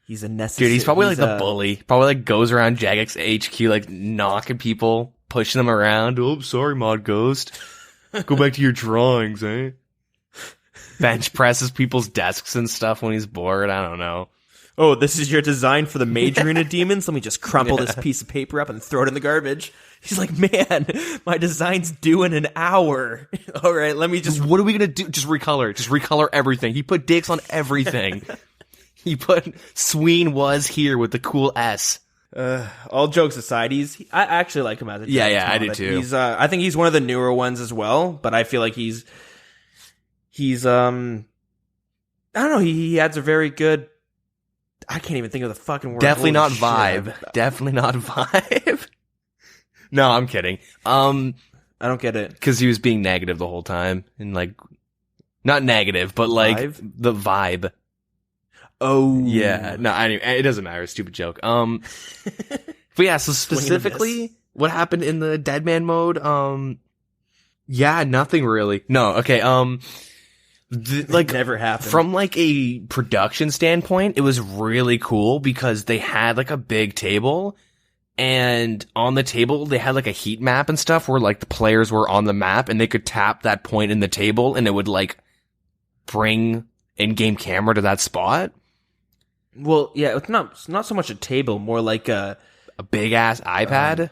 S1: he's a necessary."
S2: Dude, he's probably like the bully. Probably like goes around Jagex HQ like knocking people, pushing them around. Oh, sorry, Mod Ghost. Go back to your drawings, eh? Bench presses people's desks and stuff when he's bored. I don't know.
S1: Oh, this is your design for the Major Arena Demons? Let me just crumple this piece of paper up and throw it in the garbage. He's like, man, my design's due in an hour. All right, let me just...
S2: What are we going to do? Just recolor. Just recolor everything. He put dicks on everything. He put Sween was here with the cool S.
S1: All jokes aside, I actually like him as a
S2: Yeah, I do too.
S1: I think he's one of the newer ones as well, but I feel like he's I don't know, he adds a very good I can't even think of the fucking word.
S2: Definitely
S1: Holy
S2: not
S1: shit.
S2: vibe. Definitely not vibe. No, I'm kidding.
S1: I don't get it.
S2: Because he was being negative the whole time. And, like, not negative, but, like, the vibe.
S1: Oh.
S2: Yeah. No, anyway, it doesn't matter. Stupid joke. But yeah, so specifically, what happened in the DeadMan mode? Yeah, nothing really. No, okay, like,
S1: never happened.
S2: From, like, a production standpoint, it was really cool because they had, like, a big table, and on the table, they had, like, a heat map and stuff where, like, the players were on the map, and they could tap that point in the table, and it would, like, bring in-game camera to that spot.
S1: Well, yeah, it's not so much a table, more like a
S2: big-ass iPad.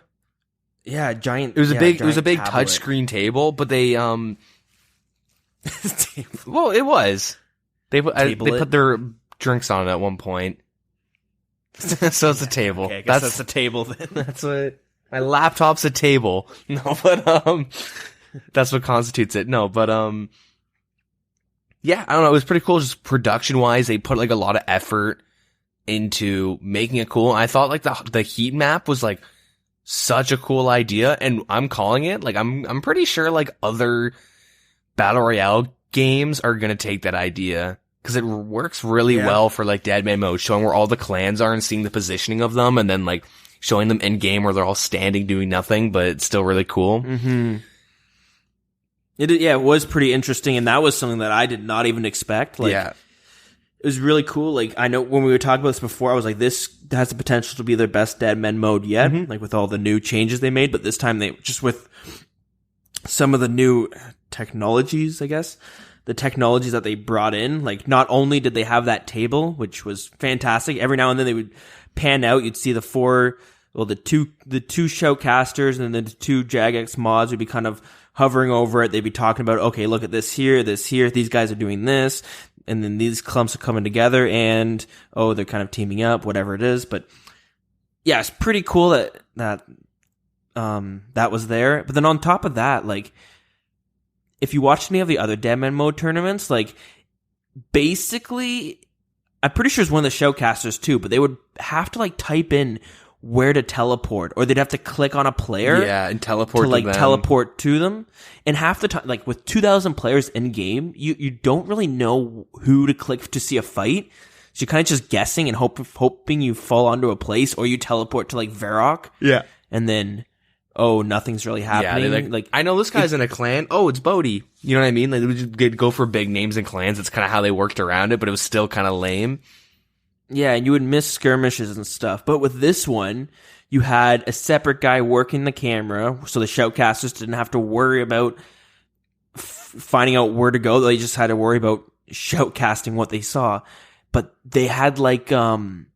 S1: Yeah, a giant.
S2: It was a big
S1: tablet.
S2: touchscreen table, but they well, it was. They put their drinks on it at one point. So it's a table.
S1: Okay, I guess that's a table then.
S2: That's what my laptop's a table. No, but that's what constitutes it. No, but yeah, I don't know. It was pretty cool. Just production wise, they put like a lot of effort into making it cool. I thought like the heat map was like such a cool idea, and I'm calling it. Like I'm pretty sure like other Battle Royale games are gonna take that idea because it works really well for like DeadMan mode, showing where all the clans are and seeing the positioning of them, and then like showing them in game where they're all standing doing nothing, but it's still really cool.
S1: Mm-hmm. It was pretty interesting, and that was something that I did not even expect. Like,
S2: yeah.
S1: It was really cool. Like, I know when we were talking about this before, I was like, this has the potential to be their best DeadMan mode yet, like with all the new changes they made, but this time they, just with some of the new technologies, I guess, the technologies that they brought in, like not only did they have that table, which was fantastic, every now and then they would pan out, you'd see the two showcasters and then the two Jagex mods would be kind of hovering over it. They'd be talking about, okay, look at this here, these guys are doing this, and then these clumps are coming together, and they're kind of teaming up, whatever it is. But yeah, it's pretty cool that was there. But then on top of that, like, if you watch any of the other DeadMan mode tournaments, like, basically, I'm pretty sure it's one of the showcasters too, but they would have to like type in where to teleport, or they'd have to click on a player,
S2: and teleport
S1: to like
S2: them.
S1: teleport to them. And half the time, like with 2,000 players in game, you don't really know who to click to see a fight. So you're kind of just guessing and hoping you fall onto a place, or you teleport to like Varrock.
S2: Yeah,
S1: and then nothing's really happening.
S2: Yeah, like I know this guy's in a clan. Oh, it's Bodhi. You know what I mean? Like, they would just go for big names and clans. It's kind of how they worked around it, but it was still kind of lame.
S1: Yeah, and you would miss skirmishes and stuff. But with this one, you had a separate guy working the camera, so the shoutcasters didn't have to worry about finding out where to go. They just had to worry about shoutcasting what they saw. But they had like, it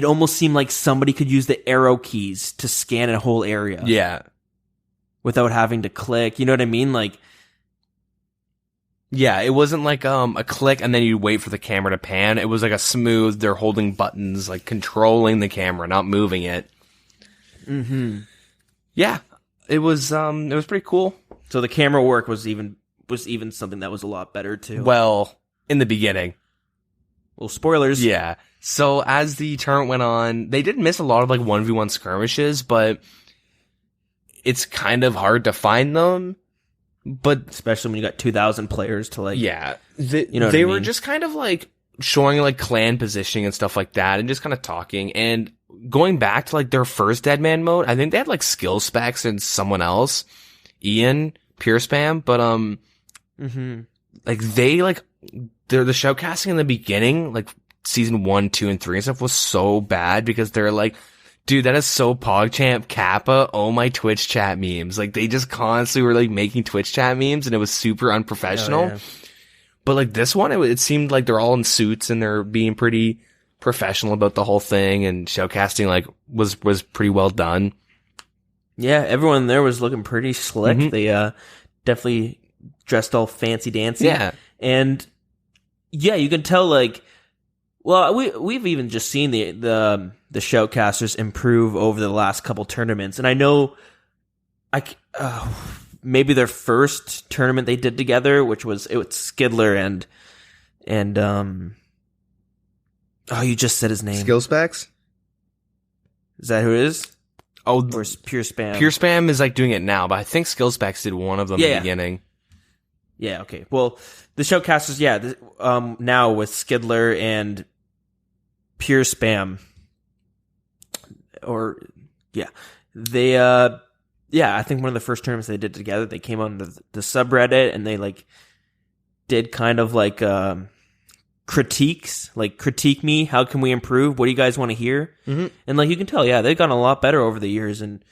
S1: almost seemed like somebody could use the arrow keys to scan a whole area.
S2: Yeah.
S1: Without having to click. You know what I mean? Like,
S2: yeah, it wasn't like a click and then you wait for the camera to pan. It was like a smooth, they're holding buttons, like controlling the camera, not moving it.
S1: Mm-hmm.
S2: Yeah. It was pretty cool.
S1: So the camera work was even something that was a lot better too.
S2: Well, in the beginning.
S1: Well, spoilers.
S2: Yeah. So as the tournament went on, they did miss a lot of like 1v1 skirmishes, but it's kind of hard to find them. But
S1: especially when you got 2,000 players to like,
S2: they were just kind of like showing like clan positioning and stuff like that, and just kind of talking and going back to like their first DeadMan mode. I think they had like skill specs and someone else, Ian Pure Spam, but like they like the showcasting in the beginning, like season 1, 2, and 3 and stuff was so bad because they're like, dude, that is so PogChamp Kappa. Oh, my Twitch chat memes. Like, they just constantly were, like, making Twitch chat memes, and it was super unprofessional. Yeah. But, like, this one, it seemed like they're all in suits, and they're being pretty professional about the whole thing, and showcasting, like, was pretty well done.
S1: Yeah, everyone there was looking pretty slick. Mm-hmm. They definitely dressed all fancy-dancy.
S2: Yeah.
S1: And, yeah, you can tell, like, well, we've even just seen the shoutcasters improve over the last couple tournaments, and I know, maybe their first tournament they did together, which was Skidler and Oh, you just said his name.
S2: Skill specs?
S1: Is that who it is?
S2: Oh,
S1: Or is Pure Spam?
S2: Pure Spam is like doing it now, but I think Skill Specs did one of them in
S1: Yeah.
S2: the beginning.
S1: Yeah, okay. Well, the Shoutcasters, now with Skidler and Pure Spam, they, I think one of the first tournaments they did together, they came on the subreddit and they like did kind of like critiques, like critique me. How can we improve? What do you guys want to hear?
S2: Mm-hmm.
S1: And like you can tell, they've gotten a lot better over the years, and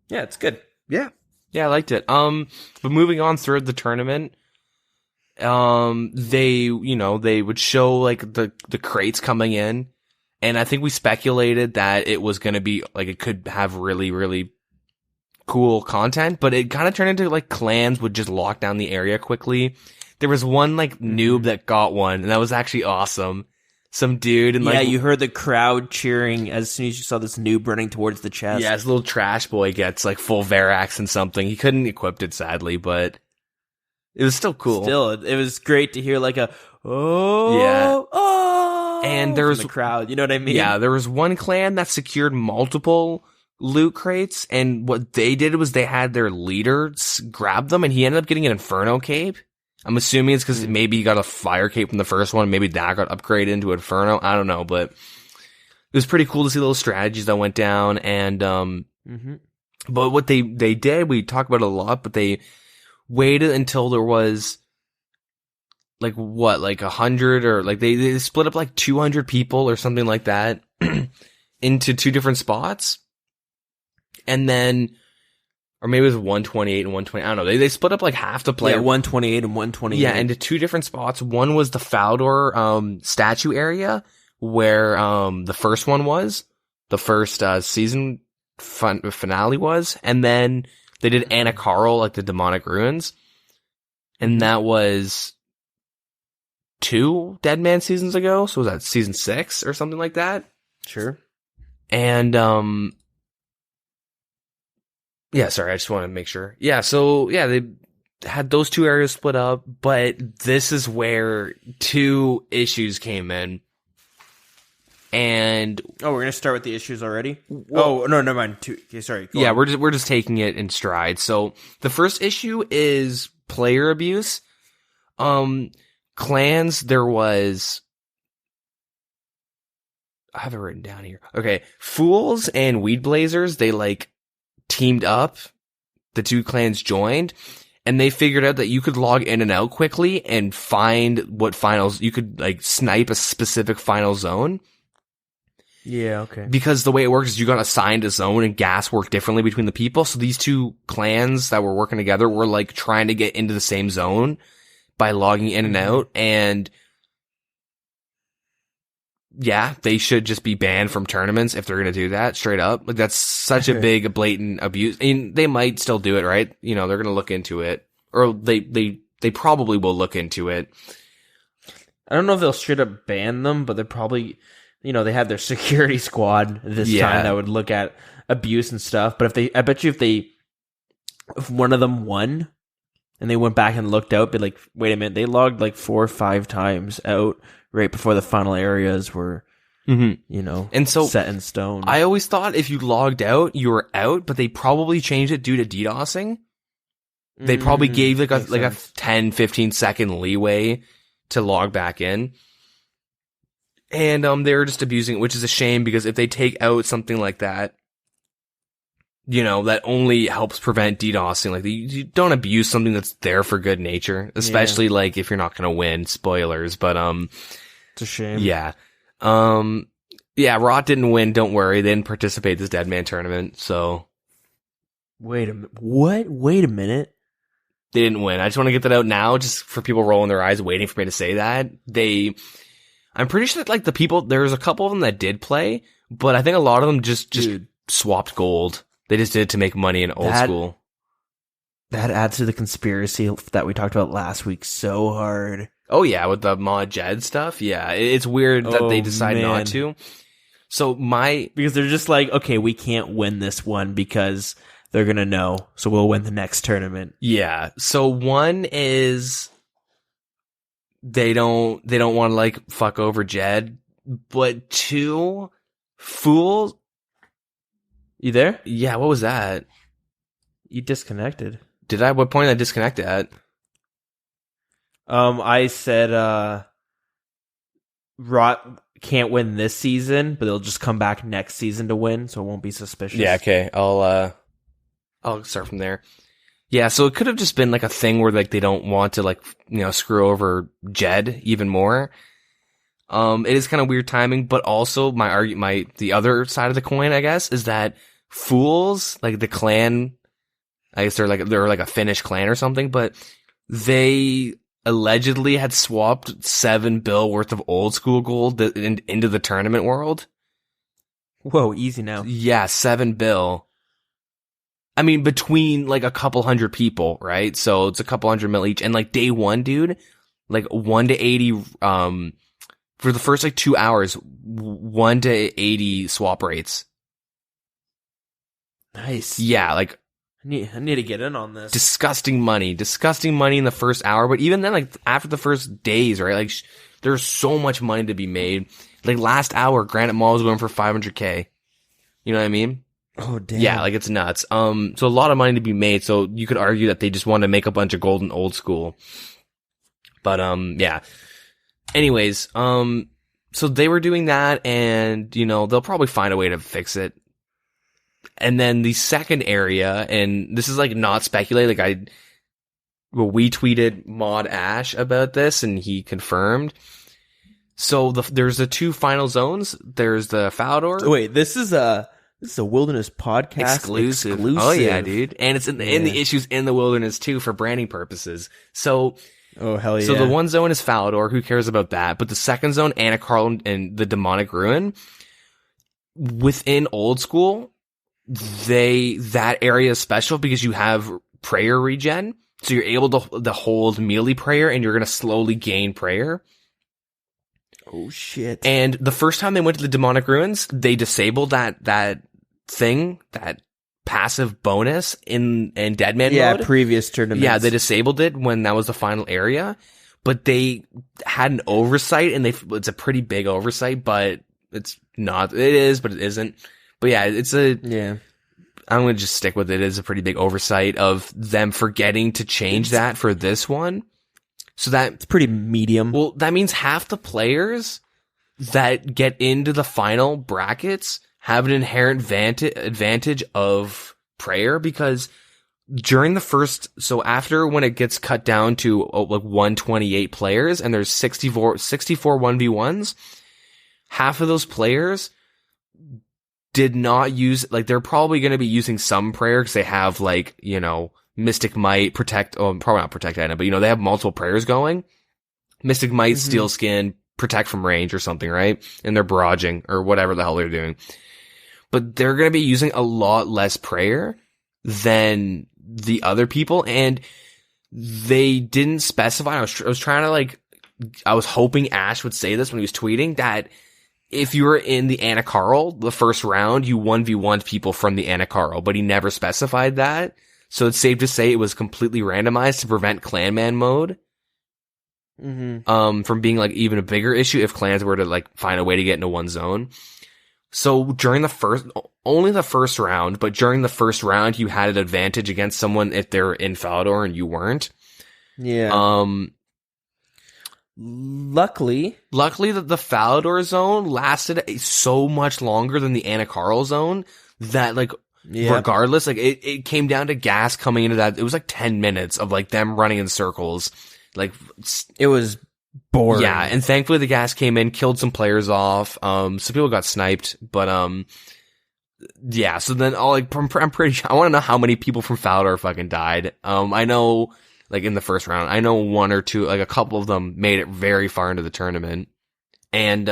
S1: yeah, it's good.
S2: Yeah, I liked it. But moving on through the tournament, they would show like the crates coming in, and I think we speculated that it was going to be like it could have really, really cool content, but it kind of turned into like clans would just lock down the area quickly. There was one like noob that got one, and that was actually awesome. Some dude, and
S1: you heard the crowd cheering as soon as you saw this noob running towards the chest.
S2: Yeah, this little trash boy gets like full Verax and something. He couldn't equip it sadly, but it was still cool.
S1: Still, it was great to hear like a
S2: and there was
S1: the crowd. You know what I mean?
S2: Yeah, there was one clan that secured multiple loot crates, and what they did was they had their leaders grab them, and he ended up getting an Inferno cape. I'm assuming it's because maybe he got a fire cape from the first one. Maybe that got upgraded into Inferno. I don't know, but it was pretty cool to see little strategies that went down. And but what they did, we talk about it a lot, but they waited until there was like 100 or like they split up like 200 people or something like that into two different spots, and then. Or maybe it was 128 and 120. I don't know. They split up like half the player.
S1: Yeah, 128 and 128.
S2: Yeah, into two different spots. One was the Faldor statue area where the first one was. The first season finale was. And then they did Anakarl, like the demonic ruins. And that was 2 DeadMan seasons ago. So was that season 6 or something like that?
S1: Sure.
S2: And yeah, sorry, I just want to make sure. Yeah, so, yeah, they had those two areas split up, but this is where 2 issues came in. And...
S1: Oh, we're going to start with the issues already? No, never mind. 2. Okay, sorry.
S2: Go on. We're just taking it in stride. So, the first issue is player abuse. Clans, there was... I have it written down here. Okay, Fools and Weed Blazers, they, like... teamed up, the 2 clans joined, and they figured out that you could log in and out quickly and find what finals, you could like snipe a specific final zone.
S1: Yeah, okay.
S2: Because the way it works is you got assigned a zone and gas work differently between the people, so these 2 clans that were working together were like trying to get into the same zone by logging in and out, and yeah, they should just be banned from tournaments if they're going to do that, straight up. Like, that's such a big, blatant abuse. I mean, they might still do it, right? You know, they're going to look into it. Or they probably will look into it.
S1: I don't know if they'll straight up ban them, but they're probably, they have their security squad this time that would look at abuse and stuff. But I bet you if one of them won and they went back and looked out, be like, wait a minute, they logged like 4 or 5 times out right before the final areas were,
S2: and so
S1: set in stone.
S2: I always thought if you logged out, you were out, but they probably changed it due to DDoSing. They probably gave like a 10, 15 second leeway to log back in. And they were just abusing it, which is a shame because if they take out something like that, that only helps prevent DDoSing. Like, you don't abuse something that's there for good nature, especially like if you're not going to win. Spoilers, but
S1: it's a shame.
S2: Yeah. Rot didn't win. Don't worry, they didn't participate in this DeadMan tournament. So
S1: wait a minute. What? Wait a minute.
S2: They didn't win. I just want to get that out now, just for people rolling their eyes, waiting for me to say that. I'm pretty sure that like the people, there's a couple of them that did play, but I think a lot of them just swapped gold. They just did it to make money in old school.
S1: That adds to the conspiracy that we talked about last week so hard.
S2: Oh yeah, with the Mod Jed stuff. Yeah, it's weird that they decide not to. So because
S1: they're just like, okay, we can't win this one because they're gonna know, so we'll win the next tournament.
S2: Yeah. So one is they don't want to like fuck over Jed, but 2 fools.
S1: You there?
S2: Yeah, what was that?
S1: You disconnected.
S2: Did I? What point did I disconnect at?
S1: I said, Rot can't win this season, but they'll just come back next season to win, so it won't be suspicious.
S2: Yeah, okay. I'll start from there. Yeah, so it could have just been like a thing where like they don't want to like, screw over Jed even more. It is kind of weird timing, but also the other side of the coin, I guess, is that Fools, like the clan, I guess they're like a Finnish clan or something, but they allegedly had swapped 7 bill worth of old school gold into the tournament world.
S1: Whoa, easy now.
S2: Yeah, 7 bill. I mean, between like a couple hundred people, right? So it's a couple hundred mil each. And like day 1, dude, like 1 to 80, for the first like 2 hours, 1 to 80 swap rates.
S1: Nice.
S2: Yeah, like
S1: I need to get in on this.
S2: disgusting money in the first hour. But even then, like after the first days, right? Like there's so much money to be made. Like last hour, Granite Mall was going for 500K. You know what I mean?
S1: Oh, damn.
S2: Yeah, like it's nuts. So a lot of money to be made. So you could argue that they just want to make a bunch of gold and old school. But, yeah. Anyways, so they were doing that and, they'll probably find a way to fix it. And then the second area, and this is like not speculated, like we tweeted Mod Ash about this and he confirmed. So there's the 2 final zones. There's the Falador.
S1: Oh, wait, this is a Wilderness podcast
S2: exclusive. Oh yeah, dude. And it's in the issues in the Wilderness too for branding purposes. So,
S1: oh hell yeah.
S2: So the one zone is Falador. Who cares about that? But the second zone, Anacarl and the Demonic Ruin, within Old School, that area is special because you have prayer regen. So you're able to hold melee prayer and you're going to slowly gain prayer.
S1: Oh shit.
S2: And the first time they went to the Demonic Ruins, they disabled that thing, that passive bonus in DeadMan mode.
S1: Yeah, previous tournaments.
S2: Yeah, they disabled it when that was the final area. But they had an oversight, and it's a pretty big oversight, but it's not. It is, but it isn't. But yeah, I'm going to just stick with it. It is a pretty big oversight of them forgetting to change that for this one. So it's
S1: pretty medium.
S2: Well, that means half the players that get into the final brackets have an inherent advantage of prayer because during the first, so after when it gets cut down to like 128 players and there's 64 1v1s, half of those players did not use, like they're probably going to be using some prayer because they have like, Mystic Might, probably not Protect item, but they have multiple prayers going. Mystic Might, Steel Skin, Protect from range or something, right? And they're barraging or whatever the hell they're doing. But they're going to be using a lot less prayer than the other people, and they didn't specify. I was trying to I was hoping Ash would say this when he was tweeting that if you were in the Anacarl, the first round, you 1v1'd people from the Anacarl, but he never specified that. So it's safe to say it was completely randomized to prevent Clanman mode. From being even a bigger issue if clans were to find a way to get into one zone. So during only the first round, but during the first round, you had an advantage against someone if they're in Falador and you weren't.
S1: Yeah. Luckily,
S2: the Falador zone lasted so much longer than the Anacarl zone that regardless, it came down to gas coming into that. It was 10 minutes of them running in circles.
S1: It was boring.
S2: Yeah, and thankfully the gas came in, killed some players off. Some people got sniped, but yeah. So then I'm pretty sure, I want to know how many people from Falador fucking died. I know in the first round, I know one or two, a couple of them made it very far into the tournament, and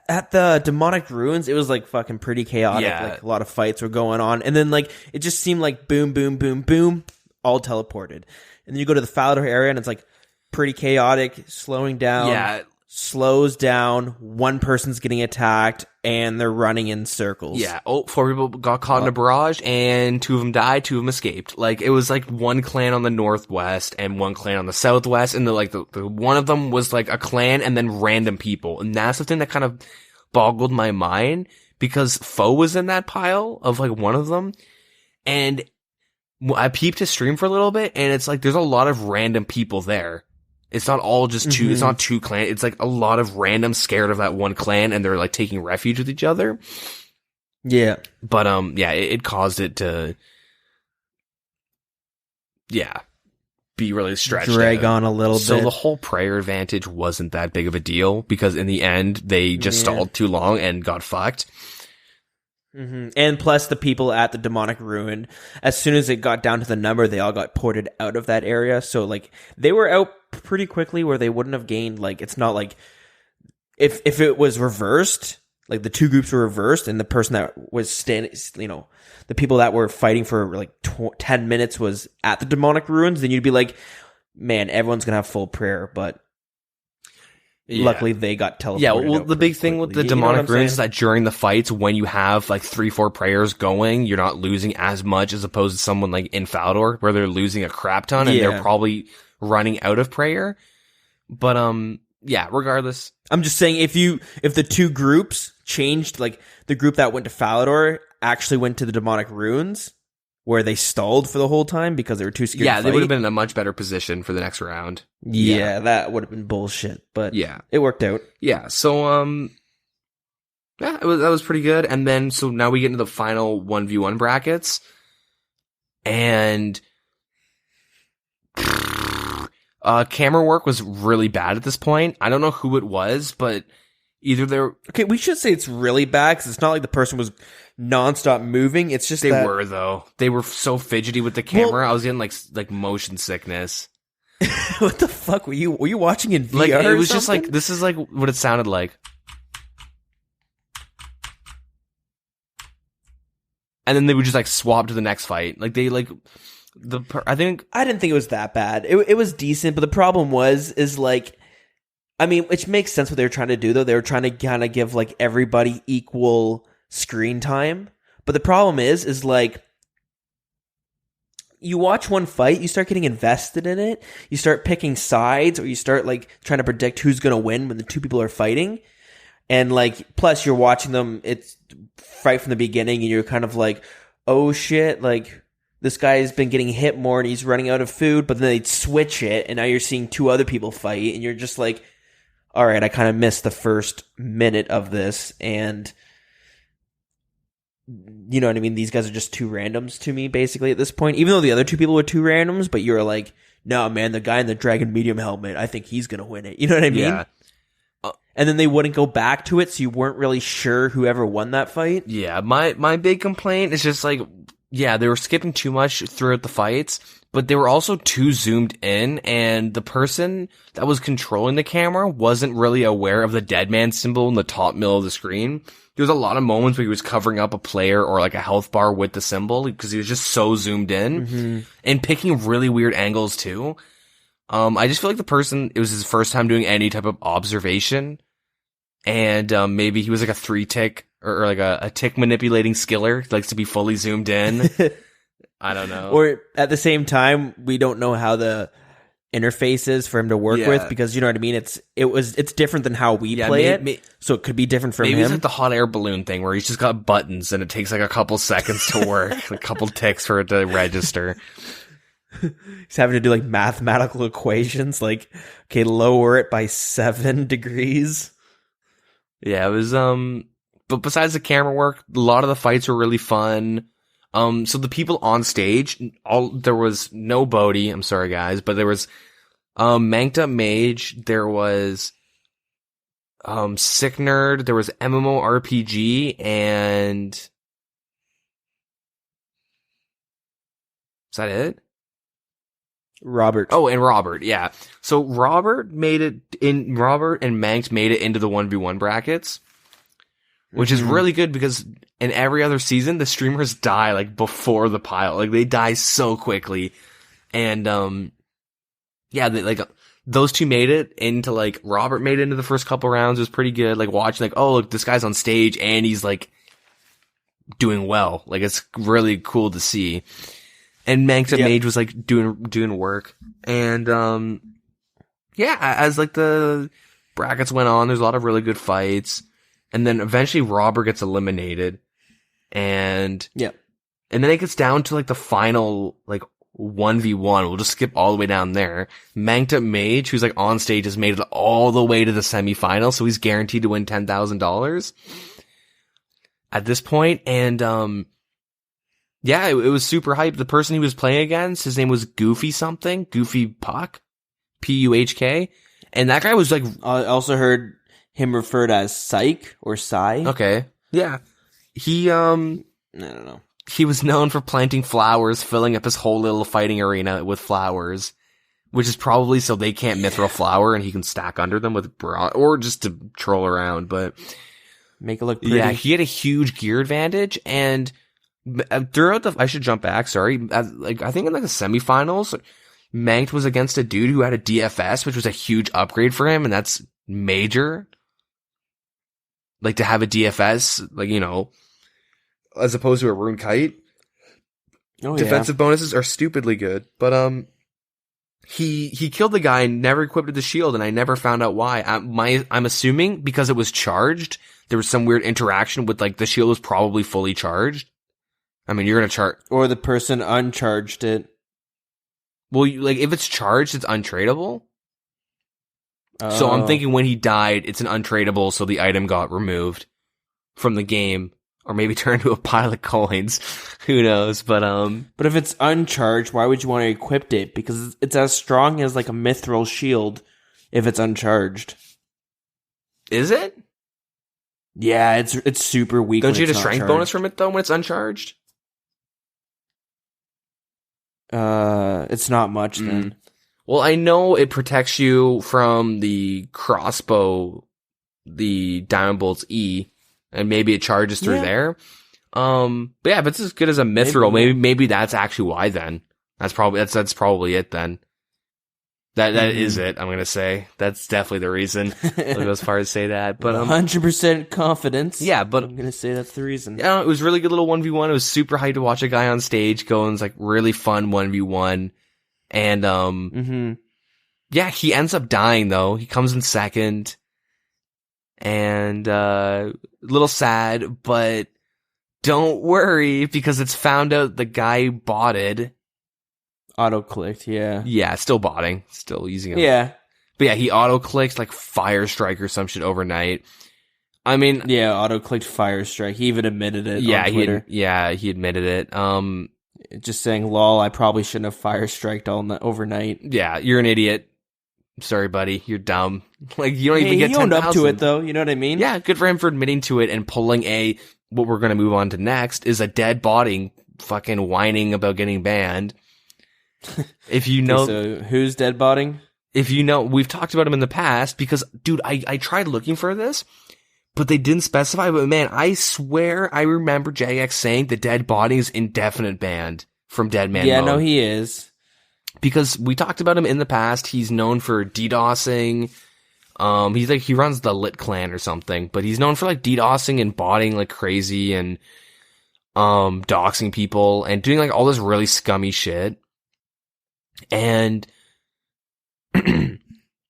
S1: at the Demonic Ruins, it was fucking pretty chaotic.
S2: Yeah.
S1: A lot of fights were going on, and then it just seemed boom, boom, boom, boom, all teleported. And then you go to the Falador area, and it's pretty chaotic, slowing down.
S2: Yeah,
S1: slows down, one person's getting attacked, and they're running in circles.
S2: Yeah. Oh, 4 people got caught in a barrage, and 2 of them died, 2 of them escaped. Like, it was like one clan on the northwest and one clan on the southwest, and the one of them was like a clan and then random people. And that's the thing that kind of boggled my mind, because Foe was in that pile of like one of them, and I peeped his stream for a little bit, and it's like there's a lot of random people there. It's not all just two, it's not 2 clans. It's like a lot of random scared of that one clan, and they're like taking refuge with each other.
S1: Yeah.
S2: But, yeah, it caused it to, yeah, be really stretched
S1: drag
S2: out.
S1: on a little bit.
S2: So the whole prayer advantage wasn't that big of a deal, because in the end, they just stalled too long and got fucked.
S1: And plus the people at the demonic ruin, as soon as it got down to the number, they all got ported out of that area. So like they were out pretty quickly where they wouldn't have gained, like, it's not like if it was reversed, like the 2 groups were reversed and the person that was standing, you know, the people that were fighting for like 10 minutes was at the demonic ruins, then you'd be like, man, everyone's gonna have full prayer. But luckily they got teleported.
S2: Yeah, well,
S1: out
S2: the big
S1: pretty
S2: thing with
S1: quickly.
S2: the
S1: You know what
S2: demonic
S1: I'm
S2: ruins is
S1: saying?
S2: that during the fights, when you have like 3-4 prayers going, you're not losing as much as opposed to someone like in Falador, where they're losing a crap ton and they're probably running out of prayer. But yeah, regardless,
S1: I'm just saying if the 2 groups changed, like the group that went to Falador actually went to the demonic ruins, where they stalled for the whole time because they were too scared to fight.
S2: they would have been in a much better position for the next round.
S1: Yeah, that would have been bullshit, but
S2: Yeah.
S1: it worked out.
S2: Yeah, so yeah, that was pretty good. And then so now we get into the final 1v1 brackets. And camera work was really bad at this point. I don't know who it was, but either they're...
S1: Okay, we should say it's really bad because it's not like the person was nonstop moving. It's just
S2: They were, though. They were so fidgety with the camera. I was getting like motion sickness.
S1: What the fuck were you watching in VR?
S2: Like, it was
S1: or
S2: just
S1: something?
S2: like, this is like what it sounded like. And then they would just like swap to the next fight. Like they like I didn't
S1: think it was that bad. It was decent, but the problem is like, I mean, which makes sense what they were trying to do though. They were trying to kind of give like everybody equal screen time. But the problem is like, you watch one fight, you start getting invested in it, you start picking sides, or you start like trying to predict who's going to win when the 2 people are fighting. And like, plus you're watching them, it's right from the beginning, and you're kind of like, oh shit, like this guy's been getting hit more and he's running out of food, but then they'd switch it, and now you're seeing 2 other people fight, and you're just like, all right, I kind of missed the first minute of this, and you know what I mean? These guys are just 2 randoms to me, basically, at this point. Even though the other 2 people were 2 randoms, but you're like, no, man, the guy in the dragon medium helmet, I think he's going to win it. You know what I mean?
S2: Yeah.
S1: And then they wouldn't go back to it, so you weren't really sure whoever won that fight.
S2: Yeah, my big complaint is just like, yeah, they were skipping too much throughout the fights, but they were also too zoomed in, and the person that was controlling the camera wasn't really aware of the DeadMan symbol in the top middle of the screen. There was a lot of moments where he was covering up a player or like a health bar with the symbol because he was just so zoomed in and picking really weird angles too. I just feel like the person, it was his first time doing any type of observation, and maybe he was like a 3-tick or like a tick manipulating skiller, likes to be fully zoomed in. I don't know.
S1: Or at the same time, we don't know how the interface is for him to work with, because you know what I mean? It's different than how we play it. So it could be different from
S2: maybe
S1: him.
S2: It's like the hot air balloon thing where he's just got buttons and it takes like a couple seconds to work, a couple ticks for it to register.
S1: He's having to do like mathematical equations, like, okay, lower it by 7 degrees.
S2: Yeah, it was, but besides the camera work, a lot of the fights were really fun. So the people on stage, there was no Bodhi, I'm sorry guys, but there was, Manked Up Mage, there was, Sick Nerd, there was MMORPG, and is that it?
S1: Robert.
S2: Oh, and Robert, yeah. So Robert and Manked made it into the 1v1 brackets, which is really good because in every other season, the streamers die like before the pile. Like they die so quickly. And, yeah, those two made it into like, Robert made it into the first couple rounds. It was pretty good. Like watching like, oh, look, this guy's on stage and he's like doing well. Like it's really cool to see. And Manked Up Mage was like doing work. And, as like the brackets went on, there's a lot of really good fights. And then eventually Robert gets eliminated. And then it gets down to like the final, like 1v1. We'll just skip all the way down there. Manked Up Mage, who's like on stage, has made it all the way to the semifinal. So he's guaranteed to win $10,000 at this point. And, it was super hype. The person he was playing against, his name was Goofy something. Goofy Puck. Puhk. And that guy was like...
S1: I also heard him referred as Psych or Psy.
S2: Okay. Yeah. He,
S1: I don't know.
S2: He was known for planting flowers, filling up his whole little fighting arena with flowers. Which is probably so they can't mithril flower and he can stack under them with or just to troll around, but...
S1: Make it look pretty.
S2: Yeah, he had a huge gear advantage, and... throughout I should jump back, sorry. I think in like the semifinals, Manked was against a dude who had a DFS, which was a huge upgrade for him, and that's major. Like to have a DFS, like, you know, as opposed to a rune kite.
S1: Oh,
S2: Defensive bonuses are stupidly good, but he killed the guy and never equipped the shield, and I never found out why. I'm assuming because it was charged. There was some weird interaction with like the shield was probably fully charged. I mean, you're going to charge...
S1: Or the person uncharged it.
S2: Well, like, if it's charged, it's untradeable. So I'm thinking when he died, it's an untradeable, so the item got removed from the game. Or maybe turned into a pile of coins. Who knows, but
S1: if it's uncharged, why would you want to equip it? Because it's as strong as, like, a mithril shield if it's uncharged.
S2: Is it?
S1: Yeah, it's super weak.
S2: Don't you get a strength bonus from it, though, when it's uncharged?
S1: It's not much then.
S2: Well, I know it protects you from the crossbow, the Diamond Bolt's E, and maybe it charges through there. But yeah, if it's as good as a mithril, maybe that's actually why then. That's probably it then. That is it, I'm gonna say. That's definitely the reason. I'll go as far as say that. But
S1: 100% confidence.
S2: Yeah, but
S1: I'm gonna say that's the reason.
S2: Yeah, it was really good little 1v1. It was super hyped to watch a guy on stage go, and it's like really fun 1v1. And yeah, he ends up dying though. He comes in second. And a little sad, but don't worry because it's found out the guy botted.
S1: Auto-clicked, yeah.
S2: Yeah, still botting. Still using it.
S1: Yeah.
S2: But yeah, he auto-clicked like Fire Strike or some shit overnight. I mean...
S1: Yeah, auto-clicked Fire Strike. He even admitted it on Twitter.
S2: He admitted it.
S1: Just saying, lol, I probably shouldn't have Fire Striked overnight.
S2: Yeah, you're an idiot. Sorry, buddy. You're dumb. Like, you don't even get 10,000.
S1: He owned up to it, though. You know what I mean?
S2: Yeah, good for him for admitting to it and pulling what we're going to move on to next is a dead botting fucking whining about getting banned. If you know...
S1: So, who's dead botting?
S2: If you know... We've talked about him in the past because, dude, I tried looking for this, but they didn't specify. But man, I swear I remember Jagex saying the dead botting is indefinite banned from DeadMan
S1: Yeah,
S2: mode.
S1: no, he is.
S2: Because we talked about him in the past. He's known for DDoSing. He runs the Lit Clan or something, but he's known for like DDoSing and botting like crazy and doxing people and doing like all this really scummy shit. And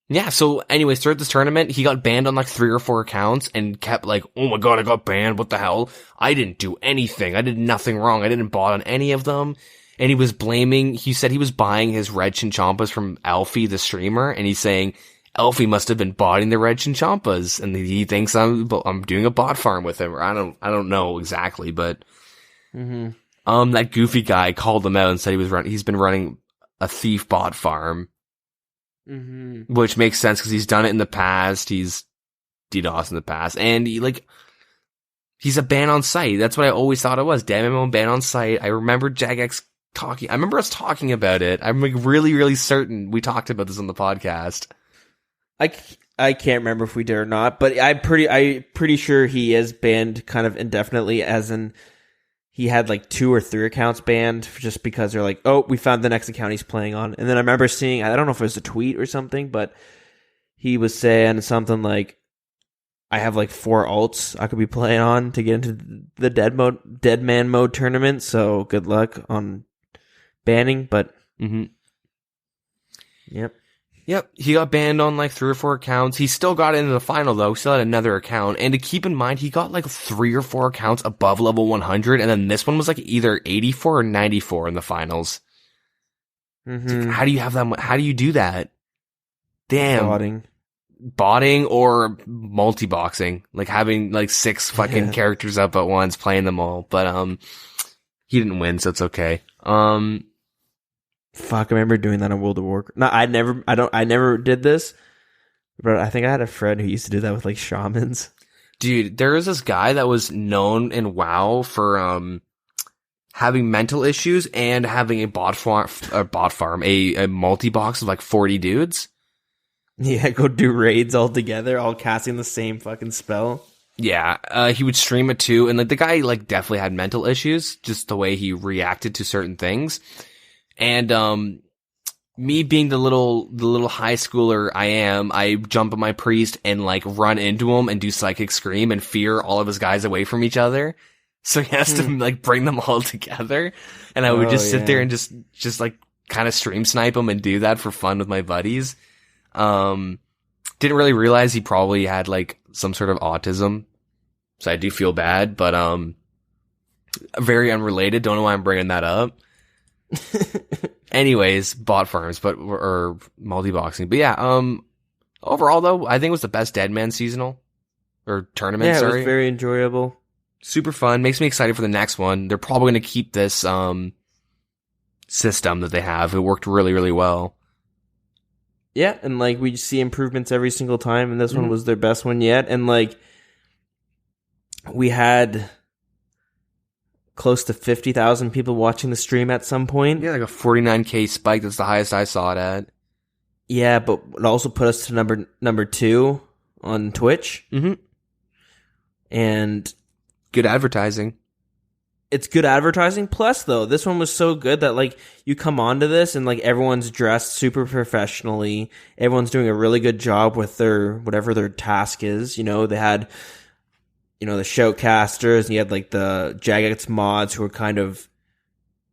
S2: yeah, so anyways, throughout this tournament, he got banned on like 3 or 4 accounts and kept like, oh my god, I got banned. What the hell? I didn't do anything. I did nothing wrong. I didn't bot on any of them. And he said he was buying his red Chinchompas from Alfie, the streamer, and he's saying, Alfie must have been botting the red Chinchompas, and he thinks I'm doing a bot farm with him, or I don't know exactly, but, that goofy guy called him out and said he's been running a thief bot farm, which makes sense because he's done it in the past, he's DDoS in the past, and he's a ban on site. That's what I always thought it was. DeadMan ban on site. I remember Jagex I remember us talking about it. I'm like really, really certain we talked about this on the podcast.
S1: I can't remember if we did or not, but I'm pretty sure he is banned kind of indefinitely, as in he had like 2 or 3 accounts banned just because they're like, oh, we found the next account he's playing on. And then I remember seeing, I don't know if it was a tweet or something, but he was saying something like, I have like 4 alts I could be playing on to get into the DeadMan mode tournament. So good luck on banning, but yep.
S2: Yep, he got banned on like 3 or 4 accounts. He still got into the final though, still had another account. And to keep in mind, he got like 3 or 4 accounts above level 100, and then this one was like either 84 or 94 in the finals. Like, how do you have that? How do you do that? Damn. Botting or multi-boxing. Like having like 6 fucking characters up at once, playing them all. But he didn't win, so it's okay.
S1: Fuck, I remember doing that on World of Warcraft. No, I never did this, but I think I had a friend who used to do that with like shamans.
S2: Dude, there was this guy that was known in WoW for having mental issues and having a a multi-box of like 40 dudes.
S1: Yeah, go do raids all together, all casting the same fucking spell.
S2: Yeah, he would stream it too, and like the guy like definitely had mental issues, just the way he reacted to certain things. And me being the little high schooler I jump at my priest and like run into him and do psychic scream and fear all of his guys away from each other. So he has to like bring them all together, and I would just sit there and just like kind of stream snipe him and do that for fun with my buddies. Didn't really realize he probably had like some sort of autism, so I do feel bad, but very unrelated. Don't know why I'm bringing that up. Anyways, bot farms, or multi-boxing. But yeah, overall though, I think it was the best DeadMan seasonal or tournament.
S1: Yeah, it was very enjoyable.
S2: Super fun. Makes me excited for the next one. They're probably going to keep this system that they have. It worked really, really well.
S1: Yeah, and like we see improvements every single time, and this one was their best one yet. And like we had close to 50,000 people watching the stream at some point.
S2: Yeah, like a 49K spike. That's the highest I saw it at.
S1: Yeah, but it also put us to number 2 on Twitch. And
S2: good advertising.
S1: It's good advertising. Plus, though, this one was so good that like you come onto this and like everyone's dressed super professionally. Everyone's doing a really good job with their whatever their task is. You know, they had the shoutcasters, and you had like the Jagex mods who were kind of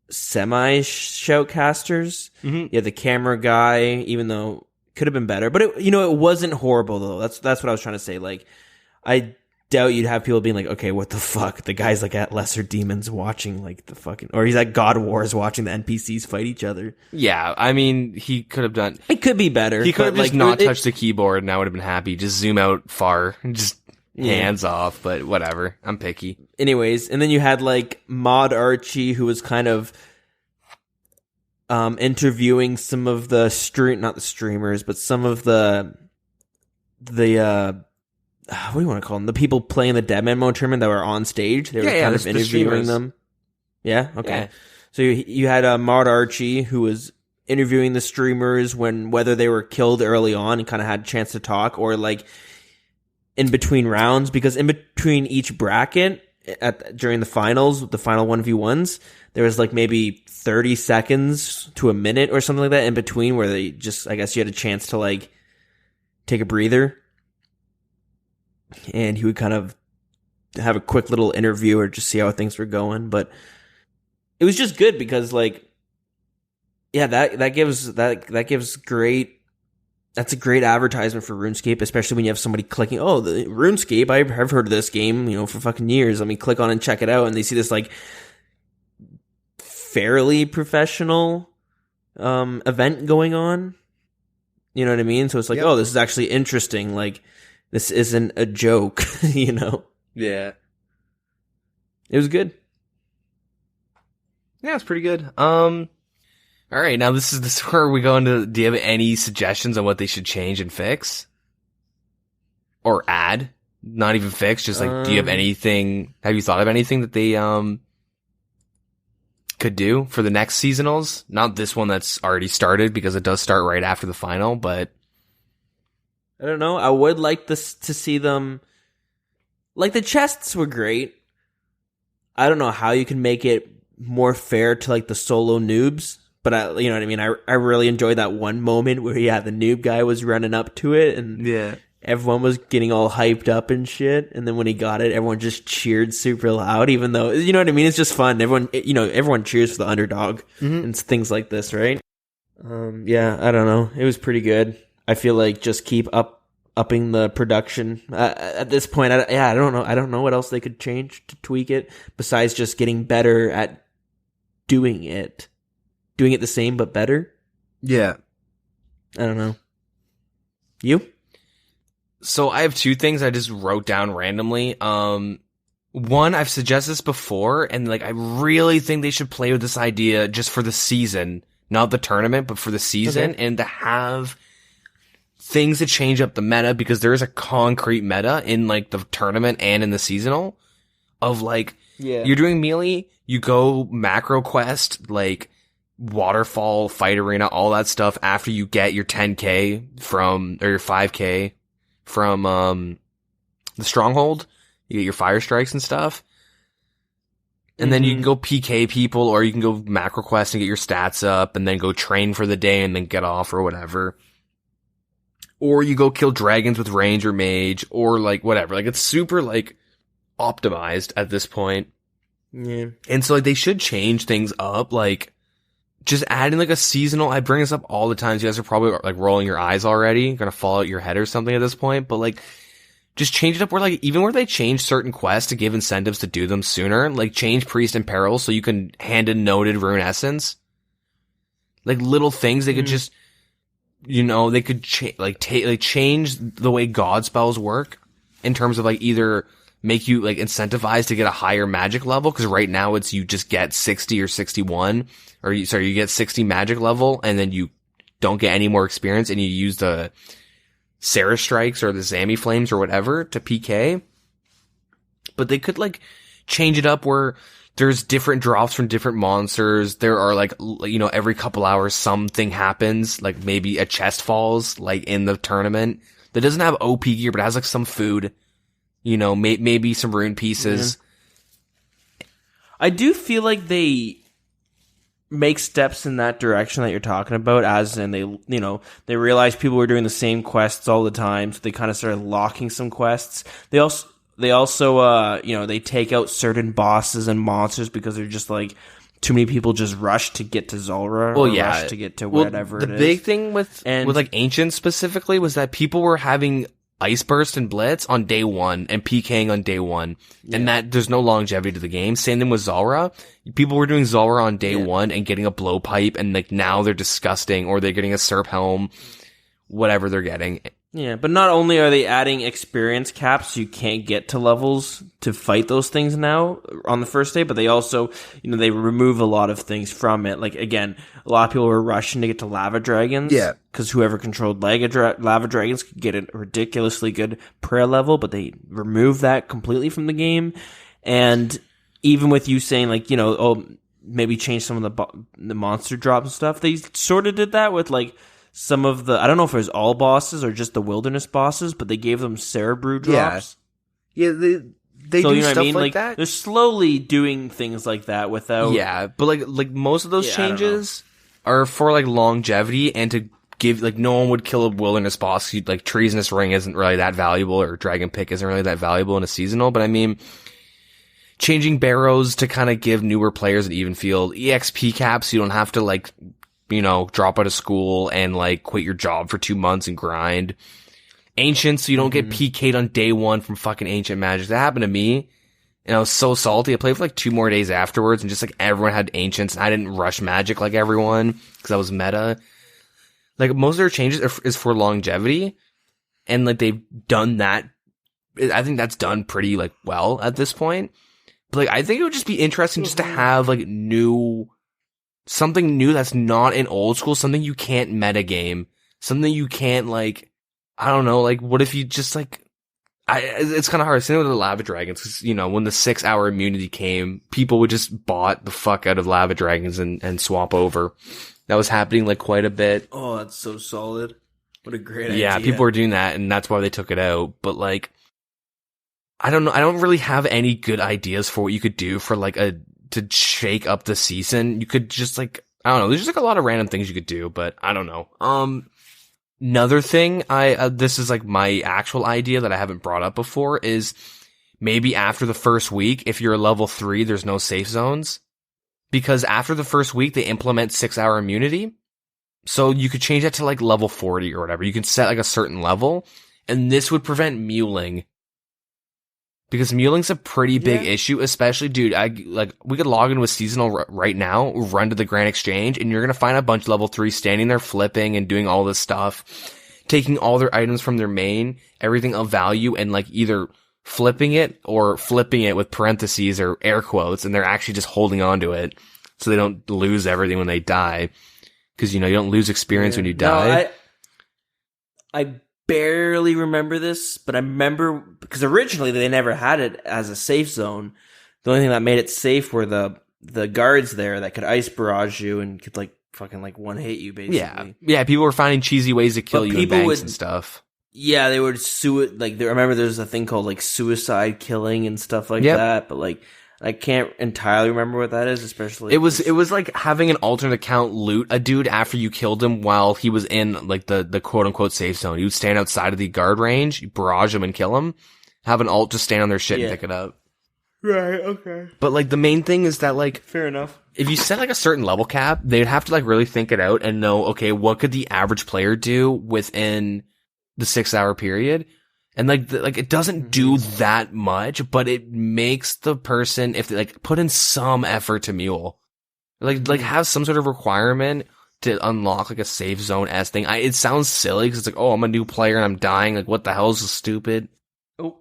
S1: semi-shoutcasters. You had the camera guy, even though it could have been better, but it wasn't horrible though. That's what I was trying to say. Like, I doubt you'd have people being like, okay, what the fuck? The guy's like at Lesser Demons watching like the fucking, or he's at God Wars watching the NPCs fight each other.
S2: Yeah, I mean, he could have done.
S1: It could be better.
S2: He could have just not touched the keyboard, and I would have been happy. Just zoom out far, and just. Hands off, but whatever. I'm picky.
S1: Anyways, and then you had like Mod Archie, who was kind of interviewing some of the not the streamers, but some of the what do you want to call them? The people playing the DeadMan mode tournament that were on stage. They were kind of interviewing them. Yeah. Okay. Yeah. So you had Mod Archie, who was interviewing the streamers whether they were killed early on and kind of had a chance to talk, or like in between rounds, because in between each bracket during the finals, the final 1v1s, there was like maybe 30 seconds to a minute or something like that in between where they just, I guess you had a chance to like take a breather, and he would kind of have a quick little interview or just see how things were going. But it was just good because like, yeah, that gives great. That's a great advertisement for RuneScape, especially when you have somebody clicking, oh, the RuneScape, I've heard of this game, for fucking years. Let me click on and check it out. And they see this like fairly professional event going on. You know what I mean? So it's like, oh, this is actually interesting. Like, this isn't a joke,
S2: Yeah.
S1: It was good.
S2: Yeah, it's pretty good. All right, now this is where we go into. Do you have any suggestions on what they should change and fix, or add? Not even fix, just like, do you have anything? Have you thought of anything that they could do for the next seasonals? Not this one that's already started, because it does start right after the final. But
S1: I don't know. I would like to see them. Like, the chests were great. I don't know how you can make it more fair to like the solo noobs, but you know what I mean? I really enjoyed that one moment where, yeah, the noob guy was running up to it and everyone was getting all hyped up and shit. And then when he got it, everyone just cheered super loud, even though, you know what I mean? It's just fun. Everyone cheers for the underdog and things like this, right? Yeah, I don't know. It was pretty good. I feel like just keep upping the production. At this point, I don't know. I don't know what else they could change to tweak it besides just getting better at doing it the same but better.
S2: Yeah.
S1: I don't know. You?
S2: So I have two things I just wrote down randomly. One, I've suggested this before, and like I really think they should play with this idea just for the season, not the tournament, but for the season, and to have things to change up the meta, because there is a concrete meta in like the tournament and in the seasonal of like, you're doing melee, you go macro quest, like waterfall, fight arena, all that stuff after you get your 10k from, or your 5k from, the stronghold, you get your fire strikes and stuff. And then you can go PK people, or you can go macro quest and get your stats up, and then go train for the day and then get off or whatever. Or you go kill dragons with range or mage, or like whatever. Like it's super like optimized at this point.
S1: Yeah.
S2: And so like they should change things up, like just adding like a seasonal. I bring this up all the time. So you guys are probably like rolling your eyes already, gonna fall out your head or something at this point. But like, just change it up where like, even where they change certain quests to give incentives to do them sooner, like change Priest and Peril so you can hand in noted Rune Essence. Like little things they could just, you know, they could change the way God spells work in terms of like either make you like incentivized to get a higher magic level. Cause right now it's you just get 60 or 61, or you get 60 magic level and then you don't get any more experience and you use the Sarah Strikes or the Zami Flames or whatever to PK. But they could like change it up where there's different drops from different monsters. There are like, you know, every couple hours something happens, like maybe a chest falls like in the tournament that doesn't have OP gear, but has like some food, you know, maybe some rune pieces.
S1: Yeah. I do feel like they make steps in that direction that you're talking about, as in they realized people were doing the same quests all the time, so they kind of started locking some quests. They also they take out certain bosses and monsters because they're just like too many people just rush to get to Zulrah, rush to get to whatever it is.
S2: The big thing with like Ancients specifically was that people were having Ice Burst and Blitz on day one and PKing on day one. Yeah. And that there's no longevity to the game. Same thing with Zulrah. People were doing Zulrah on day one and getting a blowpipe, and like now they're disgusting, or they're getting a Serp Helm, whatever they're getting.
S1: Yeah, but not only are they adding experience caps so you can't get to levels to fight those things now on the first day, but they also, they remove a lot of things from it. Like, again, a lot of people were rushing to get to Lava Dragons. Yeah. Because whoever controlled Lava Dragons could get a ridiculously good prayer level, but they removed that completely from the game. And even with you saying, like, maybe change some of the monster drops and stuff, they sort of did that with, like, some of the, I don't know if it was all bosses or just the wilderness bosses, but they gave them Cerebrew drops.
S2: Yeah, they do stuff like that.
S1: They're slowly doing things like that without.
S2: Yeah, but like most of those changes are for like longevity and to give, like, no one would kill a wilderness boss. Like Treasonous Ring isn't really that valuable, or Dragon Pick isn't really that valuable in a seasonal, but I mean, changing barrows to kind of give newer players an even field, EXP caps, you don't have to like, drop out of school and like quit your job for 2 months and grind. Ancients, so you don't get PK'd on day one from fucking Ancient Magic. That happened to me, and I was so salty. I played for like 2 more days afterwards, and just like everyone had Ancients, and I didn't rush Magic like everyone because I was meta. Like most of their changes is for longevity, and like they've done that. I think that's done pretty like well at this point. But like I think it would just be interesting just to have like something new that's not in old school, something you can't metagame, something you can't like, I don't know, like what if you just like, it's kind of hard. Same with the Lava Dragons, because when the 6-hour immunity came, people would just bot the fuck out of Lava Dragons and swap over. That was happening like quite a bit.
S1: Oh, that's so solid. What a great idea.
S2: Yeah, people were doing that, and that's why they took it out. But like, I don't know. I don't really have any good ideas for what you could do for like to shake up the season. You could just like, I don't know. There's just like a lot of random things you could do, but I don't know. Another thing this is like my actual idea that I haven't brought up before is maybe after the first week, if you're a level 3, there's no safe zones. Because after the first week, they implement 6-hour immunity. So you could change that to like level 40 or whatever. You can set like a certain level, and this would prevent muling. Because muling's a pretty big issue, especially, dude, we could log in with seasonal right now, run to the Grand Exchange, and you're gonna find a bunch of level 3 standing there flipping and doing all this stuff, taking all their items from their main, everything of value, and like either flipping it or flipping it with parentheses or air quotes, and they're actually just holding on to it so they don't lose everything when they die. Because, you don't lose experience when you die.
S1: No, I barely remember this, but I remember because originally they never had it as a safe zone. The only thing that made it safe were the guards there that could ice barrage you and could like fucking like one hit you basically.
S2: Yeah. People were finding cheesy ways to kill you in banks and stuff.
S1: Yeah, they would I remember there's a thing called like suicide killing and stuff like that, but like I can't entirely remember what that is, especially.
S2: It was like having an alternate account loot a dude after you killed him while he was in like the quote unquote safe zone. You would stand outside of the guard range, you barrage him and kill him, have an alt just stand on their shit and pick it up.
S1: Right, okay.
S2: But like the main thing is that like,
S1: fair enough.
S2: If you set like a certain level cap, they'd have to like really think it out and know, okay, what could the average player do within the 6-hour period? And like it doesn't do that much, but it makes the person, if they like put in some effort to mule, like have some sort of requirement to unlock like a safe zone-esque thing. It sounds silly because it's like, oh, I'm a new player and I'm dying. Like, what the hell is so stupid?
S1: Oh,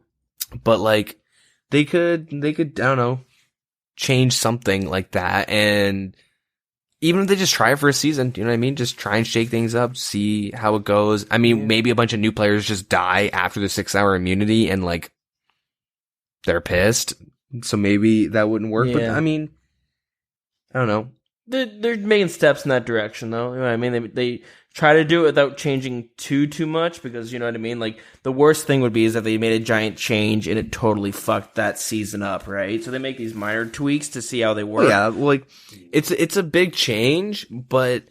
S2: but like they could, I don't know, change something like that. And even if they just try it for a season, you know what I mean? Just try and shake things up, see how it goes. I mean, maybe a bunch of new players just die after the 6-hour immunity and like they're pissed. So maybe that wouldn't work. Yeah. But I mean, I don't know.
S1: They're making steps in that direction, though. You know what I mean? They try to do it without changing too much because, you know what I mean? Like, the worst thing would be is if they made a giant change and it totally fucked that season up, right? So they make these minor tweaks to see how they work.
S2: Yeah, like, it's a big change, but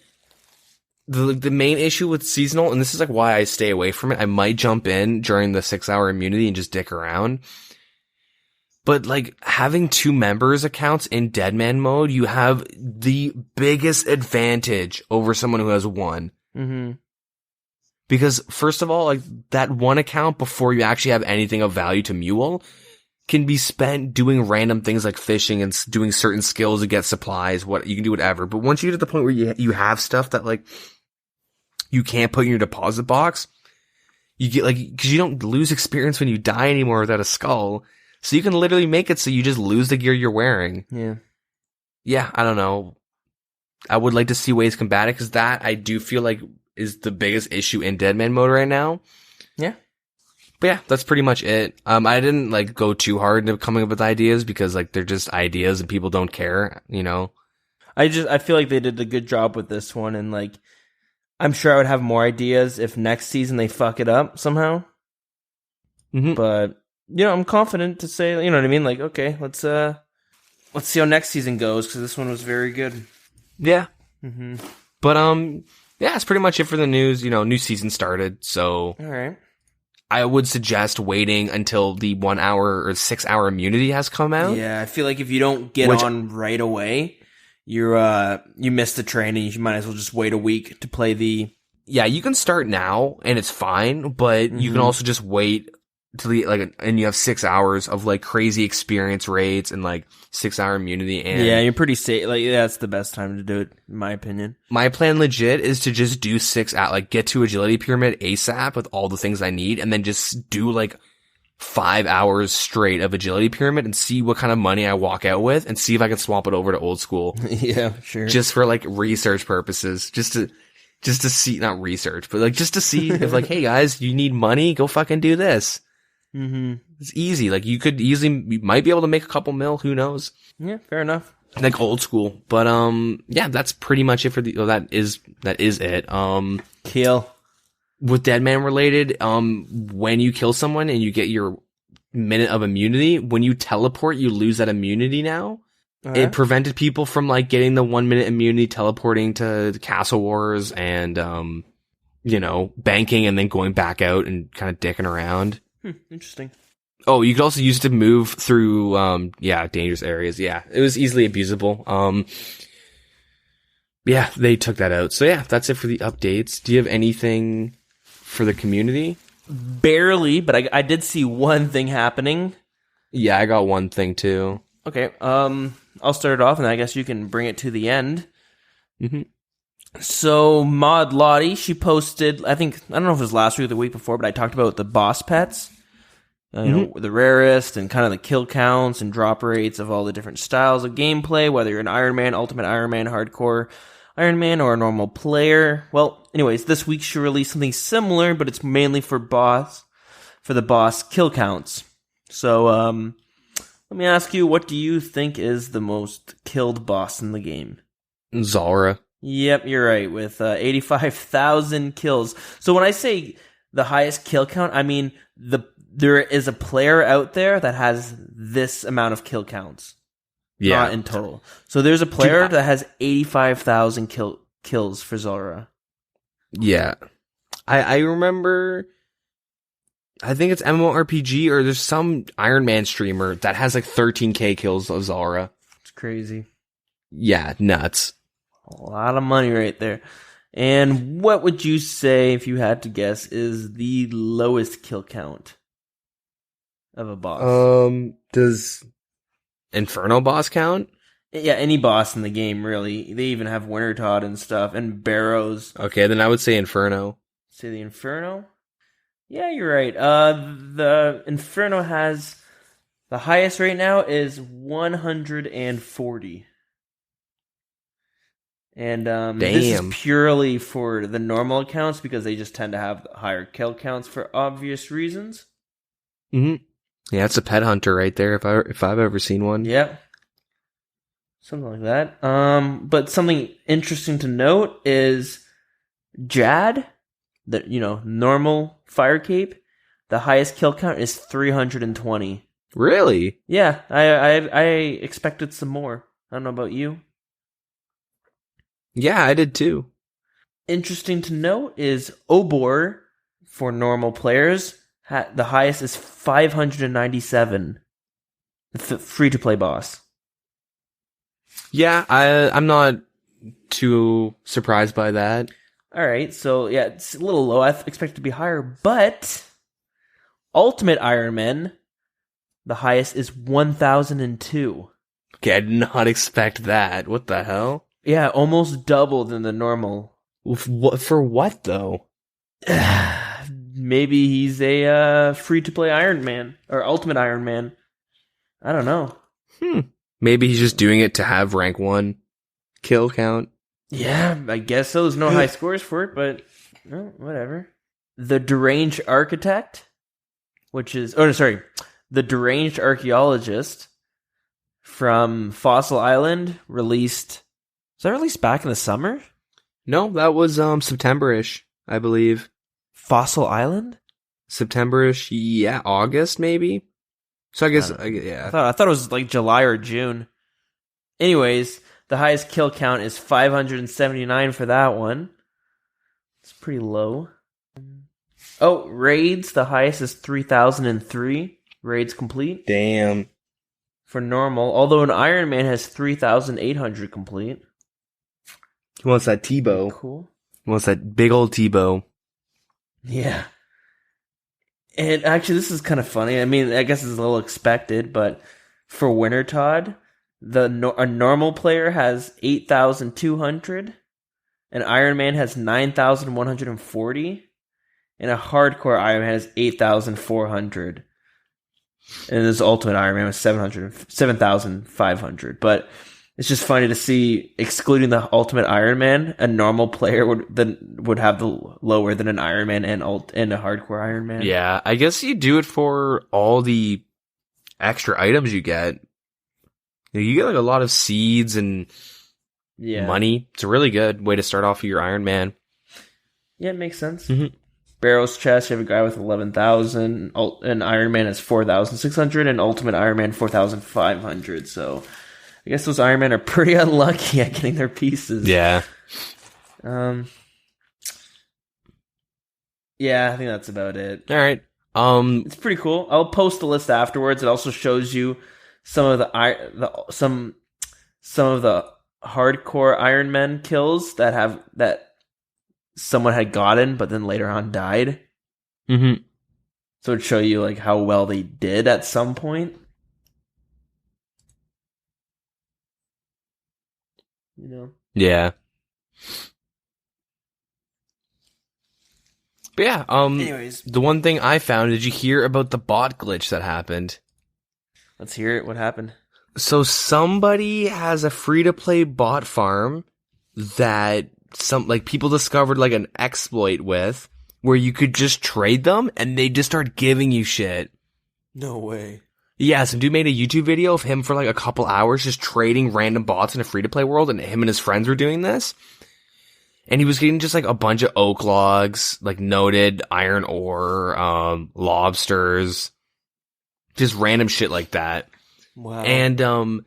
S2: the main issue with seasonal, and this is like why I stay away from it, I might jump in during the 6-hour immunity and just dick around. But like having 2 members accounts in DeadMan mode, you have the biggest advantage over someone who has 1.
S1: Mm-hmm.
S2: Because first of all, like that 1 account before you actually have anything of value to mule can be spent doing random things like fishing and doing certain skills to get supplies. What you can do, whatever. But once you get to the point where you have stuff that like you can't put in your deposit box, you get like because you don't lose experience when you die anymore without a skull. So you can literally make it so you just lose the gear you're wearing.
S1: Yeah.
S2: Yeah, I don't know. I would like to see ways to combat it, because that I do feel like is the biggest issue in DeadMan mode right now.
S1: Yeah.
S2: But yeah, that's pretty much it. I didn't like go too hard into coming up with ideas because like they're just ideas and people don't care, you know?
S1: I feel like they did a good job with this one, and like I'm sure I would have more ideas if next season they fuck it up somehow.
S2: Mm-hmm.
S1: But you know, I'm confident to say, you know what I mean? Like, okay, let's see how next season goes, because this one was very good.
S2: Yeah.
S1: Mm-hmm.
S2: But, yeah, that's pretty much it for the news. You know, new season started, so.
S1: All right.
S2: I would suggest waiting until the 1 hour or 6-hour immunity has come out.
S1: Yeah, I feel like if you don't get on right away, you miss the train, and you might as well just wait a week to play the.
S2: Yeah, you can start now, and it's fine, but you can also just wait till and you have 6 hours of like crazy experience rates and like 6-hour immunity. And
S1: yeah, you're pretty safe. Like, that's the best time to do it, in my opinion.
S2: My plan legit is to just do 6 out, like get to agility pyramid ASAP with all the things I need, and then just do like 5 hours straight of agility pyramid and see what kind of money I walk out with, and see if I can swap it over to old school.
S1: Yeah, sure.
S2: Just for like research purposes, just to see, not research, but like just to see if like, hey guys, you need money, go fucking do this.
S1: Mm-hmm.
S2: It's easy. Like you might be able to make a couple mil. Who knows?
S1: Yeah, fair enough.
S2: Like old school. But yeah, that's pretty much it for that is it.
S1: Kill.
S2: With DeadMan related, when you kill someone and you get your minute of immunity. When you teleport, you lose that immunity now. It prevented people from like getting the 1 minute immunity teleporting to the Castle Wars and, banking and then going back out and kind of dicking around.
S1: Interesting.
S2: Oh, you could also use it to move through, dangerous areas. Yeah, it was easily abusable. Yeah, they took that out. So yeah, that's it for the updates. Do you have anything for the community?
S1: Barely, but I did see one thing happening.
S2: Yeah, I got one thing too.
S1: Okay, I'll start it off, and I guess you can bring it to the end.
S2: Mm-hmm.
S1: So, Mod Lottie, she posted, I don't know if it was last week or the week before, but I talked about the boss pets. The rarest and kind of the kill counts and drop rates of all the different styles of gameplay, whether you're an Iron Man, Ultimate Iron Man, Hardcore Iron Man, or a normal player. Well, anyways, this week she released something similar, but it's mainly for the boss kill counts. So, let me ask you, what do you think is the most killed boss in the game?
S2: Zulrah.
S1: Yep, you're right, with 85,000 kills. So when I say the highest kill count, I mean there is a player out there that has this amount of kill counts.
S2: Yeah.
S1: Not in total. So there's a player that has 85,000 kills for Zulrah.
S2: Yeah. I remember, I think it's MMORPG or there's some Iron Man streamer that has like 13k kills of Zulrah.
S1: It's crazy.
S2: Yeah, nuts.
S1: A lot of money right there. And what would you say, if you had to guess, is the lowest kill count of a boss?
S2: Does Inferno boss count?
S1: Yeah, any boss in the game, really. They even have Winter Todd and stuff, and Barrows.
S2: Okay, then I would say Inferno.
S1: Say the Inferno? Yeah, you're right. The Inferno has, the highest right now is 140. And this is purely for the normal accounts because they just tend to have higher kill counts for obvious reasons.
S2: Mm-hmm. Yeah, it's a pet hunter right there if I've ever seen one.
S1: Yep. Something like that. But something interesting to note is Jad, the normal fire cape, the highest kill count is 320.
S2: Really?
S1: Yeah, I expected some more. I don't know about you.
S2: Yeah, I did too.
S1: Interesting to note is Obor, for normal players, the highest is 597. The free-to-play boss.
S2: Yeah, I'm not too surprised by that.
S1: Alright, so yeah, it's a little low. I expect it to be higher, but Ultimate Iron Man, the highest is 1,002.
S2: Okay, I did not expect that. What the hell?
S1: Yeah, almost double than the normal.
S2: For what, though?
S1: Maybe he's a free-to-play Iron Man, or Ultimate Iron Man. I don't know.
S2: Maybe he's just doing it to have rank 1 kill count.
S1: Yeah, I guess so. There's no high scores for it, but whatever. The Deranged Architect, the Deranged Archaeologist from Fossil Island released... Was that released back in the summer?
S2: No, that was September-ish, I believe.
S1: Fossil Island?
S2: September-ish, yeah, August maybe. So I guess, yeah.
S1: I thought it was like July or June. Anyways, the highest kill count is 579 for that one. It's pretty low. Oh, raids, the highest is 3,003. Raids complete.
S2: Damn.
S1: For normal, although an Iron Man has 3,800 complete.
S2: He wants that T-bow.
S1: Cool.
S2: He wants that big old T-bow.
S1: Yeah. And actually, this is kind of funny. I mean, I guess it's a little expected, but for Winter Todd, a normal player has 8,200, an Iron Man has 9,140, and a hardcore Iron Man has 8,400. And this Ultimate Iron Man was 7,500. But it's just funny to see, excluding the Ultimate Iron Man, a normal player would have the lower than an Iron Man and a hardcore Iron Man.
S2: Yeah, I guess you do it for all the extra items you get. You get like a lot of seeds and money. It's a really good way to start off your Iron Man.
S1: Yeah, it makes sense.
S2: Mm-hmm.
S1: Barrow's chest, you have a guy with 11,000, and Iron Man is 4,600, and Ultimate Iron Man 4,500. So I guess those Iron Men are pretty unlucky at getting their pieces.
S2: Yeah.
S1: Yeah, I think that's about it.
S2: All right.
S1: It's pretty cool. I'll post the list afterwards. It also shows you some of the hardcore Iron Man kills that someone had gotten, but then later on died.
S2: Mm-hmm.
S1: So it'd show you like how well they did at some point. You know?
S2: Yeah. But yeah,
S1: anyways,
S2: the one thing I found, did you hear about the bot glitch that happened?
S1: Let's hear it. What happened?
S2: So somebody has a free-to-play bot farm that people discovered like an exploit with, where you could just trade them and they just start giving you shit.
S1: No way.
S2: Yeah, some dude made a YouTube video of him for like a couple hours just trading random bots in a free-to-play world, and him and his friends were doing this. And he was getting just like a bunch of oak logs, like noted iron ore, lobsters, just random shit like that.
S1: Wow.
S2: And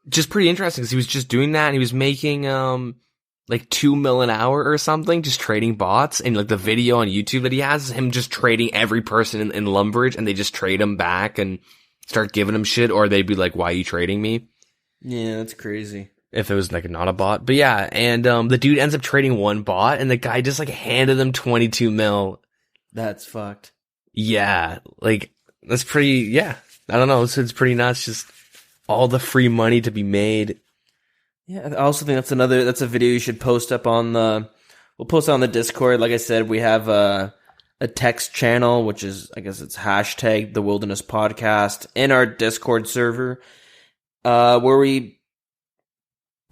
S2: just pretty interesting because he was just doing that, and he was making like $2 million an hour or something, just trading bots. And like the video on YouTube that he has is him just trading every person in Lumbridge, and they just trade him back and start giving him shit, or they'd be like, "Why are you trading me?"
S1: Yeah, that's crazy.
S2: If it was like not a bot. But yeah, and the dude ends up trading one bot, and the guy just like handed him 22 mil.
S1: That's fucked.
S2: Yeah, like that's pretty. Yeah, I don't know. It's pretty nuts. Just all the free money to be made.
S1: Yeah, I also think that's a video you should post up on we'll post it on the Discord. Like I said, we have a text channel, which is, I guess it's hashtag the Wilderness Podcast, in our Discord server, where we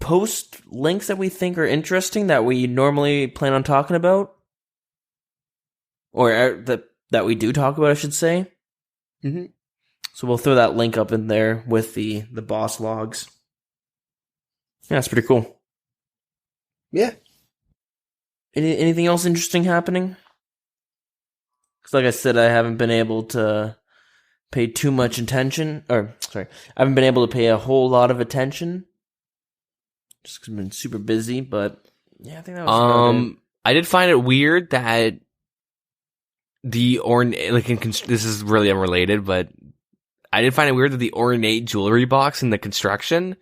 S1: post links that we think are interesting that we normally plan on talking about, or that we do talk about, I should say.
S2: Mm-hmm.
S1: So we'll throw that link up in there with the boss logs. Yeah, it's pretty cool.
S2: Yeah.
S1: Anything else interesting happening? Because like I said, I haven't been able to pay too much attention. I haven't been able to pay a whole lot of attention. Just 'cause I've been super busy, but yeah, I think that was about it.
S2: I did find it weird that this is really unrelated, but I did find it weird that the ornate jewelry box in the construction,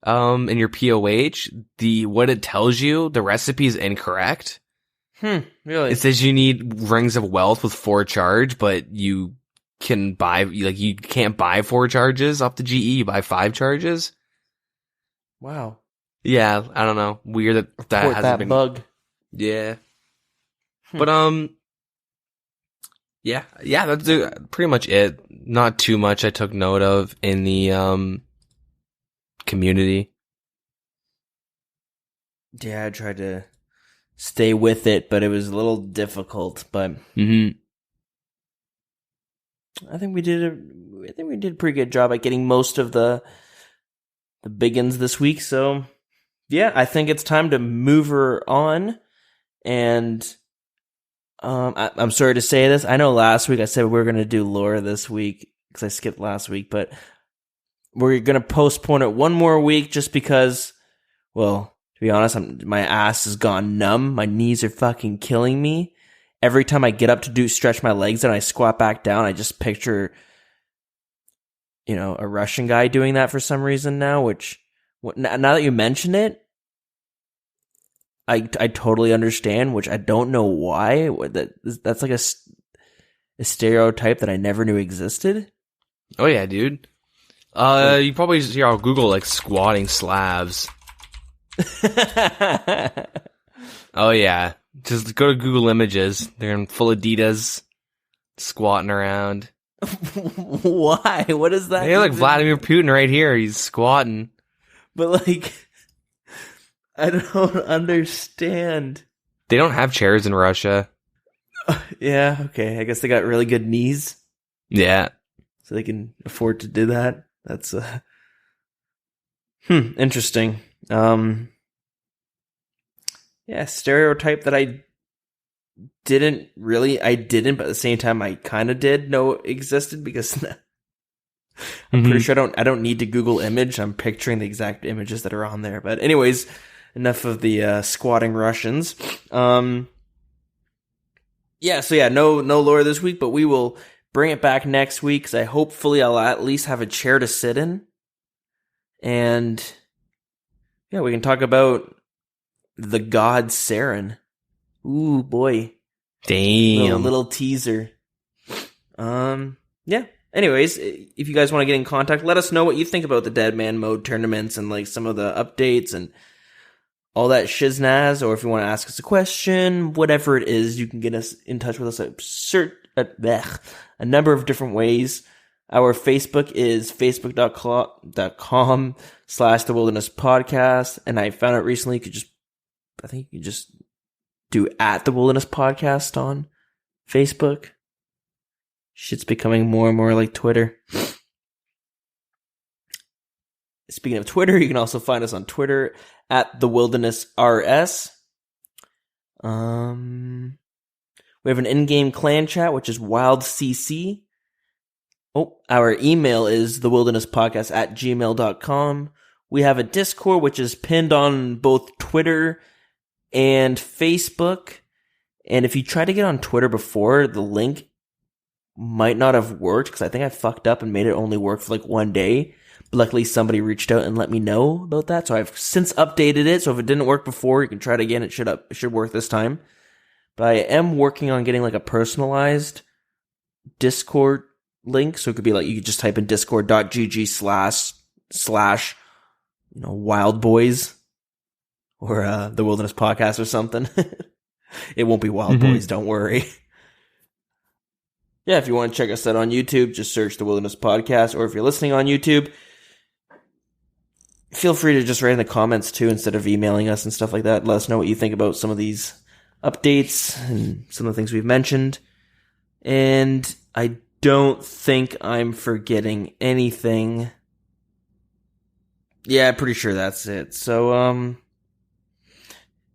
S2: in your POH, what it tells you, the recipe is incorrect.
S1: Really?
S2: It says you need rings of wealth with 4 charge, but you can buy, you can't buy 4 charges off the GE, you buy 5 charges.
S1: Wow.
S2: Yeah, I don't know. Weird that
S1: Report
S2: hasn't
S1: that
S2: been.
S1: bug.
S2: Yeah. But yeah, that's pretty much it. Not too much I took note of in the community.
S1: Yeah, I tried to stay with it, but it was a little difficult. But
S2: Mm-hmm.
S1: I think we did a pretty good job at getting most of the biggins this week. So yeah, I think it's time to move her on. And I'm sorry to say this. I know last week I said we were going to do Laura this week because I skipped last week, but we're going to postpone it one more week just because, well, to be honest, my ass has gone numb. My knees are fucking killing me. Every time I get up to stretch my legs and I squat back down, I just picture, a Russian guy doing that for some reason now, now that you mention it, I totally understand, which I don't know why. That's like a stereotype that I never knew existed.
S2: Oh yeah, dude. You probably just hear on Google like squatting Slavs. Oh yeah, just go to Google Images. They're in full Adidas, squatting around.
S1: Why? What is that?
S2: Hey, look, Vladimir Putin right here. He's squatting.
S1: But I don't understand.
S2: They don't have chairs in Russia.
S1: Yeah, okay. I guess they got really good knees.
S2: Yeah.
S1: So they can afford to do that. That's interesting. Yeah, stereotype that I didn't, but at the same time I kind of did know it existed because I'm pretty sure I don't need to Google image. I'm picturing the exact images that are on there. But anyways, enough of the squatting Russians. No lore this week, but we will bring it back next week because hopefully I'll at least have a chair to sit in. And yeah, we can talk about the god Saren. Ooh, boy.
S2: Damn.
S1: Little teaser. Yeah. Anyways, if you guys want to get in contact, let us know what you think about the DeadMan mode tournaments and like some of the updates and all that shiznaz, or if you want to ask us a question, whatever it is, you can get us in touch with us at a number of different ways. Our Facebook is facebook.com/The Wilderness Podcast. And I found out recently you can just do @The Wilderness Podcast on Facebook. Shit's becoming more and more like Twitter. Speaking of Twitter, you can also find us on Twitter @TheWildernessRS. We have an in-game clan chat, which is WildCC. Our email is thewildernesspodcast@gmail.com. We have a Discord, which is pinned on both Twitter and Facebook. And if you try to get on Twitter before, the link might not have worked because I think I fucked up and made it only work for like one day. But luckily somebody reached out and let me know about that. So I've since updated it. So if it didn't work before, you can try it again. It should work this time. But I am working on getting like a personalized Discord link. So it could be like, you could just type in discord.gg// Wild Boys or the Wilderness Podcast or something. It won't be Wild Boys, don't worry. Yeah, if you want to check us out on YouTube, just search The Wilderness Podcast. Or if you're listening on YouTube, feel free to just write in the comments too instead of emailing us and stuff like that. Let us know what you think about some of these updates and some of the things we've mentioned. And I don't think I'm forgetting anything. Yeah, I'm pretty sure that's it. So,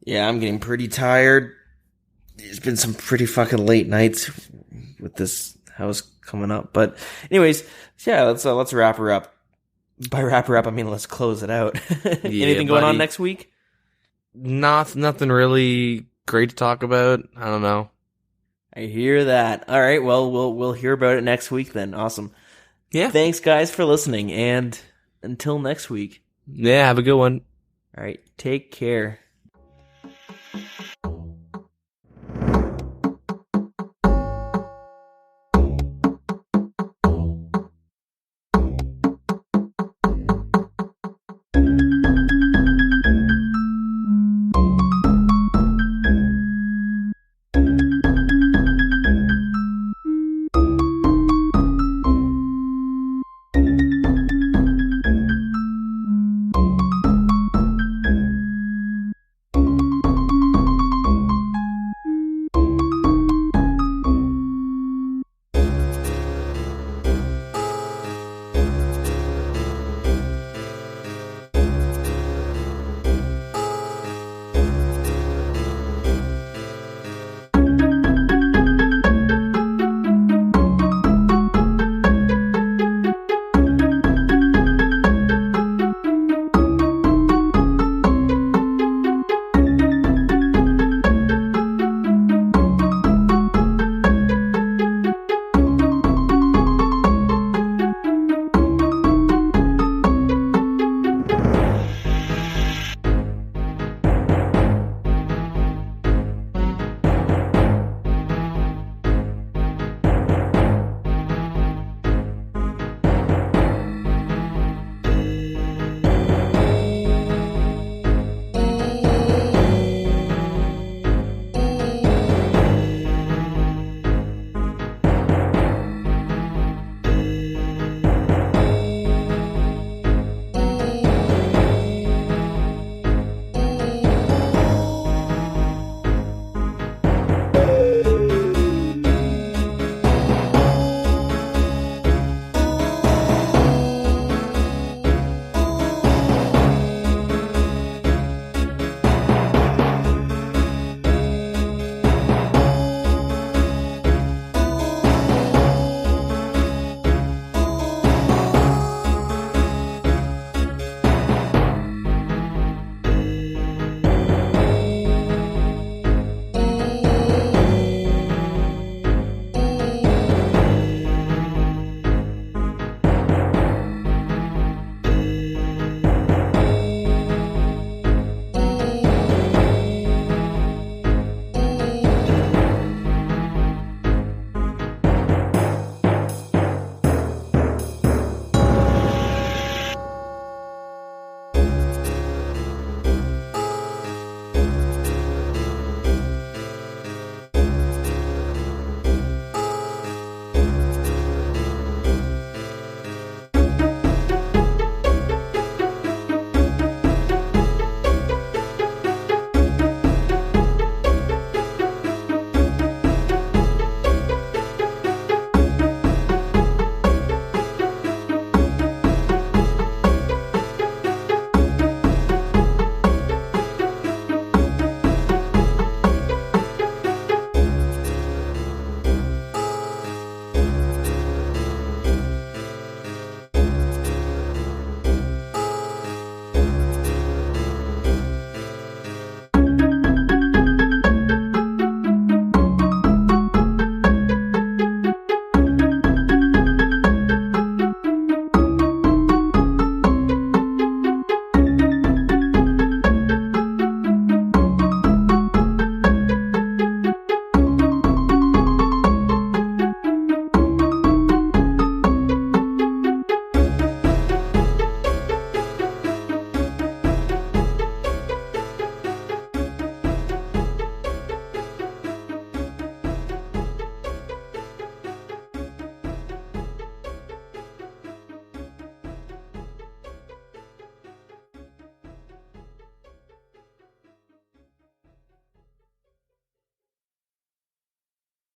S1: yeah, I'm getting pretty tired. There's been some pretty fucking late nights with this house coming up. But anyways, yeah, let's wrap her up. By wrap her up, I mean let's close it out. Anything going on next week?
S2: Nothing really great to talk about. I don't know.
S1: I hear that. All right, well, we'll hear about it next week then. Awesome.
S2: Yeah.
S1: Thanks, guys, for listening, and until next week.
S2: Yeah, have a good one.
S1: All right, take care.